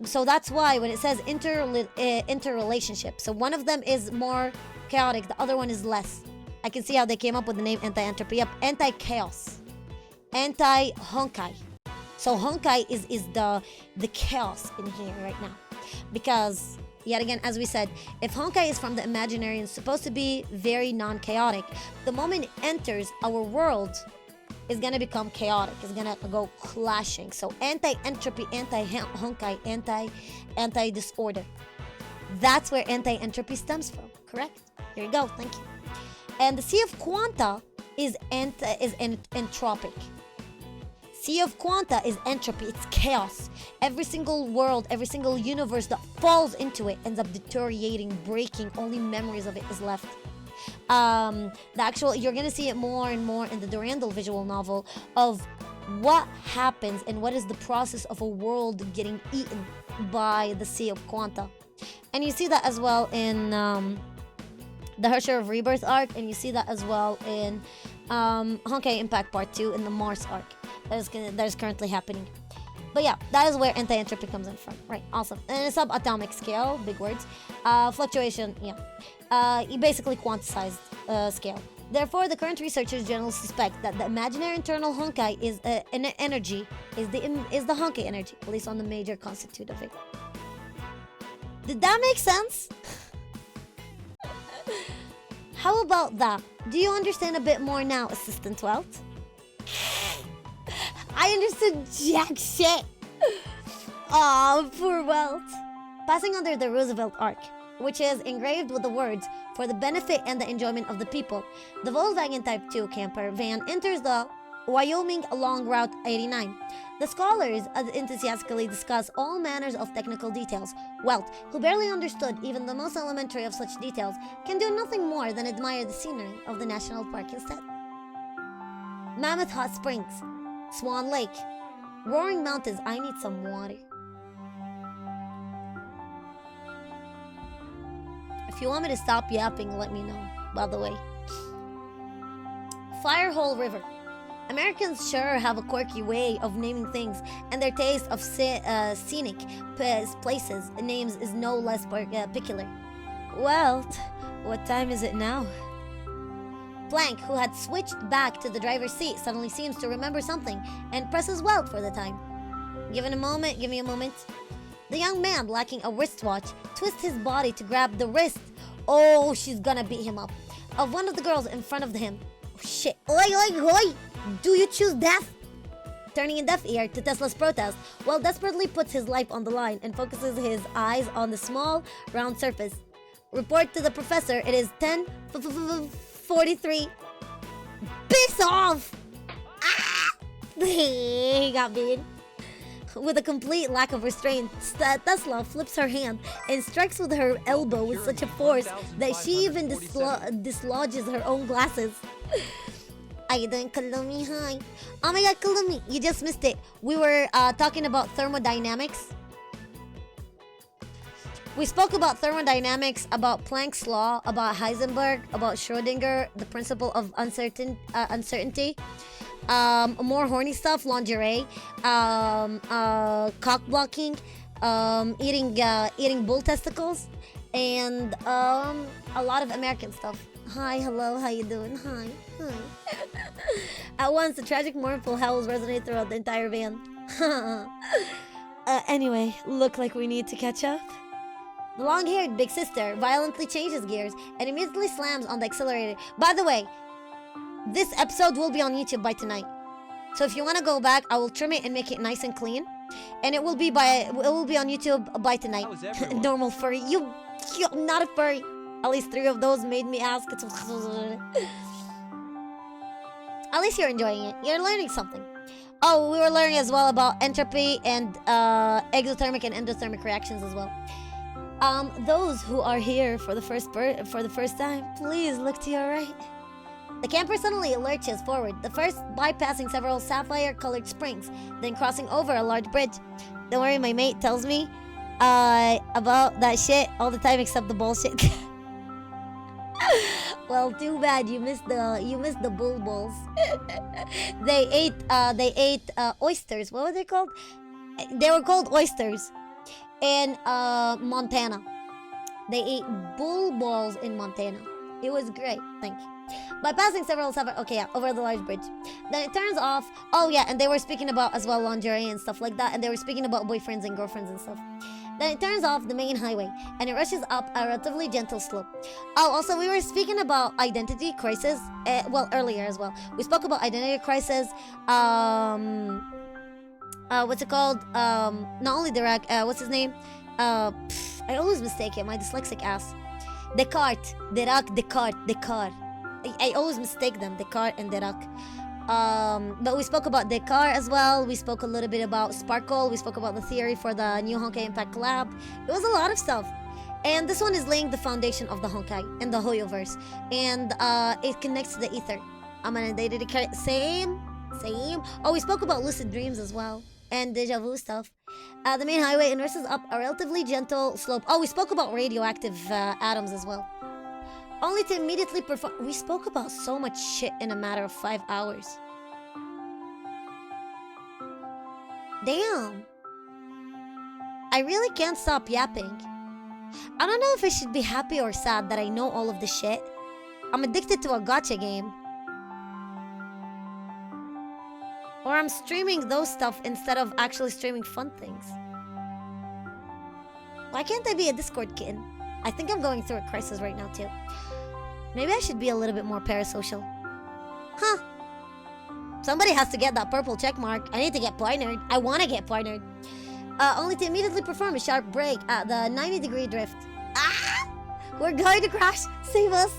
Speaker 1: So that's why when it says interrelationship, so one of them is more chaotic, the other one is less. I can see how they came up with the name anti-entropy. Yep, anti-chaos, anti-HONKAI. So HONKAI is the chaos in here right now, because yet again, as we said, if HONKAI is from the imaginary and supposed to be very non-chaotic, the moment it enters our world, is gonna become chaotic. It's gonna go clashing. So anti-entropy, anti-HONKAI, anti-disorder. That's where anti-entropy stems from. Correct? Here you go. Thank you. And the sea of quanta is entropic. Sea of quanta is entropy. It's chaos. Every single world, every single universe that falls into it ends up deteriorating, breaking. Only memories of it is left. You're gonna see it more and more in the Durandal visual novel of what happens and what is the process of a world getting eaten by the sea of quanta. And you see that as well in the Hersher of Rebirth arc, and you see that as well in HONKAI Impact Part 2 in the Mars arc that is currently happening. But yeah, that is where anti-entropy comes in from. Right, awesome. And a subatomic scale, big words. Fluctuation, yeah. Basically quantized scale. Therefore, the current researchers generally suspect that the imaginary internal HONKAI is energy, is the HONKAI energy, at least on the major constitute of it. Did that make sense? How about that? Do you understand a bit more now, Assistant Welt? I understood jack shit. Aw, poor Welt. Passing under the Roosevelt arc, which is engraved with the words, for the benefit and the enjoyment of the people, the Volkswagen Type 2 camper van enters the Wyoming along Route 89. The scholars enthusiastically discuss all manners of technical details. Welt, who barely understood even the most elementary of such details, can do nothing more than admire the scenery of the national park instead. Mammoth Hot Springs, Swan Lake, Roaring Mountains. I need some water. If you want me to stop yapping, let me know, by the way. Firehole River. Americans sure have a quirky way of naming things, and their taste of scenic places names is no less particular. Well, what time is it now? Plank, who had switched back to the driver's seat, suddenly seems to remember something and presses Welt for the time. Give me a moment. The young man, lacking a wristwatch, twists his body to grab the wrist. Oh, she's gonna beat him up. Of one of the girls in front of him. Oh, shit. Oi! Do you choose death? Turning a deaf ear to Tesla's protest, Welt desperately puts his life on the line and focuses his eyes on the small, round surface. Report to the professor, it is 10:43. Piss off! Ah! He got beat. With a complete lack of restraint, Tesla flips her hand and strikes with her elbow with such a force that she even dislodges her own glasses. How you doing, Kalumi? Hi. Oh my god, Kalumi, you just missed it. We were talking about thermodynamics. We spoke about thermodynamics, about Planck's law, about Heisenberg, about Schrödinger, the principle of uncertainty. More horny stuff, lingerie, cock blocking, eating bull testicles, and a lot of American stuff. Hi, hello, how you doing? Hi. At once, the tragic mournful howls resonate throughout the entire van. Anyway, look like we need to catch up. The long-haired big sister violently changes gears and immediately slams on the accelerator. By the way, this episode will be on YouTube by tonight. So if you want to go back, I will trim it and make it nice and clean. And it will be on YouTube by tonight. Normal furry. You're not a furry. At least 3 of those made me ask. At least you're enjoying it. You're learning something. Oh, we were learning as well about entropy and exothermic and endothermic reactions as well. Those who are here for the first time, please look to your right. The camper suddenly lurches forward, the first bypassing several sapphire-colored springs, then crossing over a large bridge. Don't worry, my mate tells me about that shit all the time except the bullshit. Well, too bad you missed the bull balls. They ate oysters. What were they called? They were called oysters in Montana. They ate bull balls in Montana. It was great. Thank you. By passing over the large bridge. Then it turns off. Oh yeah, and they were speaking about as well lingerie and stuff like that, and they were speaking about boyfriends and girlfriends and stuff. Then it turns off the main highway, and it rushes up a relatively gentle slope. Oh, also we were speaking about identity crisis. Earlier as well. We spoke about identity crisis. What's it called? Not only Dirac. What's his name? I always mistake it. My dyslexic ass. Descartes. I always mistake them, Descartes and Dirac. But we spoke about Descartes as well. We spoke a little bit about Sparkle. We spoke about the theory for the new HONKAI Impact Collab. It was a lot of stuff. And this one is laying the foundation of the HONKAI and the Hoyoverse. And it connects to the ether. Same. Oh, we spoke about lucid dreams as well. And deja vu stuff. The main highway inverses up a relatively gentle slope. Oh, we spoke about radioactive atoms as well. Only to immediately perform. We spoke about so much shit in a matter of 5 hours. Damn. I really can't stop yapping. I don't know if I should be happy or sad that I know all of this shit. I'm addicted to a gacha game. Or I'm streaming those stuff instead of actually streaming fun things. Why can't I be a Discord kitten? I think I'm going through a crisis right now too. Maybe I should be a little bit more parasocial. Huh. Somebody has to get that purple check mark. I need to get partnered. I want to get partnered. Only to immediately perform a sharp brake at the 90-degree drift. Ah! We're going to crash. Save us.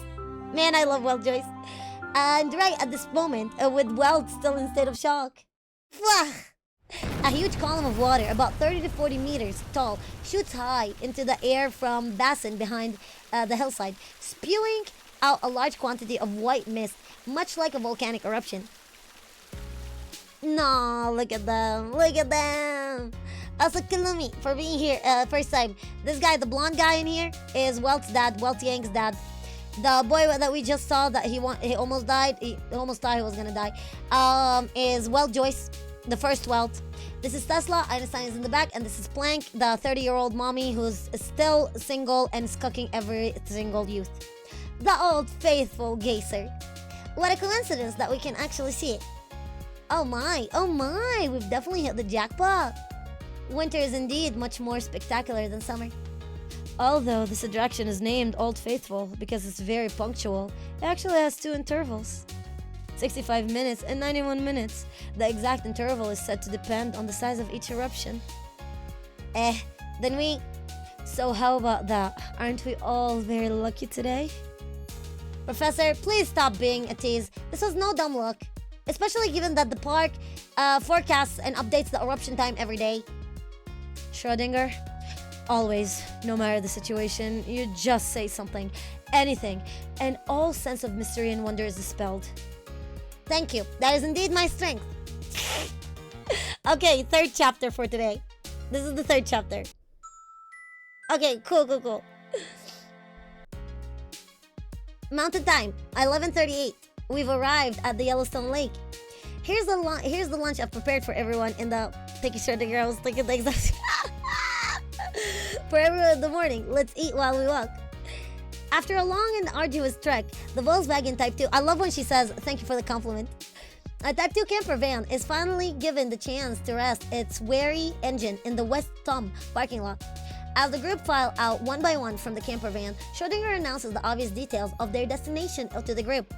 Speaker 1: Man, I love Welt Joyce. And right at this moment, with Welt still in state of shock. A huge column of water, about 30 to 40 meters tall, shoots high into the air from basin behind the hillside, spewing out a large quantity of white mist, much like a volcanic eruption. No, look at them. Look at them. Also, Kalumi, for being here first time. This guy, the blonde guy in here, is Welt's dad, Welt Yang's dad. The boy that we just saw that he almost died. He almost thought he was gonna die. Is Welt Joyce, the first Welt. This is Tesla, Einstein is in the back, and this is Planck, the 30-year-old mommy who's still single and scucking every single youth. The old faithful geyser. What a coincidence that we can actually see it. Oh my, we've definitely hit the jackpot. Winter is indeed much more spectacular than summer. Although this attraction is named Old Faithful because it's very punctual, it actually has 2 intervals. 65 minutes and 91 minutes. The exact interval is said to depend on the size of each eruption. Then we... So how about that? Aren't we all very lucky today? Professor, please stop being a tease. This was no dumb luck. Especially given that the park forecasts and updates the eruption time every day. Schrödinger, always, no matter the situation, you just say something, anything, and all sense of mystery and wonder is dispelled. Thank you. That is indeed my strength. Okay, 3rd chapter for today. This is the 3rd chapter. Okay, cool. Mountain time, 11:38. We've arrived at the Yellowstone Lake. Here's the lunch I've prepared for everyone in the Thank you, sure the girls. Thank you, thanks. For everyone in the morning. Let's eat while we walk. After a long and arduous trek, the Volkswagen Type 2. I love when she says, thank you for the compliment. A Type 2 camper van is finally given the chance to rest its weary engine in the West Thumb parking lot. As the group file out one by one from the camper van, Schrodinger announces the obvious details of their destination to the group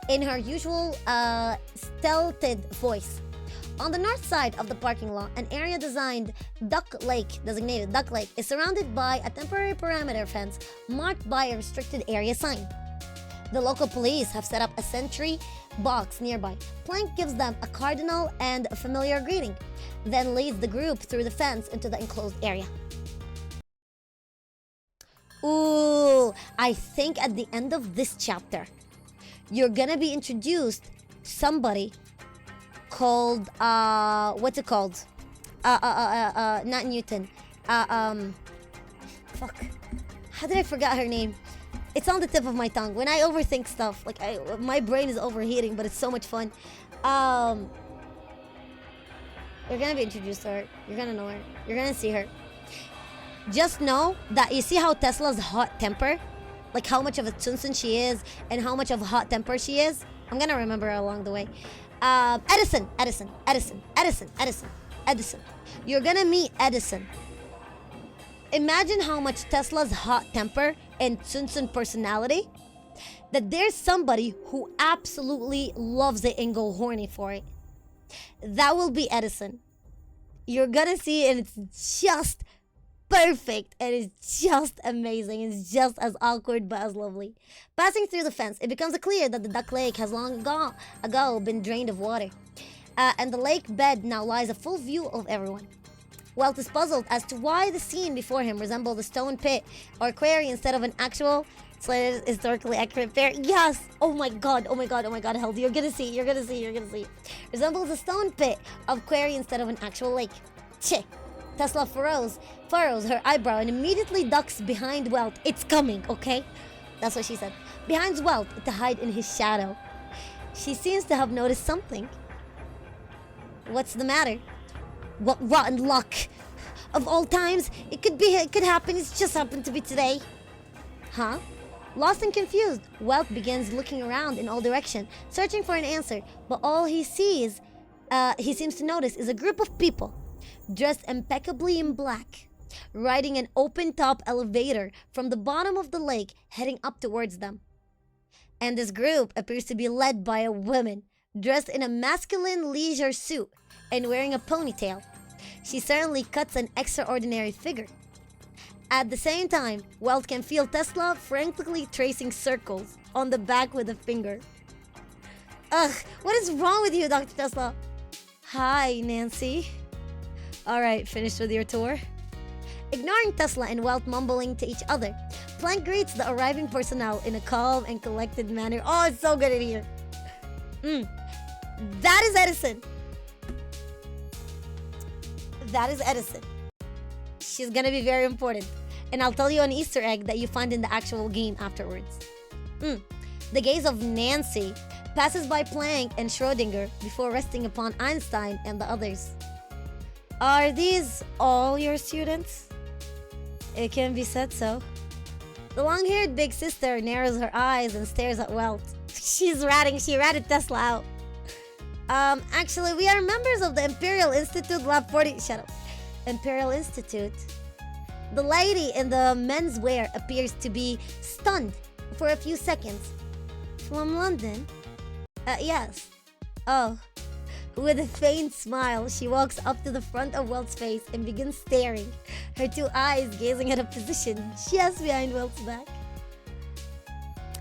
Speaker 1: in her usual stilted voice. On the north side of the parking lot, an area designated Duck Lake, is surrounded by a temporary perimeter fence marked by a restricted area sign. The local police have set up a sentry box nearby. Plank gives them a cardinal and a familiar greeting, then leads the group through the fence into the enclosed area. Ooh, I think at the end of this chapter, you're gonna be introduced to somebody called what's it called? Not Newton. Fuck. How did I forget her name? It's on the tip of my tongue. When I overthink stuff, like my brain is overheating, but it's so much fun. You're gonna be introduced to her. You're gonna know her. You're gonna see her. Just know that you see how Tesla's hot temper, like how much of a tsunsun she is and how much of a hot temper she is. I'm gonna remember her along the way. Edison. You're gonna meet Edison. Imagine how much Tesla's hot temper and tsunsun personality, that there's somebody who absolutely loves it and go horny for it. That will be Edison. You're gonna see, and it's just perfect, and it's just amazing. It's just as awkward but as lovely. Passing through the fence, it becomes clear that the Duck Lake has long ago been drained of water, and the lake bed now lies a full view of everyone. Welt is puzzled as to why the scene before him resembled a stone pit or quarry instead of an actual historically accurate fair. Yes! Oh my god, Held. You're gonna see. Resembles a stone pit of quarry instead of an actual lake. Che! Tesla furrows her eyebrow and immediately ducks behind Welt. It's coming, okay? That's what she said. Behind Welt to hide in his shadow. She seems to have noticed something. What's the matter? What rotten luck! Of all times, it could happen. It's just happened to be today. Huh? Lost and confused, Welt begins looking around in all directions, searching for an answer. But all he seems to notice, is a group of people dressed impeccably in black, riding an open-top elevator from the bottom of the lake, heading up towards them. And this group appears to be led by a woman dressed in a masculine leisure suit and wearing a ponytail. She certainly cuts an extraordinary figure. At the same time, Welt can feel Tesla frantically tracing circles on the back with a finger. Ugh, what is wrong with you, Dr. Tesla? Hi, Nancy. Alright, finished with your tour? Ignoring Tesla and Welt mumbling to each other, Planck greets the arriving personnel in a calm and collected manner. Oh, it's so good in here. That is Edison. She's gonna be very important. And I'll tell you an Easter egg that you find in the actual game afterwards. The gaze of Nancy passes by Planck and Schrodinger before resting upon Einstein and the others. Are these all your students? It can be said so. The long-haired big sister narrows her eyes and stares at Welt. She ratted Tesla out. Actually, we are members of the Imperial Institute Lab 40. Shut up. Imperial Institute. The lady in the menswear appears to be stunned for a few seconds. From London? Yes. Oh. With a faint smile, she walks up to the front of Welt's face and begins staring, her two eyes gazing at a position just behind Welt's back.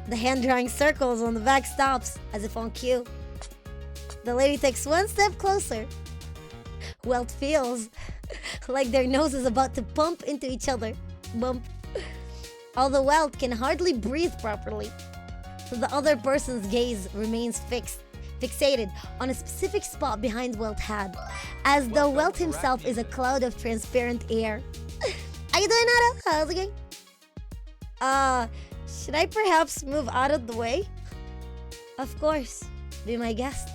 Speaker 1: The hand drawing circles on the back stops, as if on cue. The lady takes one step closer. Welt feels like their nose is about to bump into each other. Bump. Although Welt can hardly breathe properly, so the other person's gaze remains fixated on a specific spot behind Welt's head, as though Welt himself is a cloud of transparent air. I you doing, Ada? How's it going? Should I perhaps move out of the way? Of course. Be my guest.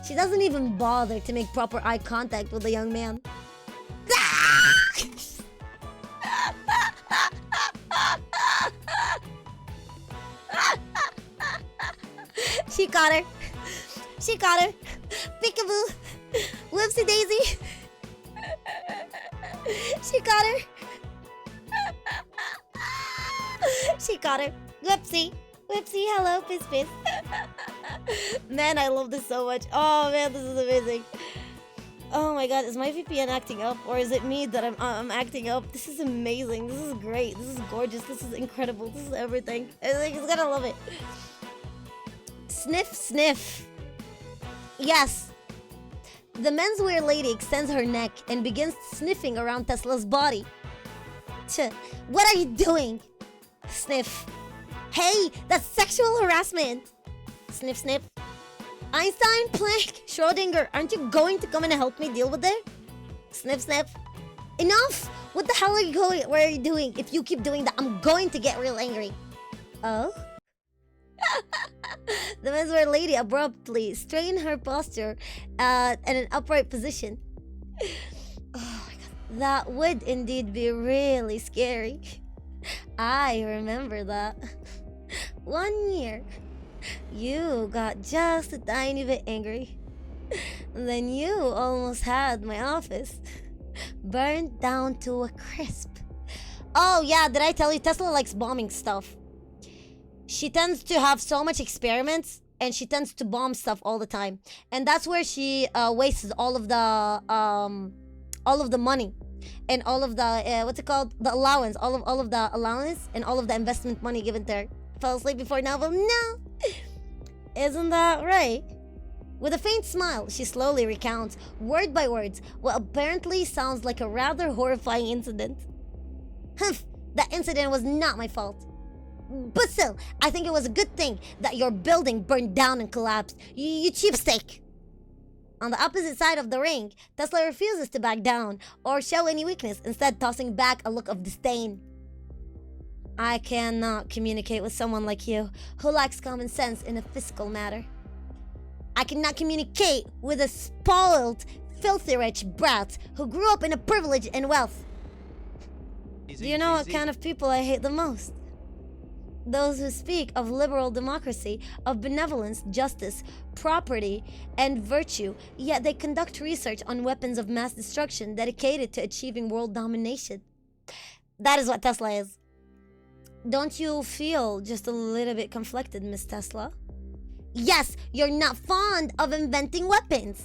Speaker 1: She doesn't even bother to make proper eye contact with the young man. She caught her. She caught her. Peekaboo. Whoopsie daisy. She caught her. She caught her. Whoopsie. Whoopsie. Hello. Piss piss. Man, I love this so much. Oh man, this is amazing. Oh my god, is my VPN acting up, or is it me that I'm acting up? This is amazing. This is great. This is gorgeous. This is incredible. This is everything. It's gonna love it. Sniff, sniff. Yes. The menswear lady extends her neck and begins sniffing around Tesla's body. What are you doing? Sniff. Hey, that's sexual harassment. Sniff, sniff. Einstein, Planck, Schrodinger, aren't you going to come and help me deal with it? Sniff, sniff. Enough! What the hell are you going? What are you doing? If you keep doing that, I'm going to get real angry. Oh? The menswear lady abruptly straightened her posture in an upright position. Oh my god. That would indeed be really scary. I remember that. 1 year. You got just a tiny bit angry. Then you almost had my office burned down to a crisp. Oh yeah, did I tell you Tesla likes bombing stuff? She tends to have so much experiments and she tends to bomb stuff all the time. And that's where she wastes all of the money and all of the what's it called? The allowance, all of the allowance and all of the investment money given to her. Fell asleep before novel? No. Isn't that right? With a faint smile, she slowly recounts, word by word, what apparently sounds like a rather horrifying incident. Humph, that incident was not my fault. But still, I think it was a good thing that your building burned down and collapsed. You cheapstake. On the opposite side of the ring, Tesla refuses to back down or show any weakness, instead tossing back a look of disdain. I cannot communicate with someone like you who lacks common sense in a fiscal matter. I cannot communicate with a spoiled, filthy rich brat who grew up in a privilege and wealth. Do you know what kind of people I hate the most? Those who speak of liberal democracy, of benevolence, justice, property, and virtue, yet they conduct research on weapons of mass destruction dedicated to achieving world domination. That is what Tesla is. Don't you feel just a little bit conflicted, Miss Tesla? Yes, you're not fond of inventing weapons.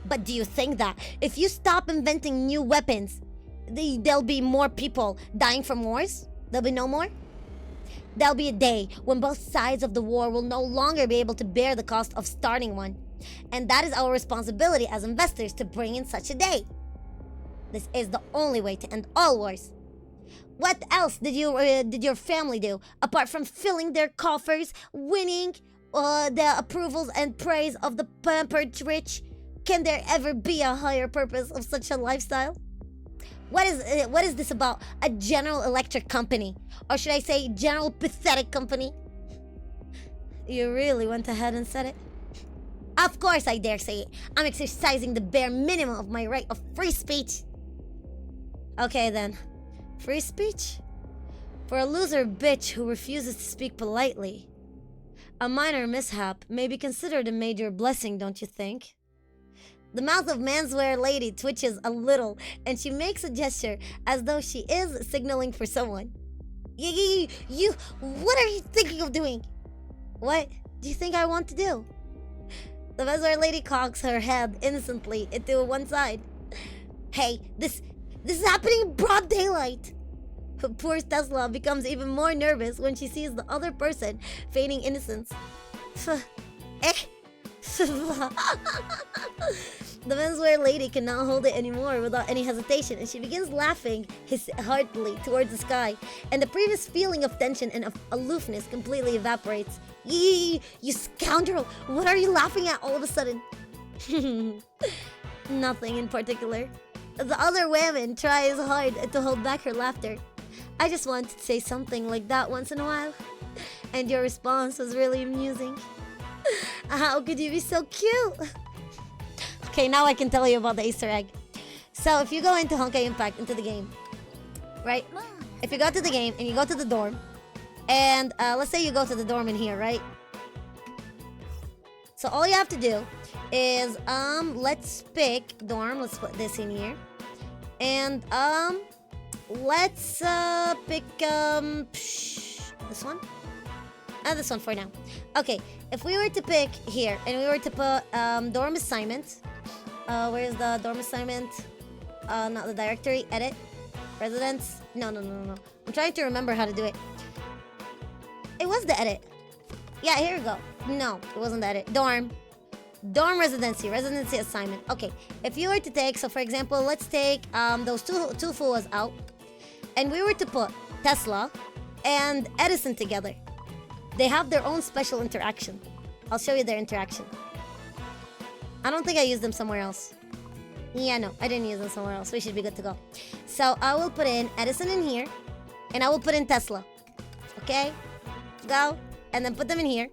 Speaker 1: But do you think that if you stop inventing new weapons, there'll be more people dying from wars? There'll be no more? There'll be a day when both sides of the war will no longer be able to bear the cost of starting one. And that is our responsibility as investors to bring in such a day. This is the only way to end all wars. What else did your family do apart from filling their coffers, winning the approvals and praise of the pampered rich? Can there ever be a higher purpose of such a lifestyle? What is this about a General Electric company? Or should I say General Pathetic company? You really went ahead and said it? Of course I dare say it. I'm exercising the bare minimum of my right of free speech. Okay then. Free speech? For a loser bitch who refuses to speak politely, a minor mishap may be considered a major blessing, don't you think? The mouth of menswear lady twitches a little and she makes a gesture as though she is signaling for someone. You, what are you thinking of doing? What do you think I want to do? The menswear lady cocks her head innocently into one side. Hey, this is happening in broad daylight. Poor Tesla becomes even more nervous when she sees the other person feigning innocence. The menswear lady cannot hold it anymore without any hesitation, and she begins laughing heartily towards the sky, and the previous feeling of tension and of aloofness completely evaporates. You scoundrel! What are you laughing at all of a sudden? Nothing in particular. The other woman tries hard to hold back her laughter. I just wanted to say something like that once in a while. And your response was really amusing. How could you be so cute? Okay, now I can tell you about the Easter egg. So if you go into Honkai Impact, into the game, right? If you go to the game and you go to the dorm, and let's say you go to the dorm in here, right? So all you have to do is let's pick dorm. Let's put this in here, and let's pick this one. This one for now. Okay, if we were to pick here and we were to put dorm assignment, where's the dorm assignment? Not the directory. Edit. Residence. No. I'm trying to remember how to do it. It was the edit. Yeah, here we go. No, it wasn't the edit. Dorm residency assignment. Okay, if you were to take, so for example, let's take those two fools out, and we were to put Tesla and Edison together. They have their own special interaction. I'll show you their interaction. I don't think I used them somewhere else. Yeah, no, I didn't use them somewhere else. We should be good to go. So I will put in Edison in here, and I will put in Tesla. Okay? Go. And then put them in here.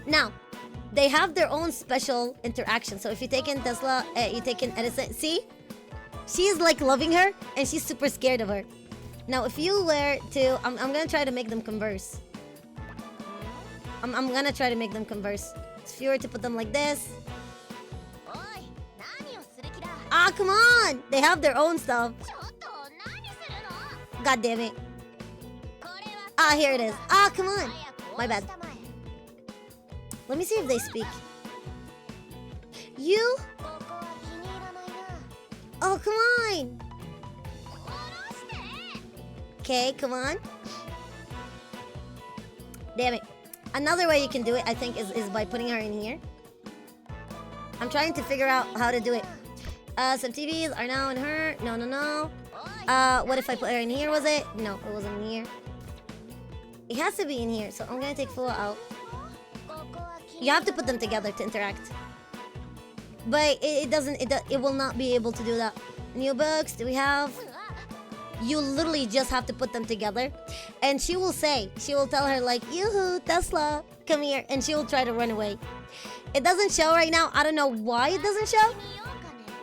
Speaker 1: Now, they have their own special interaction. So if you take in Tesla, you take in Edison. See? She's like loving her, and she's super scared of her. Now, if you were to... I'm going to try to make them converse. I'm going to try to make them converse. If you were to put them like this... Ah, come on! They have their own stuff. God damn it. Ah, here it is. Ah, come on. My bad. Let me see if they speak. You? Oh, come on. Okay, come on. Damn it. Another way you can do it, I think, is by putting her in here. I'm trying to figure out how to do it. Some TVs are now in her. No. What if I put her in here, was it? No, it wasn't in here. It has to be in here, so I'm gonna take Full out. You have to put them together to interact. But it will not be able to do that. New books, do we have? You literally just have to put them together. And she will tell her like, yoo-hoo, Tesla, come here. And she will try to run away. It doesn't show right now. I don't know why it doesn't show.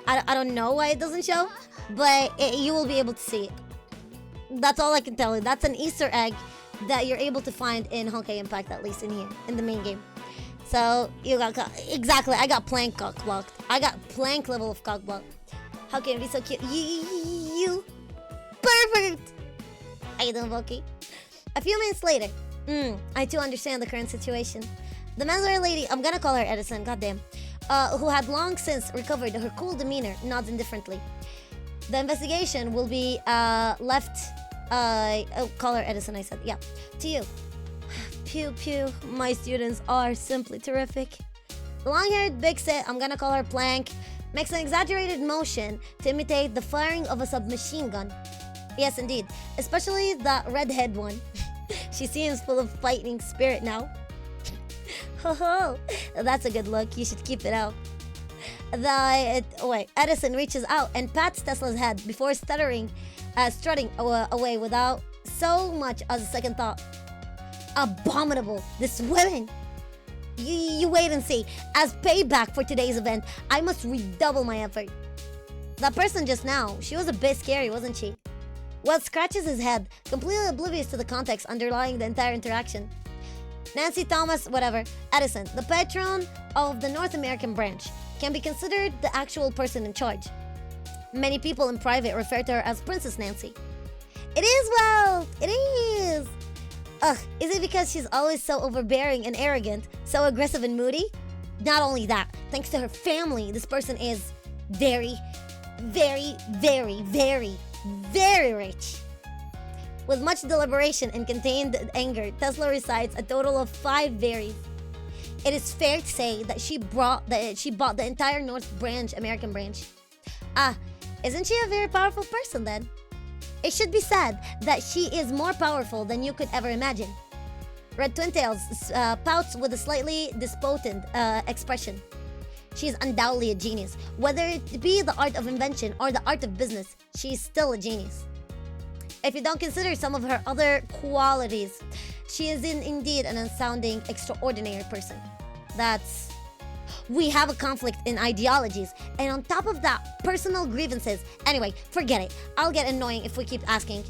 Speaker 1: I don't know why it doesn't show. But you will be able to see it. That's all I can tell you. That's an Easter egg that you're able to find in Honkai Impact, at least in here, in the main game. So, you got... Exactly, I got plank cock blocked. I got plank level of cock blocked. How can it be so cute? You... Perfect! How you doing, Volky? A few minutes later. I too understand the current situation. The menswear lady, I'm gonna call her Edison, goddamn, who had long since recovered her cool demeanor, nods indifferently. The investigation will be left... call her Edison, I said. Yeah, to you. Pew pew, my students are simply terrific. The long-haired big sit, I'm gonna call her Plank, makes an exaggerated motion to imitate the firing of a submachine gun. Yes, indeed, especially the redhead one. She seems full of fighting spirit now. Ho ho, that's a good look. You should keep it out. Edison reaches out and pats Tesla's head before strutting away without so much as a second thought. Abominable, this woman. You wait and see. As payback for today's event, I must redouble my effort. That person just now, she was a bit scary, wasn't she? Welt scratches his head, completely oblivious to the context underlying the entire interaction. Nancy Thomas, whatever, Edison, the patron of the North American branch, can be considered the actual person in charge. Many people in private refer to her as Princess Nancy. It is Welt! It is! Ugh, is it because she's always so overbearing and arrogant, so aggressive and moody? Not only that, thanks to her family, this person is very, very, very, very, very rich. With much deliberation and contained anger, Tesla recites a total of 5 varies. It is fair to say that she bought the entire North Branch, American branch. Ah, isn't she a very powerful person then? It should be said that she is more powerful than you could ever imagine. Red Twintails pouts with a slightly despotent expression. She is undoubtedly a genius. Whether it be the art of invention or the art of business, she is still a genius. If you don't consider some of her other qualities, she is indeed an unsounding, extraordinary person. We have a conflict in ideologies, and on top of that, personal grievances. Anyway, forget it. I'll get annoying if we keep asking.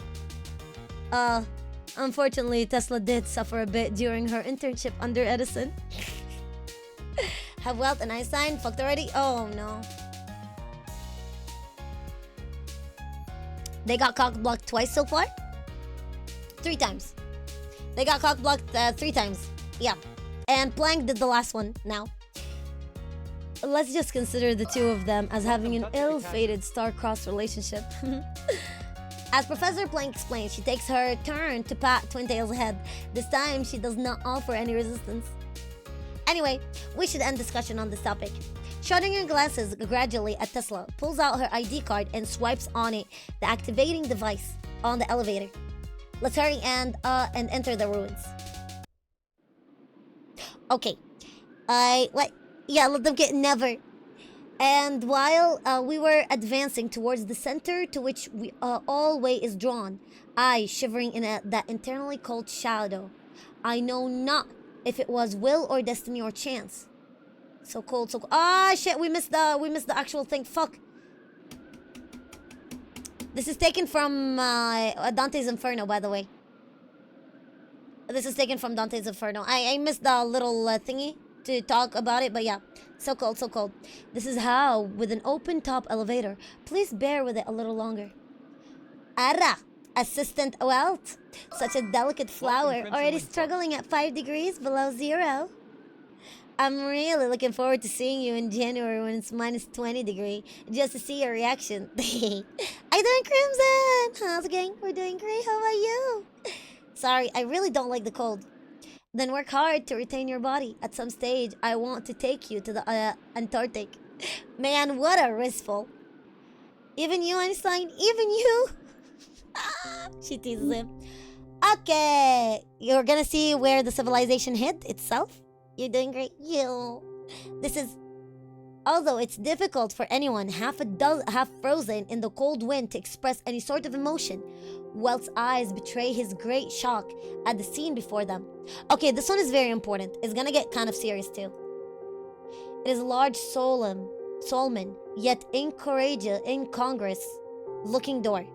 Speaker 1: Unfortunately, Tesla did suffer a bit during her internship under Edison. Have WELT and Einstein fucked already? Oh no. They got cock-blocked twice so far? 3 times. They got cock-blocked 3 times. Yeah. And Planck did the last one now. Let's just consider the two of them as having an ill-fated star-crossed relationship. As Professor Planck explains, she takes her turn to pat Twin Tails' head. This time, she does not offer any resistance. Anyway, we should end discussion on this topic. Schrödinger glances gradually at Tesla, pulls out her ID card, and swipes on it, the activating device on the elevator. Let's hurry and enter the ruins. Okay. Let them get never. And while we were advancing towards the center to which we all way is drawn, I shivering in that internally cold shadow. I know not if it was will or destiny or chance. So cold, so cold. Ah, shit! We missed the actual thing. Fuck. This is taken from Dante's Inferno, by the way. This is taken from Dante's Inferno. I missed the little thingy to talk about it, but yeah. So cold, so cold. This is how, with an open top elevator. Please bear with it a little longer. Ara, Assistant Welt. Such a delicate flower, already struggling at 5 degrees below zero. I'm really looking forward to seeing you in January when it's minus 20 degrees, just to see your reaction. I doing Crimson? How's it going? We're doing great. How about you? Sorry, I really don't like the cold. Then work hard to retain your body. At some stage, I want to take you to the Antarctic. Man, what a wistful. Even you, Einstein? Even you? She teases him. Okay, you're gonna see where the civilization hid itself. You're doing great. This is... Although it's difficult for anyone half frozen in the cold wind to express any sort of emotion, Welt's eyes betray his great shock at the scene before them. Okay, this one is very important. It's gonna get kind of serious too. It is a large, solemn, yet incongruous looking door.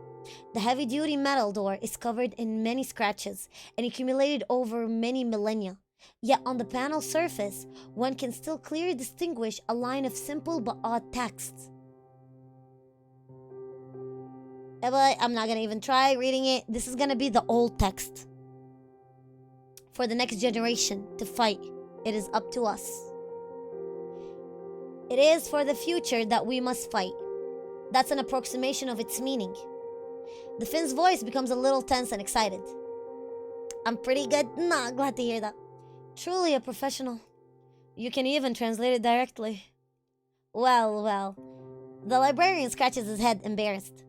Speaker 1: The heavy-duty metal door is covered in many scratches and accumulated over many millennia. Yet on the panel surface, one can still clearly distinguish a line of simple but odd text. But I'm not gonna even try reading it. This is gonna be the old text. For the next generation to fight, it is up to us. It is for the future that we must fight. That's an approximation of its meaning. The Finn's voice becomes a little tense and excited. I'm pretty good. Nah, glad to hear that. Truly a professional. You can even translate it directly. Well. The librarian scratches his head, embarrassed.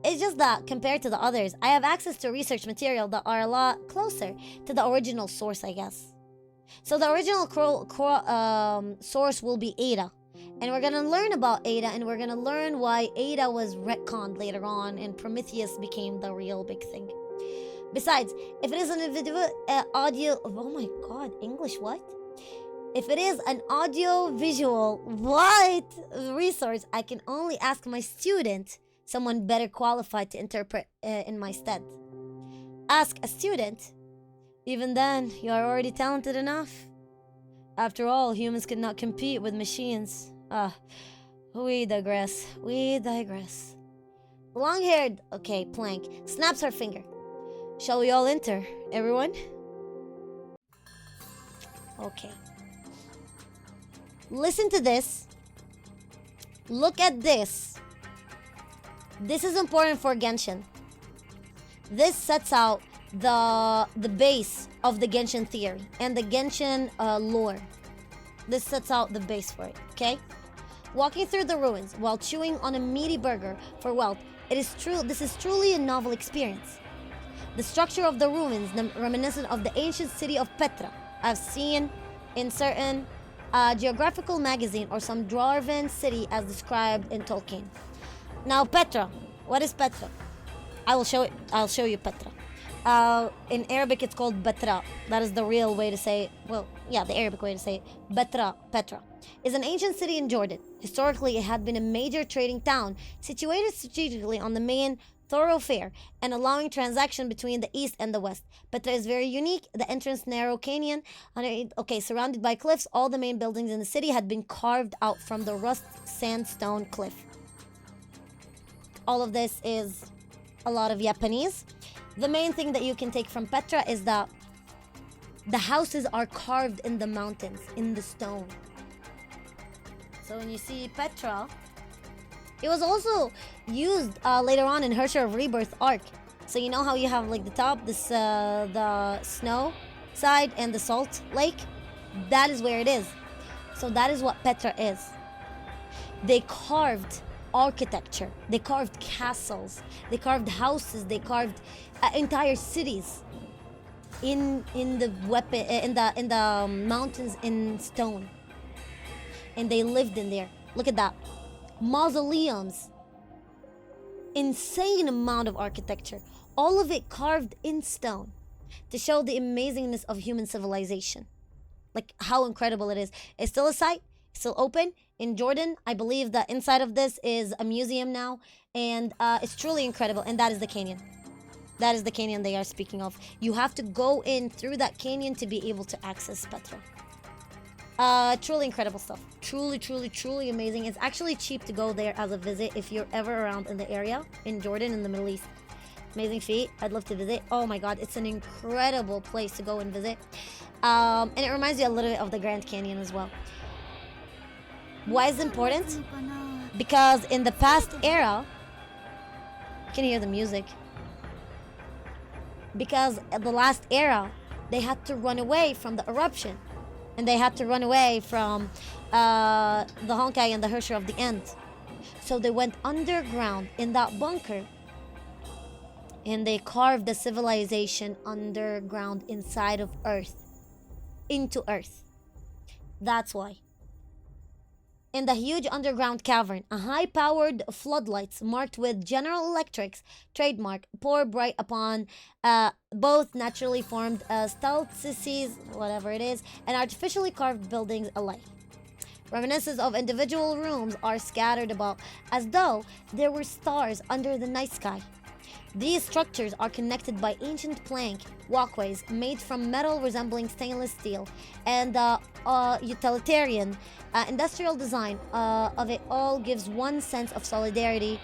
Speaker 1: It's just that, compared to the others, I have access to research material that are a lot closer to the original source, I guess. So the original source will be Ada. And we're gonna learn about Ada, and we're gonna learn why Ada was retconned later on, and Prometheus became the real big thing. Besides, if it is an individual audio... Oh my god, English what? If it is an audio-visual resource, I can only ask my student, someone better qualified to interpret in my stead. Ask a student? Even then, you are already talented enough. After all, humans cannot compete with machines. We digress. Long-haired, okay, Planck, snaps her finger. Shall we all enter, everyone? Okay. Listen to this. Look at this. This is important for Genshin. This sets out the base of the Genshin theory and the Genshin lore. This sets out the base for it, okay? Walking through the ruins while chewing on a meaty burger for wealth, this is truly a novel experience. The structure of the ruins reminiscent of the ancient city of Petra, I've seen in certain a geographical magazine, or some dwarven city as described in Tolkien. Now, Petra. What is Petra? I'll show you Petra. In Arabic, it's called Batra. That is the real way to say it. Well, yeah, the Arabic way to say it. Petra is an ancient city in Jordan. Historically, it had been a major trading town situated strategically on the main thoroughfare and allowing transaction between the east and the west. Petra is very unique. The entrance narrow canyon, surrounded by cliffs. All the main buildings in the city had been carved out from the rust sandstone cliff. All of this is a lot of Japanese. The main thing that you can take from Petra is that the houses are carved in the mountains, in the stone. So when you see Petra, it was also used later on in Hersher of Rebirth Arc. So you know how you have like the top, the snow side, and the salt lake? That is where it is. So that is what Petra is. They carved architecture, they carved castles, they carved houses, they carved entire cities in the mountains in stone, and they lived in there. Look at that. Mausoleums, insane amount of architecture, all of it carved in stone to show the amazingness of human civilization, like how incredible it is. It's still a site, still open in Jordan. I believe that inside of this is a museum now, and it's truly incredible. And that is the canyon. That is the canyon they are speaking of. You have to go in through that canyon to be able to access Petra. Truly incredible stuff. Truly amazing. It's actually cheap to go there as a visit if you're ever around in the area in Jordan, in the Middle East. Amazing feat. I'd love to visit. Oh my god, it's an incredible place to go and visit. And it reminds you a little bit of the Grand Canyon as well. Why is it important? Because in the past era, you can hear the music. Because at the last era, they had to run away from the eruption. And they had to run away from the Honkai and the Hersher of the End. So they went underground in that bunker. And they carved the civilization underground inside of Earth. Into Earth. That's why. In the huge underground cavern, a high-powered floodlights marked with General Electric's trademark pour bright upon both naturally formed stalactites, whatever it is, and artificially carved buildings alike. Reminiscences of individual rooms are scattered about as though there were stars under the night sky. These structures are connected by ancient plank walkways made from metal resembling stainless steel, and the utilitarian industrial design of it all gives one sense of solidity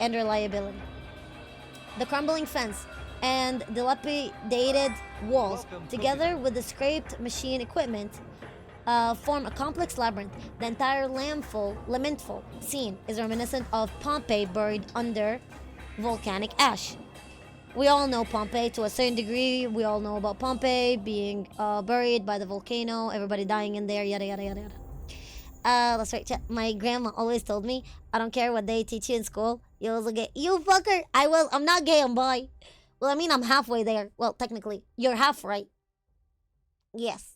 Speaker 1: and reliability. The crumbling fence and dilapidated walls, together with the scraped machine equipment, form a complex labyrinth. The entire lamentful scene is reminiscent of Pompeii buried under volcanic ash. We all know Pompeii to a certain degree. We all know about Pompeii being buried by the volcano, everybody dying in there, yada yada yada yada. That's right. My grandma always told me, I don't care what they teach you in school, you also get, you fucker. I'm not gay, I'm bi. Well, I mean, I'm halfway there. Well, technically, you're half right. Yes.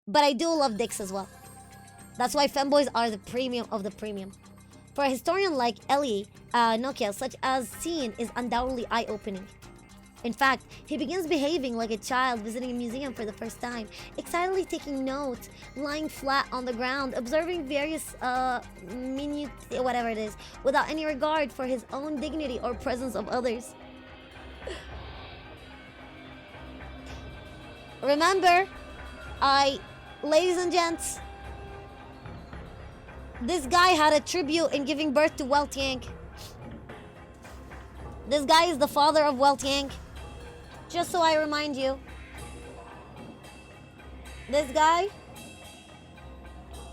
Speaker 1: But I do love dicks as well. That's why femboys are the premium of the premium. For a historian like Eli Nokia, such as scene is undoubtedly eye-opening. In fact, he begins behaving like a child visiting a museum for the first time, excitedly taking notes, lying flat on the ground, observing various minute whatever it is, without any regard for his own dignity or presence of others. Remember, ladies and gents, this guy had a tribute in giving birth to Welt Yank. This guy is the father of Welt Yank. Just so I remind you. This guy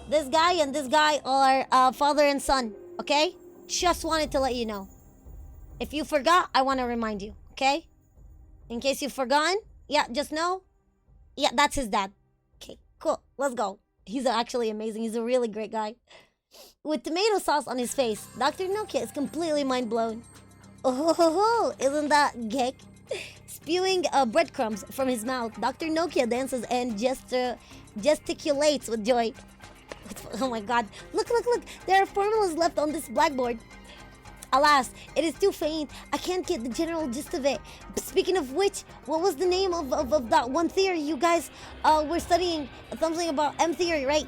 Speaker 1: and this guy are father and son, okay? Just wanted to let you know. If you forgot, I want to remind you, okay? In case you've forgotten, yeah, just know. Yeah, that's his dad. Okay, cool. Let's go. He's actually amazing. He's a really great guy. With tomato sauce on his face, Dr. Nokia is completely mind blown. Oh, isn't that geek? Spewing breadcrumbs from his mouth, Dr. Nokia dances and gesticulates with joy. Oh my god. Look, look, look. There are formulas left on this blackboard. Alas, it is too faint. I can't get the general gist of it. Speaking of which, what was the name of that one theory you guys were studying? Something about M theory, right?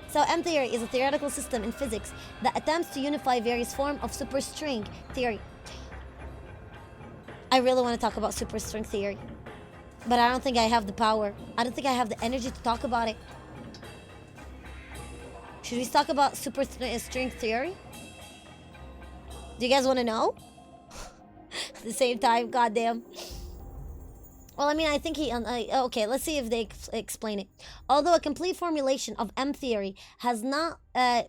Speaker 1: So M theory is a theoretical system in physics that attempts to unify various forms of superstring theory. I really want to talk about superstring theory, but I don't think I have the power. I don't think I have the energy to talk about it. Should we talk about superstring theory? Do you guys want to know? At the same time, goddamn. Well, I mean, I think he... okay, let's see if they explain it. Although a complete formulation of M theory has not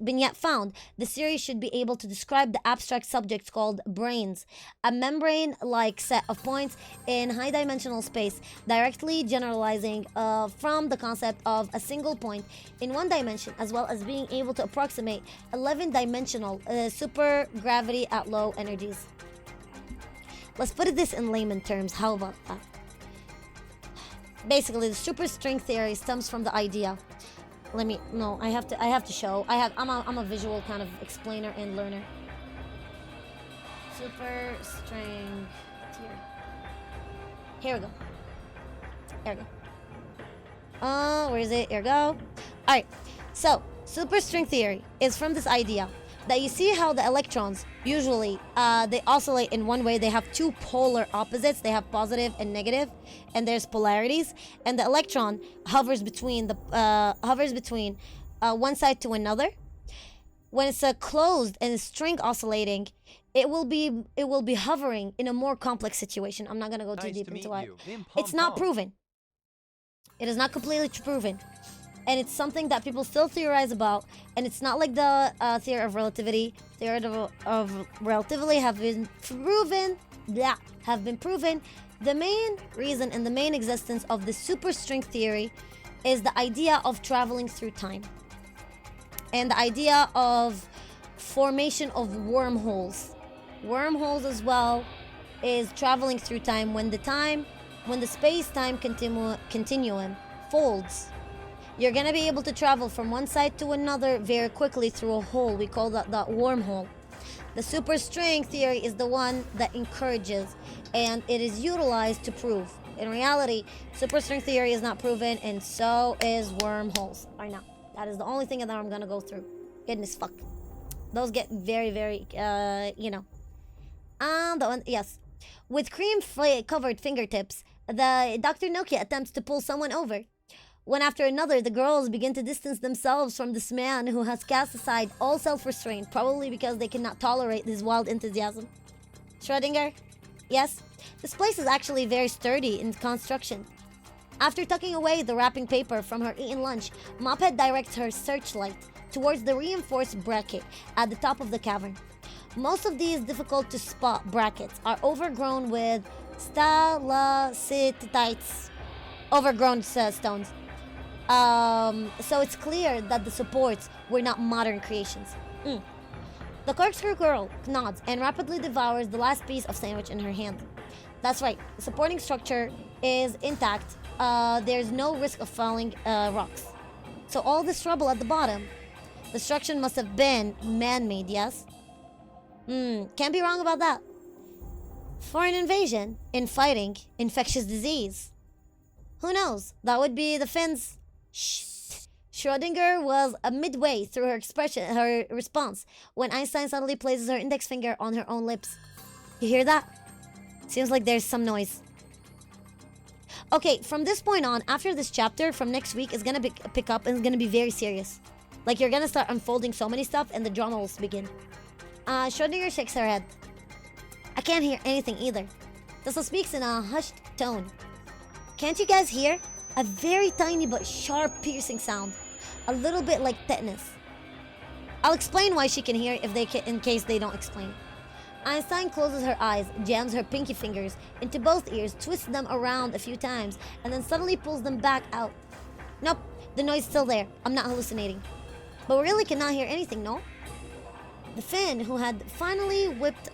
Speaker 1: been yet found, the theory should be able to describe the abstract subjects called branes, a membrane-like set of points in high-dimensional space, directly generalizing from the concept of a single point in one dimension, as well as being able to approximate 11-dimensional supergravity at low energies. Let's put this in layman terms. How about that? Basically, the superstring theory stems from the idea. I have to show. I'm a visual kind of explainer and learner. Superstring theory. Here we go. There we go. Where is it? Here we go. All right. So, superstring theory is from this idea that you see how the electrons usually they oscillate in one way. They have two polar opposites. They have positive and negative, and there's polarities. And the electron hovers between one side to another. When it's closed and a string oscillating, it will be hovering in a more complex situation. I'm not gonna go too deep into it. It's not proven. It is not completely proven. And it's something that people still theorize about, and it's not like the theory of relativity. Theory of relativity have been proven. The main reason and the main existence of the superstring theory is the idea of traveling through time, and the idea of formation of wormholes. Wormholes as well is traveling through time when the space-time continuum folds. You're gonna be able to travel from one side to another very quickly through a hole. We call that wormhole. The superstring theory is the one that encourages, and it is utilized to prove. In reality, superstring theory is not proven, and so is wormholes right now. That is the only thing that I'm gonna go through. Goodness fuck. Those get very, very, yes. With cream-covered fingertips, the Dr. Nokia attempts to pull someone over. One after another, the girls begin to distance themselves from this man who has cast aside all self-restraint, probably because they cannot tolerate his wild enthusiasm. Schrödinger? Yes? This place is actually very sturdy in construction. After tucking away the wrapping paper from her eaten lunch, Mophead directs her searchlight towards the reinforced bracket at the top of the cavern. Most of these difficult-to-spot brackets are overgrown with stalactites, overgrown stones. So it's clear that the supports were not modern creations. The corkscrew girl nods and rapidly devours the last piece of sandwich in her hand. That's right, the supporting structure is intact. There's no risk of falling rocks. So all this trouble at the bottom, destruction must have been man-made, yes? Can't be wrong about that. Foreign invasion, infighting, infectious disease. Who knows? That would be the Finns. Schrödinger was midway through her response when Einstein suddenly places her index finger on her own lips. You hear that? Seems like there's some noise. Okay, from this point on, after this chapter, from next week, is gonna pick up and it's gonna be very serious. Like, you're gonna start unfolding so many stuff and the drama will begin. Schrödinger shakes her head. I can't hear anything either. Tessa speaks in a hushed tone. Can't you guys hear? A very tiny but sharp piercing sound. A little bit like tetanus. I'll explain why she can hear in case they don't explain. Einstein closes her eyes, jams her pinky fingers into both ears, twists them around a few times, and then suddenly pulls them back out. Nope, the noise is still there. I'm not hallucinating. But we really cannot hear anything, no? The Finn, who had finally whipped...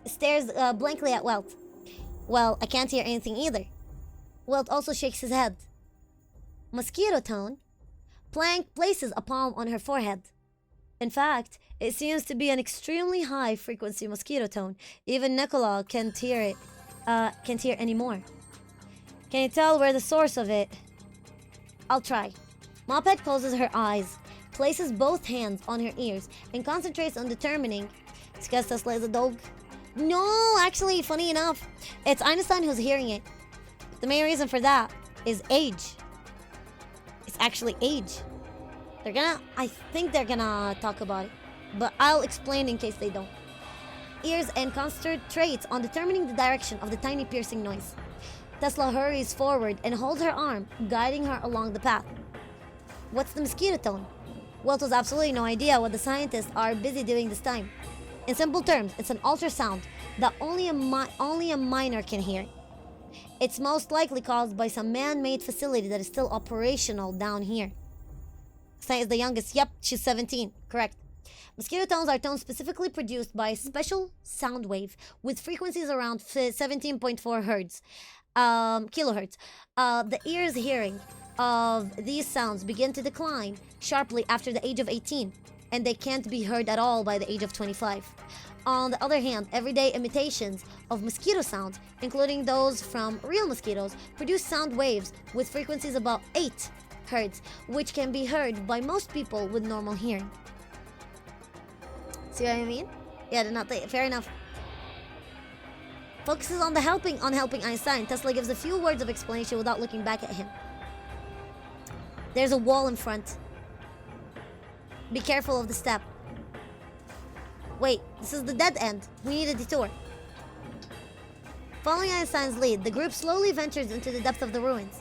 Speaker 1: stares blankly at Welt. Well, I can't hear anything either. Welt also shakes his head. Mosquito tone. Plank places a palm on her forehead. In fact, it seems to be an extremely high frequency mosquito tone. Even Nicola can't hear it. Can't hear anymore. Can you tell where the source of it? I'll try. Mophead closes her eyes, places both hands on her ears, and concentrates on determining. Because Tesla is a dog? No, actually, funny enough, it's Einstein who's hearing it. The main reason for that is age. It's actually age. I think they're gonna talk about it, but I'll explain in case they don't. Ears and concentrates on determining the direction of the tiny piercing noise. Tesla hurries forward and holds her arm, guiding her along the path. What's the mosquito tone? Welt has absolutely no idea what the scientists are busy doing this time. In simple terms, it's an ultrasound that only a miner can hear. It's most likely caused by some man-made facility that is still operational down here. Sai is the youngest. Yep, she's 17. Correct. Mosquito tones are tones specifically produced by a special sound wave with frequencies around 17.4 hertz, kilohertz. The ear's hearing of these sounds begin to decline sharply after the age of 18, and they can't be heard at all by the age of 25. On the other hand, everyday imitations of mosquito sounds, including those from real mosquitoes, produce sound waves with frequencies about 8 hertz, which can be heard by most people with normal hearing. See what I mean? Yeah, fair enough. Focuses on helping Einstein. Tesla gives a few words of explanation without looking back at him. There's a wall in front. Be careful of the step. Wait, this is the dead end. We need a detour. Following Einstein's lead, the group slowly ventures into the depth of the ruins.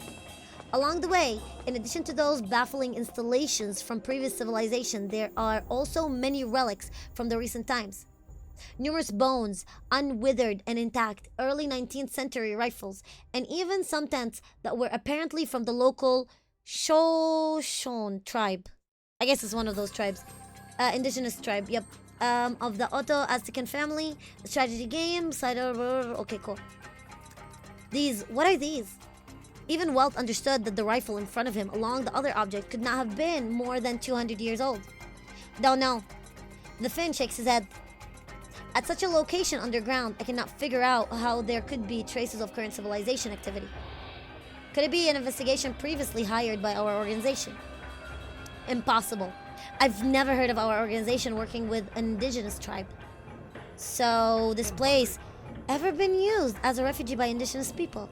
Speaker 1: Along the way, in addition to those baffling installations from previous civilization, there are also many relics from the recent times. Numerous bones, unwithered and intact, early 19th century rifles, and even some tents that were apparently from the local Shoshone tribe. I guess it's one of those tribes. Indigenous tribe, yep. Of the Otto-Aztecan family, the strategy game, okay, cool. What are these? Even Welt understood that the rifle in front of him along the other object could not have been more than 200 years old. Don't know. The Finn shakes his head. At such a location underground, I cannot figure out how there could be traces of current civilization activity. Could it be an investigation previously hired by our organization? Impossible. I've never heard of our organization working with an indigenous tribe. So, this place ever been used as a refuge by indigenous people?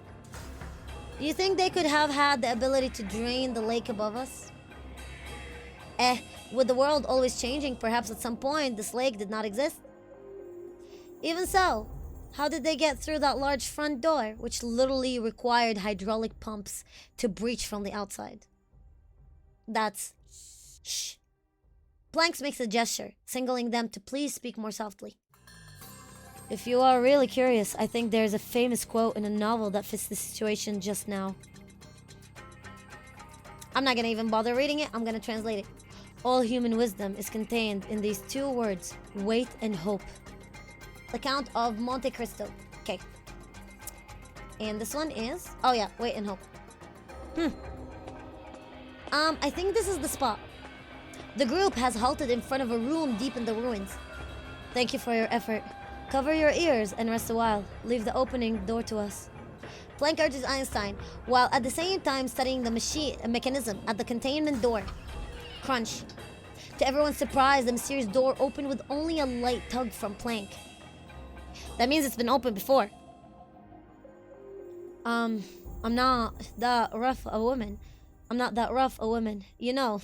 Speaker 1: Do you think they could have had the ability to drain the lake above us? With the world always changing, perhaps at some point this lake did not exist? Even so, how did they get through that large front door, which literally required hydraulic pumps to breach from the outside? That's... Shh. Planks makes a gesture, signaling them to please speak more softly. If you are really curious, I think there's a famous quote in a novel that fits the situation just now. I'm not gonna even bother reading it, I'm gonna translate it. All human wisdom is contained in these two words, wait and hope. The Count of Monte Cristo. Okay. And this one is... Oh yeah, wait and hope. I think this is the spot. The group has halted in front of a room deep in the ruins. Thank you for your effort. Cover your ears and rest a while. Leave the opening door to us. Planck urges Einstein, while at the same time studying the mechanism at the containment door. Crunch. To everyone's surprise, the mysterious door opened with only a light tug from Planck. That means it's been opened before. I'm not that rough a woman. I'm not that rough a woman. You know.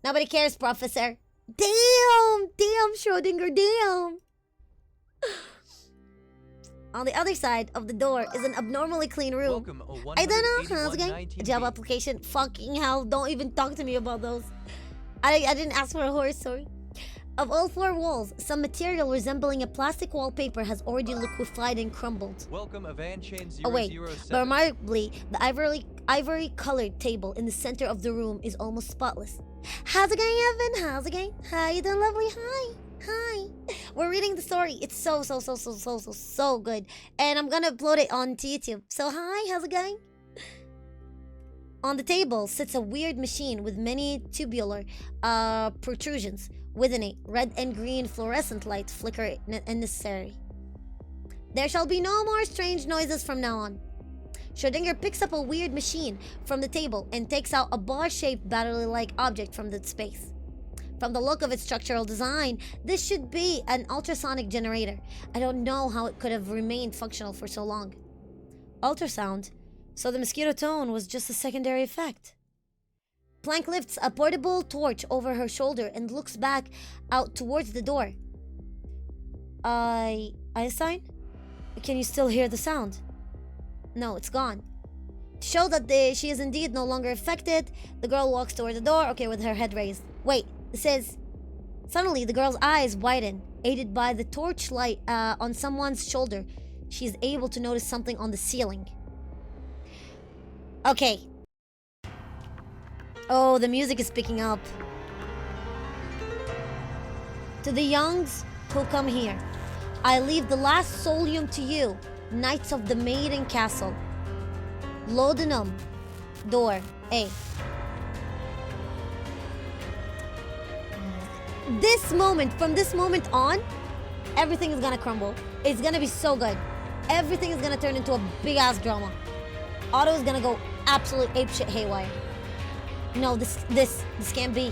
Speaker 1: Nobody cares, Professor. Damn, Schrodinger, damn. On the other side of the door is an abnormally clean room.
Speaker 2: Welcome,
Speaker 1: I don't know, how's it going? A job application? Fucking hell, don't even talk to me about those. I didn't ask for a horse, sorry. Of all four walls, some material resembling a plastic wallpaper has already liquefied and crumbled.
Speaker 2: Welcome, Avan Chain 007.
Speaker 1: Oh wait, but remarkably, the ivory-colored table in the center of the room is almost spotless. How's it going, Evan? How's it going? How you doing, lovely? Hi. We're reading the story. It's so good. And I'm gonna upload it on YouTube. So hi, how's it going? On the table sits a weird machine with many tubular protrusions. Within it, red and green fluorescent lights flicker unnecessary. There shall be no more strange noises from now on. Schrödinger picks up a weird machine from the table and takes out a bar-shaped battery-like object from the space. From the look of its structural design, this should be an ultrasonic generator. I don't know how it could have remained functional for so long. Ultrasound? So the mosquito tone was just a secondary effect. Planck lifts a portable torch over her shoulder and looks back out towards the door. Einstein? Can you still hear the sound? No, it's gone. To show that she is indeed no longer affected, the girl walks toward the door, okay, with her head raised. Wait, this is... Suddenly, the girl's eyes widen, aided by the torchlight on someone's shoulder. She is able to notice something on the ceiling. Okay. Oh, the music is picking up. To the youngs who come here, I leave the last solium to you, Knights of the Maiden Castle. Laudanum, door A. From this moment on, everything is gonna crumble. It's gonna be so good. Everything is gonna turn into a big ass drama. Otto is gonna go absolute apeshit haywire. No, this can't be.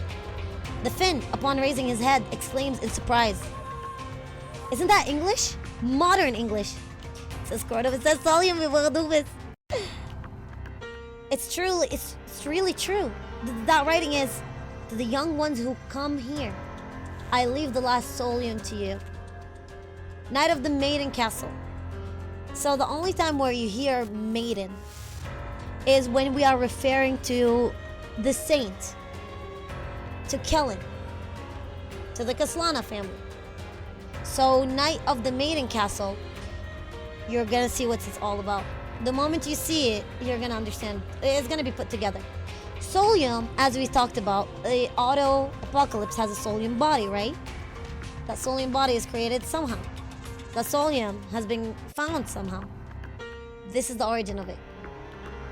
Speaker 1: The Finn, upon raising his head, exclaims in surprise. Isn't that English? Modern English. Says Cordova, it says Solium, we will do this. It's really true. That writing is, to the young ones who come here, I leave the last solium to you. Knight of the Maiden Castle. So the only time where you hear maiden is when we are referring to the saint, to Kellen, to the Kaslana family. So Knight of the Maiden Castle, you're gonna see what it's all about. The moment you see it, you're gonna understand. It's gonna be put together. Solium, as we talked about, the auto apocalypse has a solium body, right? That solium body is created somehow. That solium has been found somehow. This is the origin of it.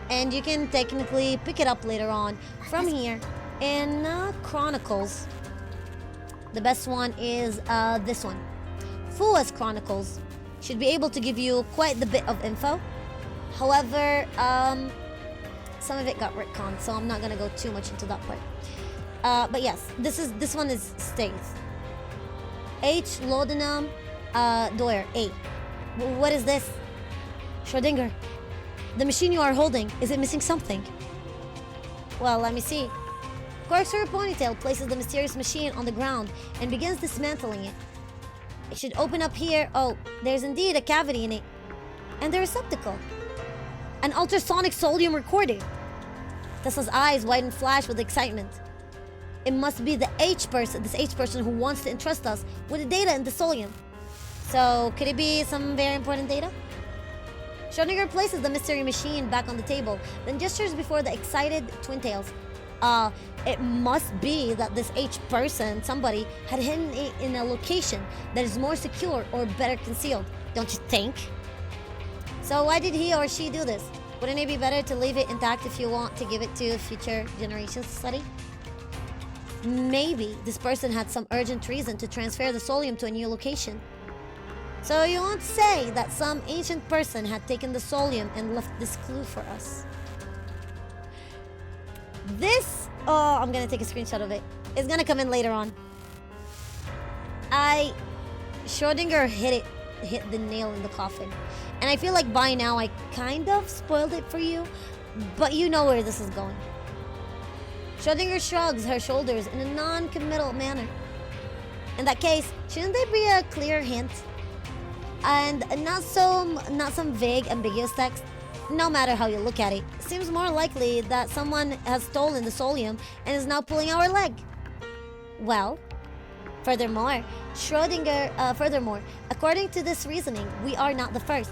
Speaker 1: And you can technically pick it up later on from here in Chronicles. The best one is this one. Fua's Chronicles should be able to give you quite the bit of info. However, some of it got retconned, so I'm not gonna go too much into that part. But yes, this one stays. H. Laudanum, Doyer, A. What is this? Schrödinger, the machine you are holding, is it missing something? Well, let me see. Corks her ponytail, places the mysterious machine on the ground and begins dismantling it. It should open up here. Oh, there's indeed a cavity in it. And the receptacle. An ultrasonic solium recorder. Tesla's eyes widen flash with excitement. It must be this H person who wants to entrust us with the data in the solium. So, could it be some very important data? Schrödinger places the mystery machine back on the table, then gestures before the excited twin tails. It must be that this H person, somebody, had hidden it in a location that is more secure or better concealed, don't you think? So why did he or she do this? Wouldn't it be better to leave it intact if you want to give it to future generations to study? Maybe this person had some urgent reason to transfer the solium to a new location. So you won't say that some ancient person had taken the solium and left this clue for us. This, I'm gonna take a screenshot of it. It's gonna come in later on. Schrödinger hit the nail in the coffin. And I feel like by now I kind of spoiled it for you, but you know where this is going. Schrödinger shrugs her shoulders in a non-committal manner. In that case, shouldn't there be a clear hint? And not some vague, ambiguous text? No matter how you look at it, it seems more likely that someone has stolen the solium and is now pulling our leg. Well, furthermore, according to this reasoning, we are not the first.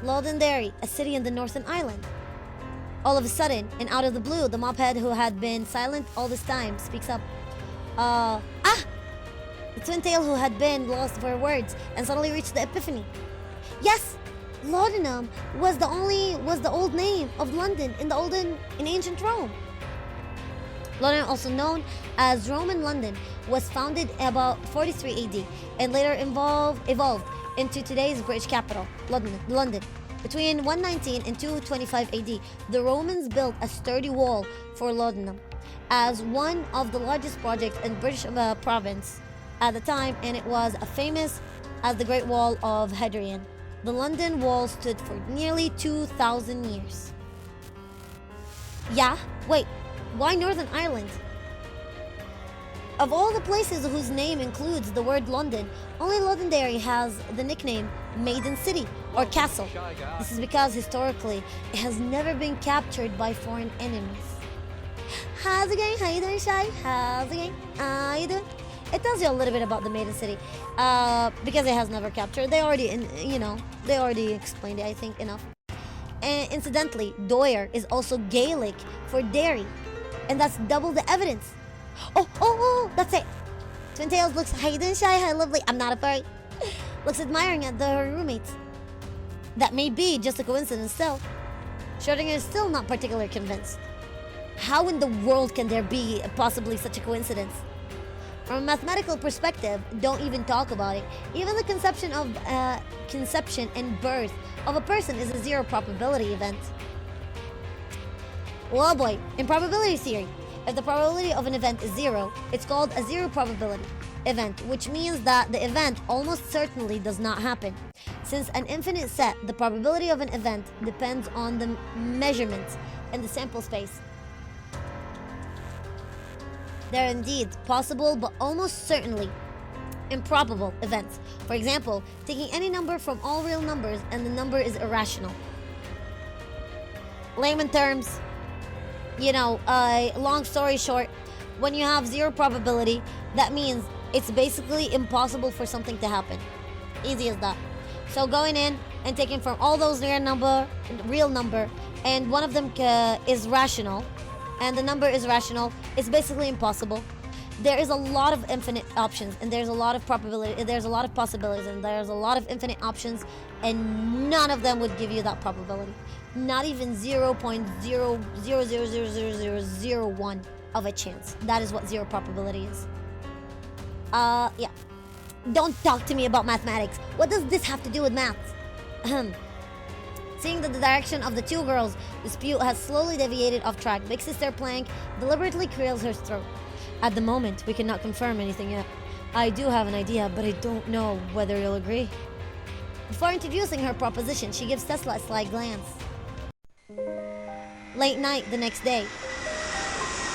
Speaker 1: Londonderry, a city in the Northern Island. All of a sudden, and out of the blue, the mophead who had been silent all this time speaks up. The twin tail who had been lost for words and suddenly reached the epiphany. Yes, Laudanum was the old name of London in ancient Rome. London, also known as Roman London, was founded about 43 AD and later evolved into today's British capital, London. Between 119 and 225 AD, the Romans built a sturdy wall for Laudanum as one of the largest projects in British province at the time, and it was famous as the Great Wall of Hadrian. The London Wall stood for nearly 2,000 years. Yeah? Wait, why Northern Ireland? Of all the places whose name includes the word London, only Londonderry has the nickname Maiden City or Castle. This is because historically it has never been captured by foreign enemies. How's it going? How you doing, Shy? How's it going? How you doing? It tells you a little bit about the Maiden City because it has never captured. They already explained it, I think, enough. And incidentally, Doyer is also Gaelic for dairy, and that's double the evidence. Oh, that's it. Twin Tails looks, how you doing, Shy? Hi, lovely. I'm not a furry. Looks admiring at her roommates. That may be just a coincidence still. Schrödinger is still not particularly convinced. How in the world can there be possibly such a coincidence? From a mathematical perspective, don't even talk about it. Even the conception and birth of a person is a zero probability event. Well boy, in probability theory, if the probability of an event is zero, it's called a zero probability event, which means that the event almost certainly does not happen. Since an infinite set, the probability of an event depends on the measurements in the sample space. There are indeed possible but almost certainly improbable events. For example, taking any number from all real numbers and the number is irrational. Layman terms, long story short, when you have zero probability, that means it's basically impossible for something to happen. Easy as that. So going in and taking from all those real number, and one of them is rational, and the number is rational, it's basically impossible. There is a lot of infinite options, and there's a lot of probability, there's a lot of possibilities, and there's a lot of infinite options, and none of them would give you that probability. Not even 0.0000001 of a chance. That is what zero probability is. Yeah. Don't talk to me about mathematics. What does this have to do with maths? Seeing that the direction of the two girls' dispute has slowly deviated off track, Big Sister Plank deliberately clears her throat. At the moment, we cannot confirm anything yet. I do have an idea, but I don't know whether you'll agree. Before introducing her proposition, she gives Tesla a sly glance. Late night the next day.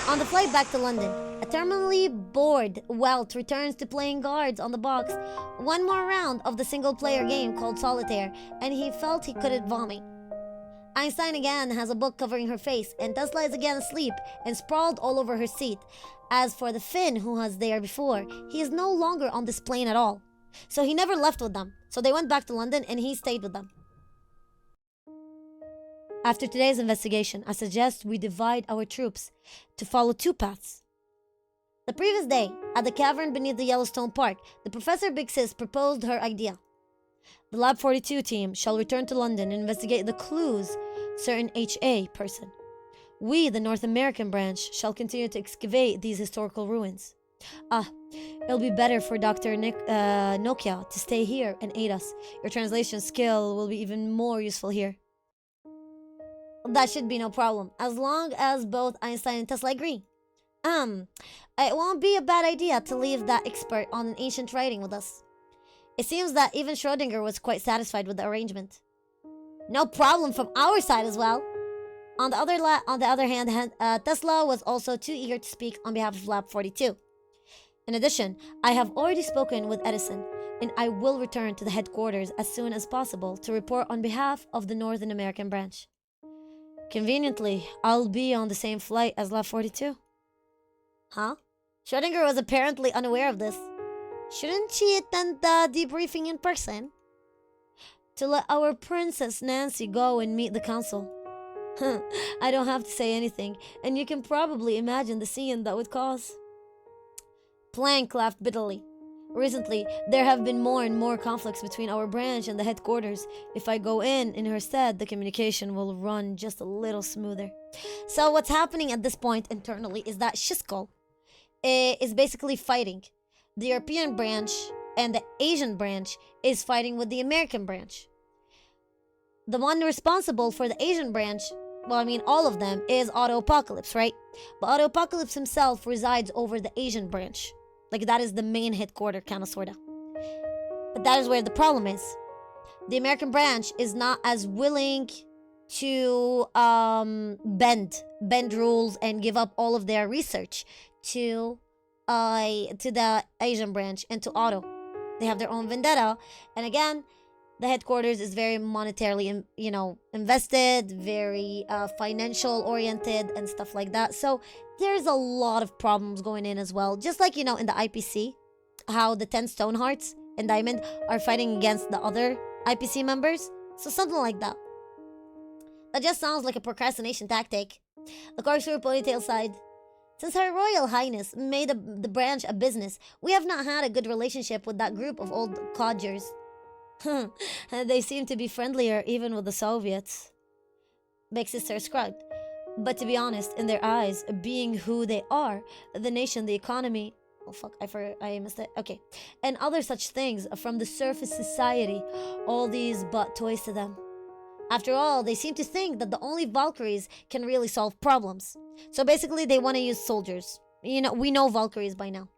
Speaker 1: On the flight back to London, a terminally bored WELT returns to playing cards on the box. One more round of the single-player game called Solitaire, and he felt he couldn't vomit. Einstein again has a book covering her face, and Tesla is again asleep and sprawled all over her seat. As for the Finn who was there before, he is no longer on this plane at all. So he never left with them. So they went back to London and he stayed with them. After today's investigation, I suggest we divide our troops to follow two paths. The previous day, at the cavern beneath the Yellowstone Park, the Professor Big Sis proposed her idea. The Lab 42 team shall return to London and investigate the clues certain HA person. We, the North American branch, shall continue to excavate these historical ruins. It'll be better for Dr. Nokia to stay here and aid us. Your translation skill will be even more useful here. That should be no problem, as long as both Einstein and Tesla agree. It won't be a bad idea to leave that expert on an ancient writing with us. It seems that even Schrödinger was quite satisfied with the arrangement. No problem from our side as well. On the other hand, Tesla was also too eager to speak on behalf of Lab 42. In addition, I have already spoken with Edison, and I will return to the headquarters as soon as possible to report on behalf of the Northern American branch. Conveniently, I'll be on the same flight as Lab 42. Huh? Schrödinger was apparently unaware of this. Shouldn't she attend the debriefing in person? To let our Princess Nancy go and meet the council. I don't have to say anything, and you can probably imagine the scene that would cause. Planck laughed bitterly. Recently, there have been more and more conflicts between our branch and the headquarters. If I go in her stead, the communication will run just a little smoother. So what's happening at this point internally is that Shiskol is basically fighting. The European branch and the Asian branch is fighting with the American branch. The one responsible for the Asian branch, well, I mean, all of them, is Auto Apocalypse, right? But Auto Apocalypse himself resides over the Asian branch. Like, that is the main headquarter, kinda, sorta. But that is where the problem is. The American branch is not as willing to bend rules and give up all of their research to the Asian branch and to Auto. They have their own vendetta, and again, the headquarters is very monetarily, invested, very financial oriented and stuff like that. So there's a lot of problems going in as well. Just like, in the IPC, how the 10 Stonehearts and Diamond are fighting against the other IPC members. So something like that. That just sounds like a procrastination tactic. The corkscrew ponytail sighed. Since Her Royal Highness made the branch a business, we have not had a good relationship with that group of old codgers. They seem to be friendlier even with the Soviets. Big Sister shrugged. But to be honest, in their eyes, being who they are, the nation, the economy... Oh fuck, I missed it. Okay. And other such things from the surface society, all these but toys to them. After all, they seem to think that the only Valkyries can really solve problems. So basically, they want to use soldiers. We know Valkyries by now.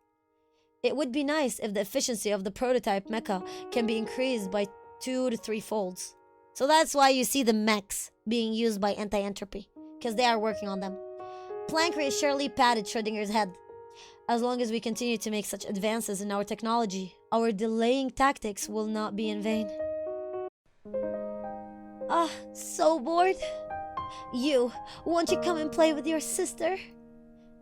Speaker 1: It would be nice if the efficiency of the prototype mecha can be increased by 2 to 3 folds. So that's why you see the mechs being used by Anti-Entropy, because they are working on them. Plank reassuringly patted Schrodinger's head. As long as we continue to make such advances in our technology, our delaying tactics will not be in vain. So bored. Won't you come and play with your sister?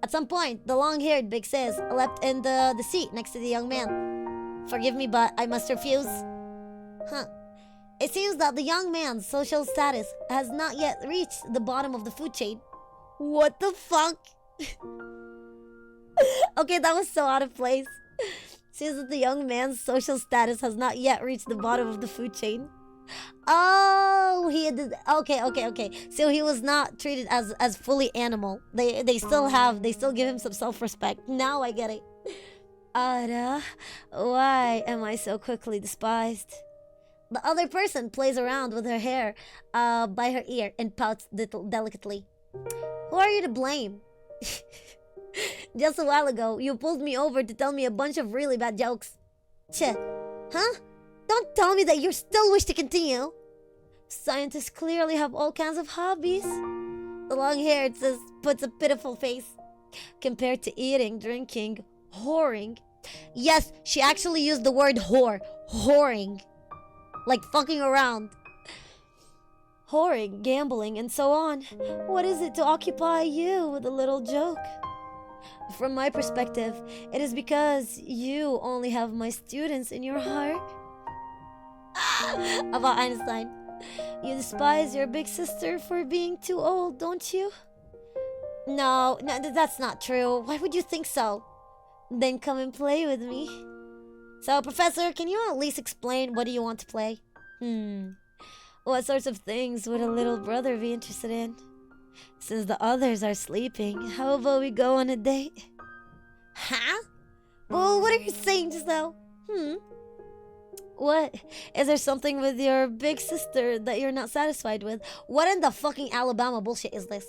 Speaker 1: At some point, the long-haired Big Sis leapt in the seat next to the young man. Forgive me, but I must refuse. It seems that the young man's social status has not yet reached the bottom of the food chain. What the fuck? Okay, that was so out of place. Seems that the young man's social status has not yet reached the bottom of the food chain. Oh, he did. Okay. So he was not treated as fully animal. They still give him some self-respect. Now I get it. Ara, why am I so quickly despised? The other person plays around with her hair by her ear and pouts delicately. Who are you to blame? Just a while ago, you pulled me over to tell me a bunch of really bad jokes. Huh? Don't tell me that you still wish to continue. Scientists clearly have all kinds of hobbies. The long-haired sis puts a pitiful face. Compared to eating, drinking, whoring. Yes, she actually used the word whore. Whoring. Like fucking around. Whoring, gambling, and so on. What is it to occupy you with a little joke? From my perspective, it is because you only have my students in your heart. About Einstein. You despise your big sister for being too old, don't you? No, that's not true. Why would you think so? Then come and play with me. So, Professor, can you at least explain what do you want to play? What sorts of things would a little brother be interested in? Since the others are sleeping, how about we go on a date? Huh? Well, what are you saying just now? What? Is there something with your big sister that you're not satisfied with? What in the fucking Alabama bullshit is this?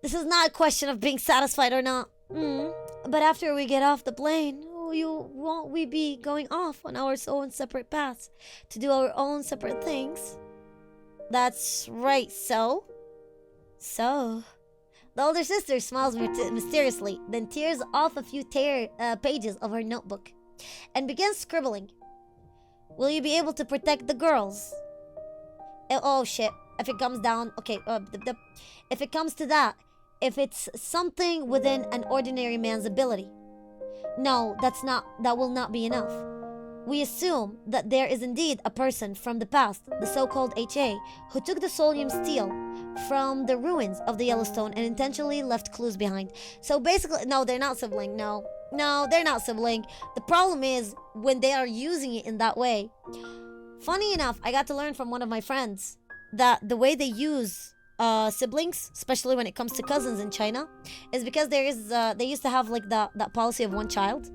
Speaker 1: This is not a question of being satisfied or not. But after we get off the plane, won't we be going off on our own separate paths to do our own separate things? That's right, so? The older sister smiles mysteriously, then tears off a few pages of her notebook and begins scribbling. Will you be able to protect the girls? Oh shit. If it comes down, okay, if it comes to that, if it's something within an ordinary man's ability. No, that will not be enough. We assume that there is indeed a person from the past, the so-called HA, who took the solium steel from the ruins of the Yellowstone and intentionally left clues behind. So basically, no, they're not sibling. No, they're not sibling. The problem is when they are using it in that way. Funny enough, I got to learn from one of my friends that the way they use siblings, especially when it comes to cousins in China, is because there is they used to have like that policy of one child.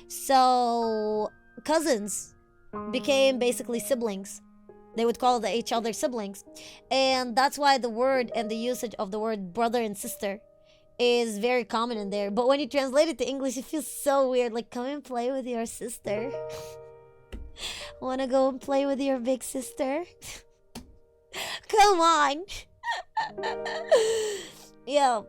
Speaker 1: So cousins became basically siblings. They would call each other siblings, and that's why the word and the usage of the word brother and sister is very common in there. But when you translate it to English, it feels so weird. Like, come and play with your sister. Wanna go and play with your big sister? Come on. Yeah.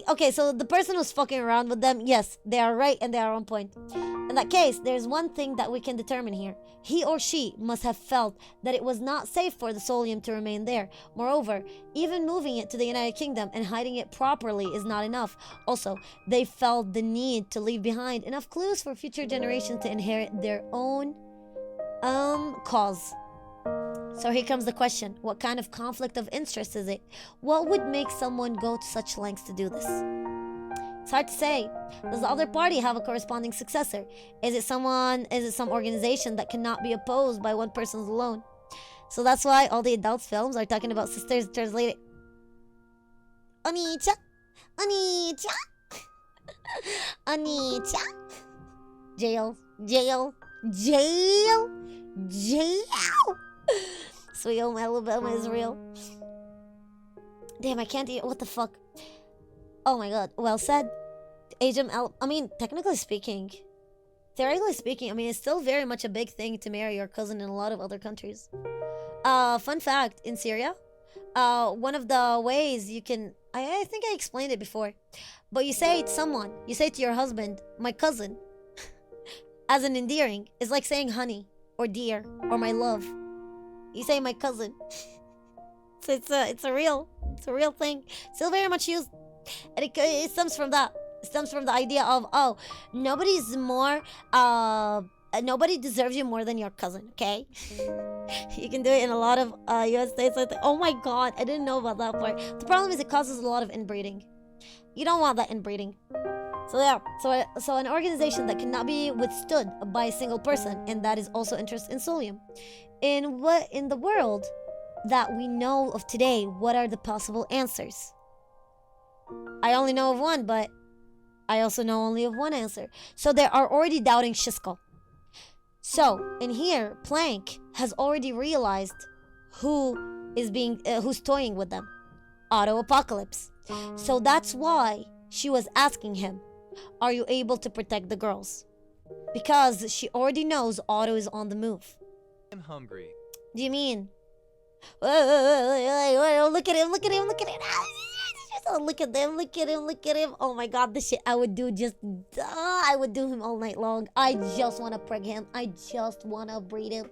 Speaker 1: Okay, so the person who's fucking around with them, yes, they are right and they are on point. In that case, there's one thing that we can determine here. He or she must have felt that it was not safe for the solium to remain there. Moreover, even moving it to the United Kingdom and hiding it properly is not enough. Also, they felt the need to leave behind enough clues for future generations to inherit their own cause. So here comes the question. What kind of conflict of interest is it? What would make someone go to such lengths to do this? It's hard to say. Does the other party have a corresponding successor? Is it some organization that cannot be opposed by one person alone? So that's why all the adult films are talking about sisters translated. Oni-chan, Oni-chan, Oni-chan. Jail. Sweet home Alabama is real. Damn, I can't eat. What the fuck? Oh my god. Well said. I mean, technically speaking, theoretically speaking, I mean, it's still very much a big thing to marry your cousin in a lot of other countries. Fun fact, in Syria, one of the ways you can, I think I explained it before, but you say to someone, you say to your husband, my cousin, as an endearing, is like saying honey, or dear, or my love. You say my cousin. So it's a real thing. Still very much used. And it stems from that. It stems from the idea of, oh, nobody deserves you more than your cousin, okay? You can do it in a lot of US states. Like oh my god, I didn't know about that part. The problem is it causes a lot of inbreeding. You don't want that inbreeding. So yeah, so an organization that cannot be withstood by a single person, and that is also interested in solium. In the world that we know of today, what are the possible answers? I only know of one, but I also know only of one answer. So they are already doubting Shiskel. So in here, Planck has already realized who's toying with them. Auto Apocalypse. So that's why she was asking him, are you able to protect the girls? Because she already knows Otto is on the move.
Speaker 2: I'm hungry.
Speaker 1: Do you mean? Look at him. Look at him. Oh my god, the shit I would do I would do him all night long. I just want to preg him. I just want to breed him.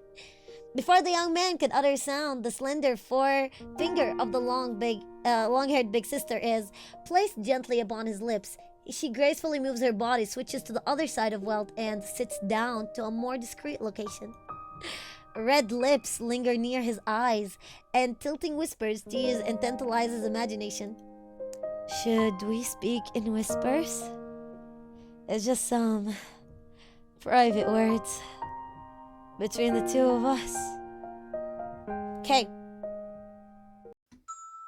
Speaker 1: Before the young man could utter sound, the slender forefinger of the long-haired big sister is placed gently upon his lips. She gracefully moves her body, switches to the other side of Welt, and sits down to a more discreet location. Red lips linger near his eyes, and tilting whispers tease and tantalize his imagination. Should we speak in whispers? It's just some private words between the two of us. Okay.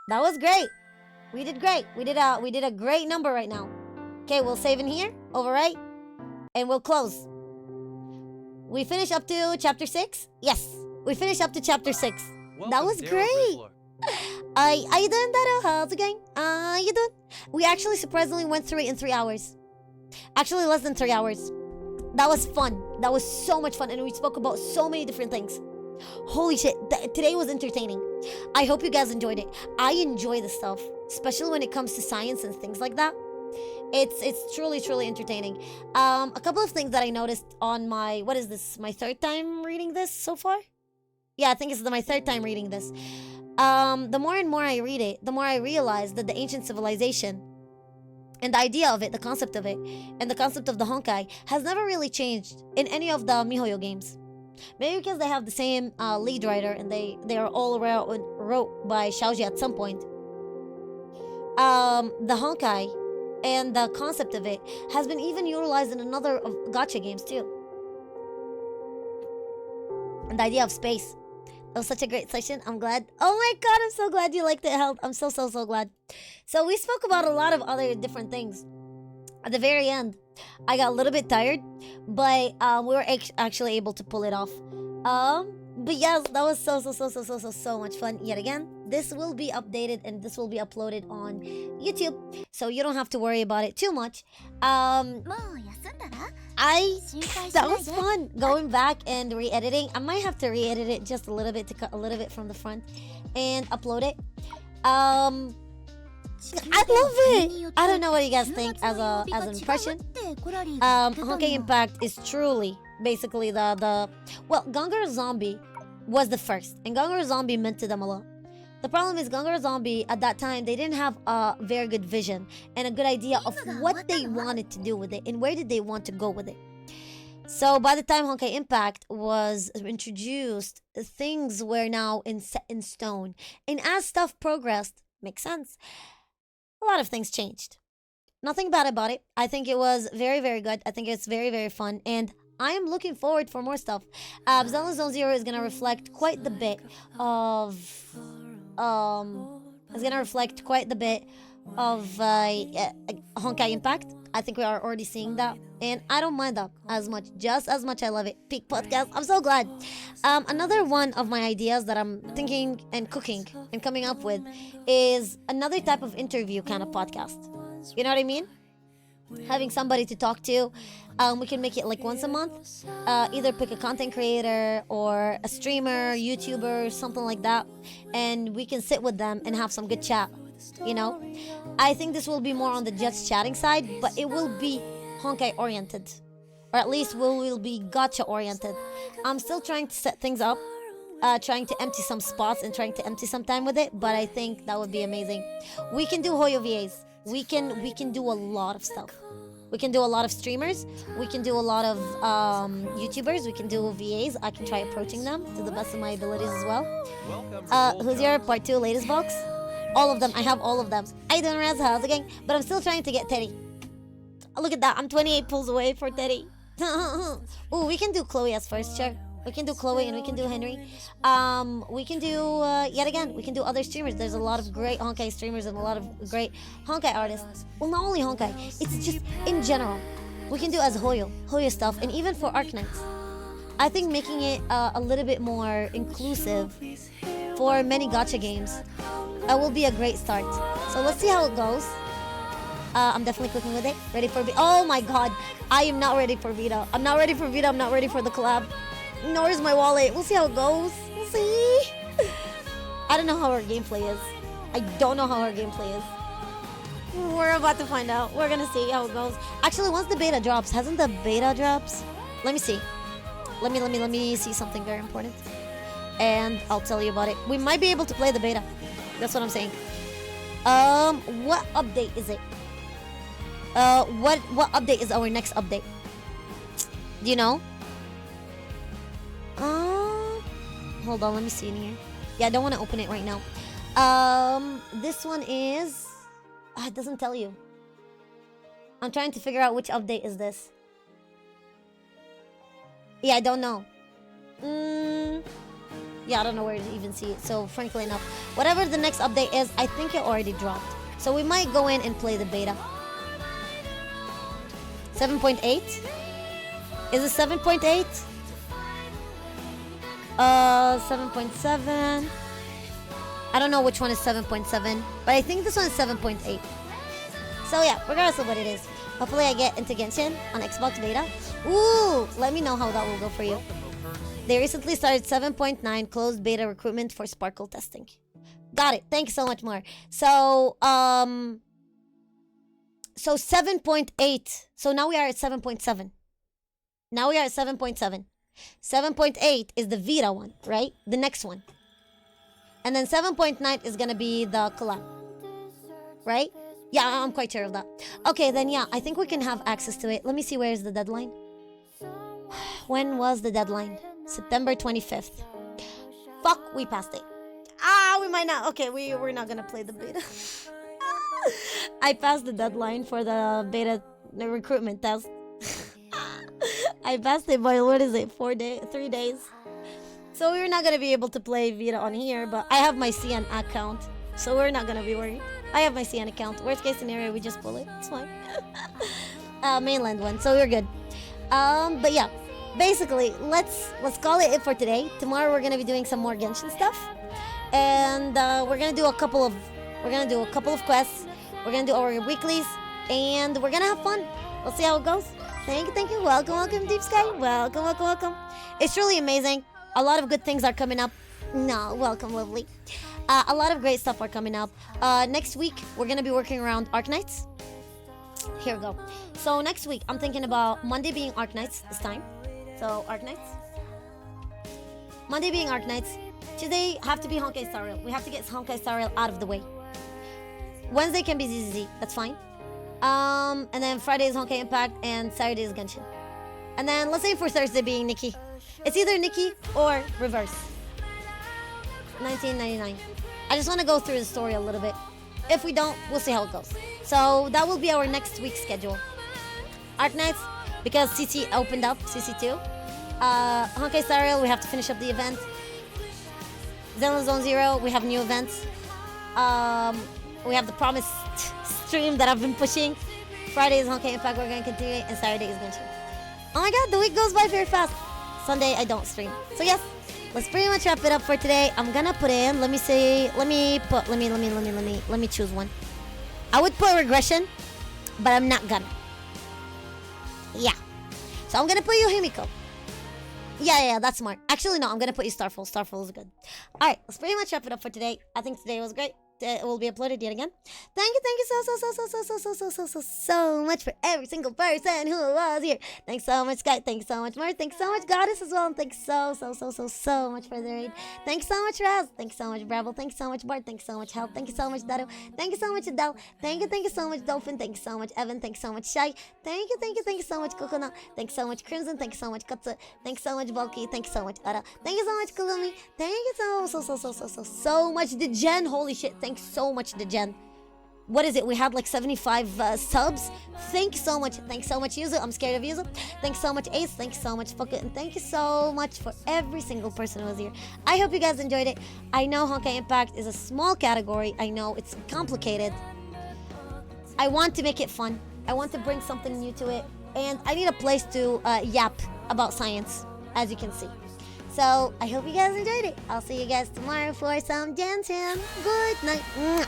Speaker 1: That was great. We did great. We did a great number right now. Okay, we'll save in here, overwrite, and we'll close. We finish up to chapter 6? Yes, we finished up to chapter 6.
Speaker 2: Welcome,
Speaker 1: that was
Speaker 2: Daryl
Speaker 1: great.
Speaker 2: Riddler.
Speaker 1: How you doing, Daryl? How's it going? You doing? We actually surprisingly went through it in 3 hours. Actually, less than 3 hours. That was fun. That was so much fun, and we spoke about so many different things. Holy shit, today was entertaining. I hope you guys enjoyed it. I enjoy this stuff, especially when it comes to science and things like that. It's truly entertaining. A couple of things that I noticed on my, what is this, my third time reading this so far? Yeah, I think it's my third time reading this. The more and more I read it, the more I realize that the ancient civilization And the idea of it, the concept of it, and the concept of the Honkai has never really changed in any of the MiHoYo games. Maybe because they have the same lead writer and they are all wrote by Xiaoji at some point. The Honkai and the concept of it has been even utilized in another of gacha games too. And the idea of space. That was such a great session. I'm glad. Oh my god, I'm so glad you liked it, Held. I'm so glad. So we spoke about a lot of other different things. At the very end, I got a little bit tired, but we were actually able to pull it off. But yes, that was so much fun yet again. This will be updated and this will be uploaded on YouTube, so you don't have to worry about it too much. That was fun going back and re-editing. I might have to re-edit it just a little bit to cut a little bit from the front and upload it. I love it. I don't know what you guys think as an impression. Honkai Impact is truly basically well, Gangara Zombie was the first, and Gangara Zombie meant to them a lot. The problem is Gangara Zombie at that time, they didn't have a very good vision and a good idea of what they wanted to do with it and where did they want to go with it. So by the time Honkai Impact was introduced, things were now set in stone. And as stuff progressed, makes sense, a lot of things changed. Nothing bad about it. I think it was very good. I think it's very fun, and I am looking forward for more stuff. Zelda Zone Zero is gonna reflect quite the bit of Honkai Impact. I think we are already seeing that, and I don't mind that as much. Just as much I love it. Peak podcast. I'm so glad. Another one of my ideas that I'm thinking and cooking and coming up with is another type of interview kind of podcast. You know what I mean? Having somebody to talk to. We can make it like once a month. Either pick a content creator or a streamer, YouTuber, something like that, and we can sit with them and have some good chat. You know, I think this will be more on the just chatting side, but it will be Honkai oriented, or at least will be gacha oriented. I'm still trying to set things up, trying to empty some spots and trying to empty some time with it, but I think that would be amazing. We can do Hoyo VAs. We can do a lot of stuff. We can do a lot of streamers. We can do a lot of YouTubers. We can do VAs. I can try approaching them to the best of my abilities as well. Who's your part 2 latest box? All of them. I have all of them. I don't know how's it going, but I'm still trying to get Teddy. Look at that. I'm 28 pulls away for Teddy. Ooh, we can do Chloe as first, sure. We can do Chloe and we can do Henry. We can do, yet again, we can do other streamers. There's a lot of great Honkai streamers and a lot of great Honkai artists. Well, not only Honkai, it's just in general. We can do as Hoyo stuff, and even for Arknights. I think making it a little bit more inclusive for many gacha games will be a great start. So let's see how it goes. I'm definitely cooking with it. Ready for oh my god, I am not ready for Vita. I'm not ready for Vita. I'm not ready for the collab. Nor is my wallet. We'll see how it goes. We'll see. I don't know how our gameplay is. I don't know how our gameplay is. We're about to find out. We're gonna see how it goes. Actually, once the beta drops, hasn't the beta drops? Let me see. Let me see something very important, and I'll tell you about it. We might be able to play the beta. That's what I'm saying. What update is it? What update is our next update? Do you know? Hold on, let me see in here. Yeah, I don't want to open it right now. This one is... it doesn't tell you. I'm trying to figure out which update is this. Yeah, I don't know. Yeah, I don't know where to even see it. So, frankly enough, whatever the next update is, I think it already dropped. So, we might go in and play the beta. 7.8? Is it 7.8? 7.7. I don't know which one is 7.7, but I think this one is 7.8. So yeah, regardless of what it is, hopefully I get into Genshin on Xbox beta. Ooh, let me know how that will go for you. They recently started 7.9 closed beta recruitment for Sparkle testing. Got it. Thank you so much more. So 7.8. So now we are at 7.7. Now we are at 7.7. 7.8 is the Vita one, right? The next one. And then 7.9 is gonna be the collab, right? Yeah, I'm quite sure of that. Okay, then yeah, I think we can have access to it. Let me see, where's the deadline? When was the deadline? September 25th. Fuck, we passed it. We might not. Okay, we're not gonna play the beta. I passed the deadline for the beta recruitment test. I passed it by, what is it, 3 days. So we're not gonna be able to play Vita on here, but I have my CN account, so we're not gonna be worried. I have my CN account. Worst case scenario, we just pull it. It's fine. Mainland one, so we're good. But yeah, basically, let's call it for today. Tomorrow we're gonna be doing some more Genshin stuff, and we're gonna do a couple of quests. We're gonna do our weeklies, and we're gonna have fun. We'll see how it goes. Thank you. Welcome, Deep Sky. Welcome. It's truly amazing. A lot of good things are coming up. No, welcome, lovely. A lot of great stuff are coming up. Next week, we're gonna be working around Arknights. Here we go. So next week, I'm thinking about Monday being Arknights this time. So Arknights. Monday being Arknights. Tuesday have to be Honkai Star Rail. We have to get Honkai Star Rail out of the way. Wednesday can be ZZZ. That's fine. And then Friday is Honkai Impact, and Saturday is Genshin. And then let's say for Thursday being Nikki. It's either Nikki or reverse. 1999. I just want to go through the story a little bit. If we don't, we'll see how it goes. So that will be our next week's schedule. Arknights, because CC opened up, CC2. Honkai Star Rail, we have to finish up the event. Zenless Zone Zero, we have new events. We have the promised stream that I've been pushing. Friday is Honkai Impact, we're going to continue it, and Saturday is Genshin. Oh my god, the week goes by very fast. Sunday, I don't stream. So yes, let's pretty much wrap it up for today. I'm gonna put in, let me choose one. I would put regression, but I'm not gonna. Yeah. So I'm gonna put you Himiko. Yeah, that's smart. Actually, no, I'm gonna put you Starfall. Starfall is good. Alright, let's pretty much wrap it up for today. I think today was great. It will be uploaded yet again. Thank you so much for every single person who was here. Thanks so much, Sky. Thanks so much, Mars. Thanks so much, Goddess, as well. And thanks so much for the raid. Thanks so much, Raz. Thanks so much, Bravo. Thanks so much, Bart. Thanks so much, Help. Thank you so much, Dado. Thank you so much, Adele. Thank you so much, Dolphin. Thank you so much, Evan. Thanks so much, Shai. Thank you so much, Coconut. Thanks so much, Crimson. Thanks so much, Katsu. Thanks so much, Bulky. Thanks so much, Ara. Thank you so much, Kulumi. Thank you so much, Degen. Holy shit. Thanks so much, Degen. What is it? We had like 75 subs. Thank you so much. Thanks so much, Yuzu. I'm scared of Yuzu. Thanks so much, Ace. Thanks so much, Fuck It. And thank you so much for every single person who was here. I hope you guys enjoyed it. I know Honkai Impact is a small category. I know it's complicated. I want to make it fun. I want to bring something new to it. And I need a place to yap about science, as you can see. So I hope you guys enjoyed it. I'll see you guys tomorrow for some dancing. Good night. Mwah.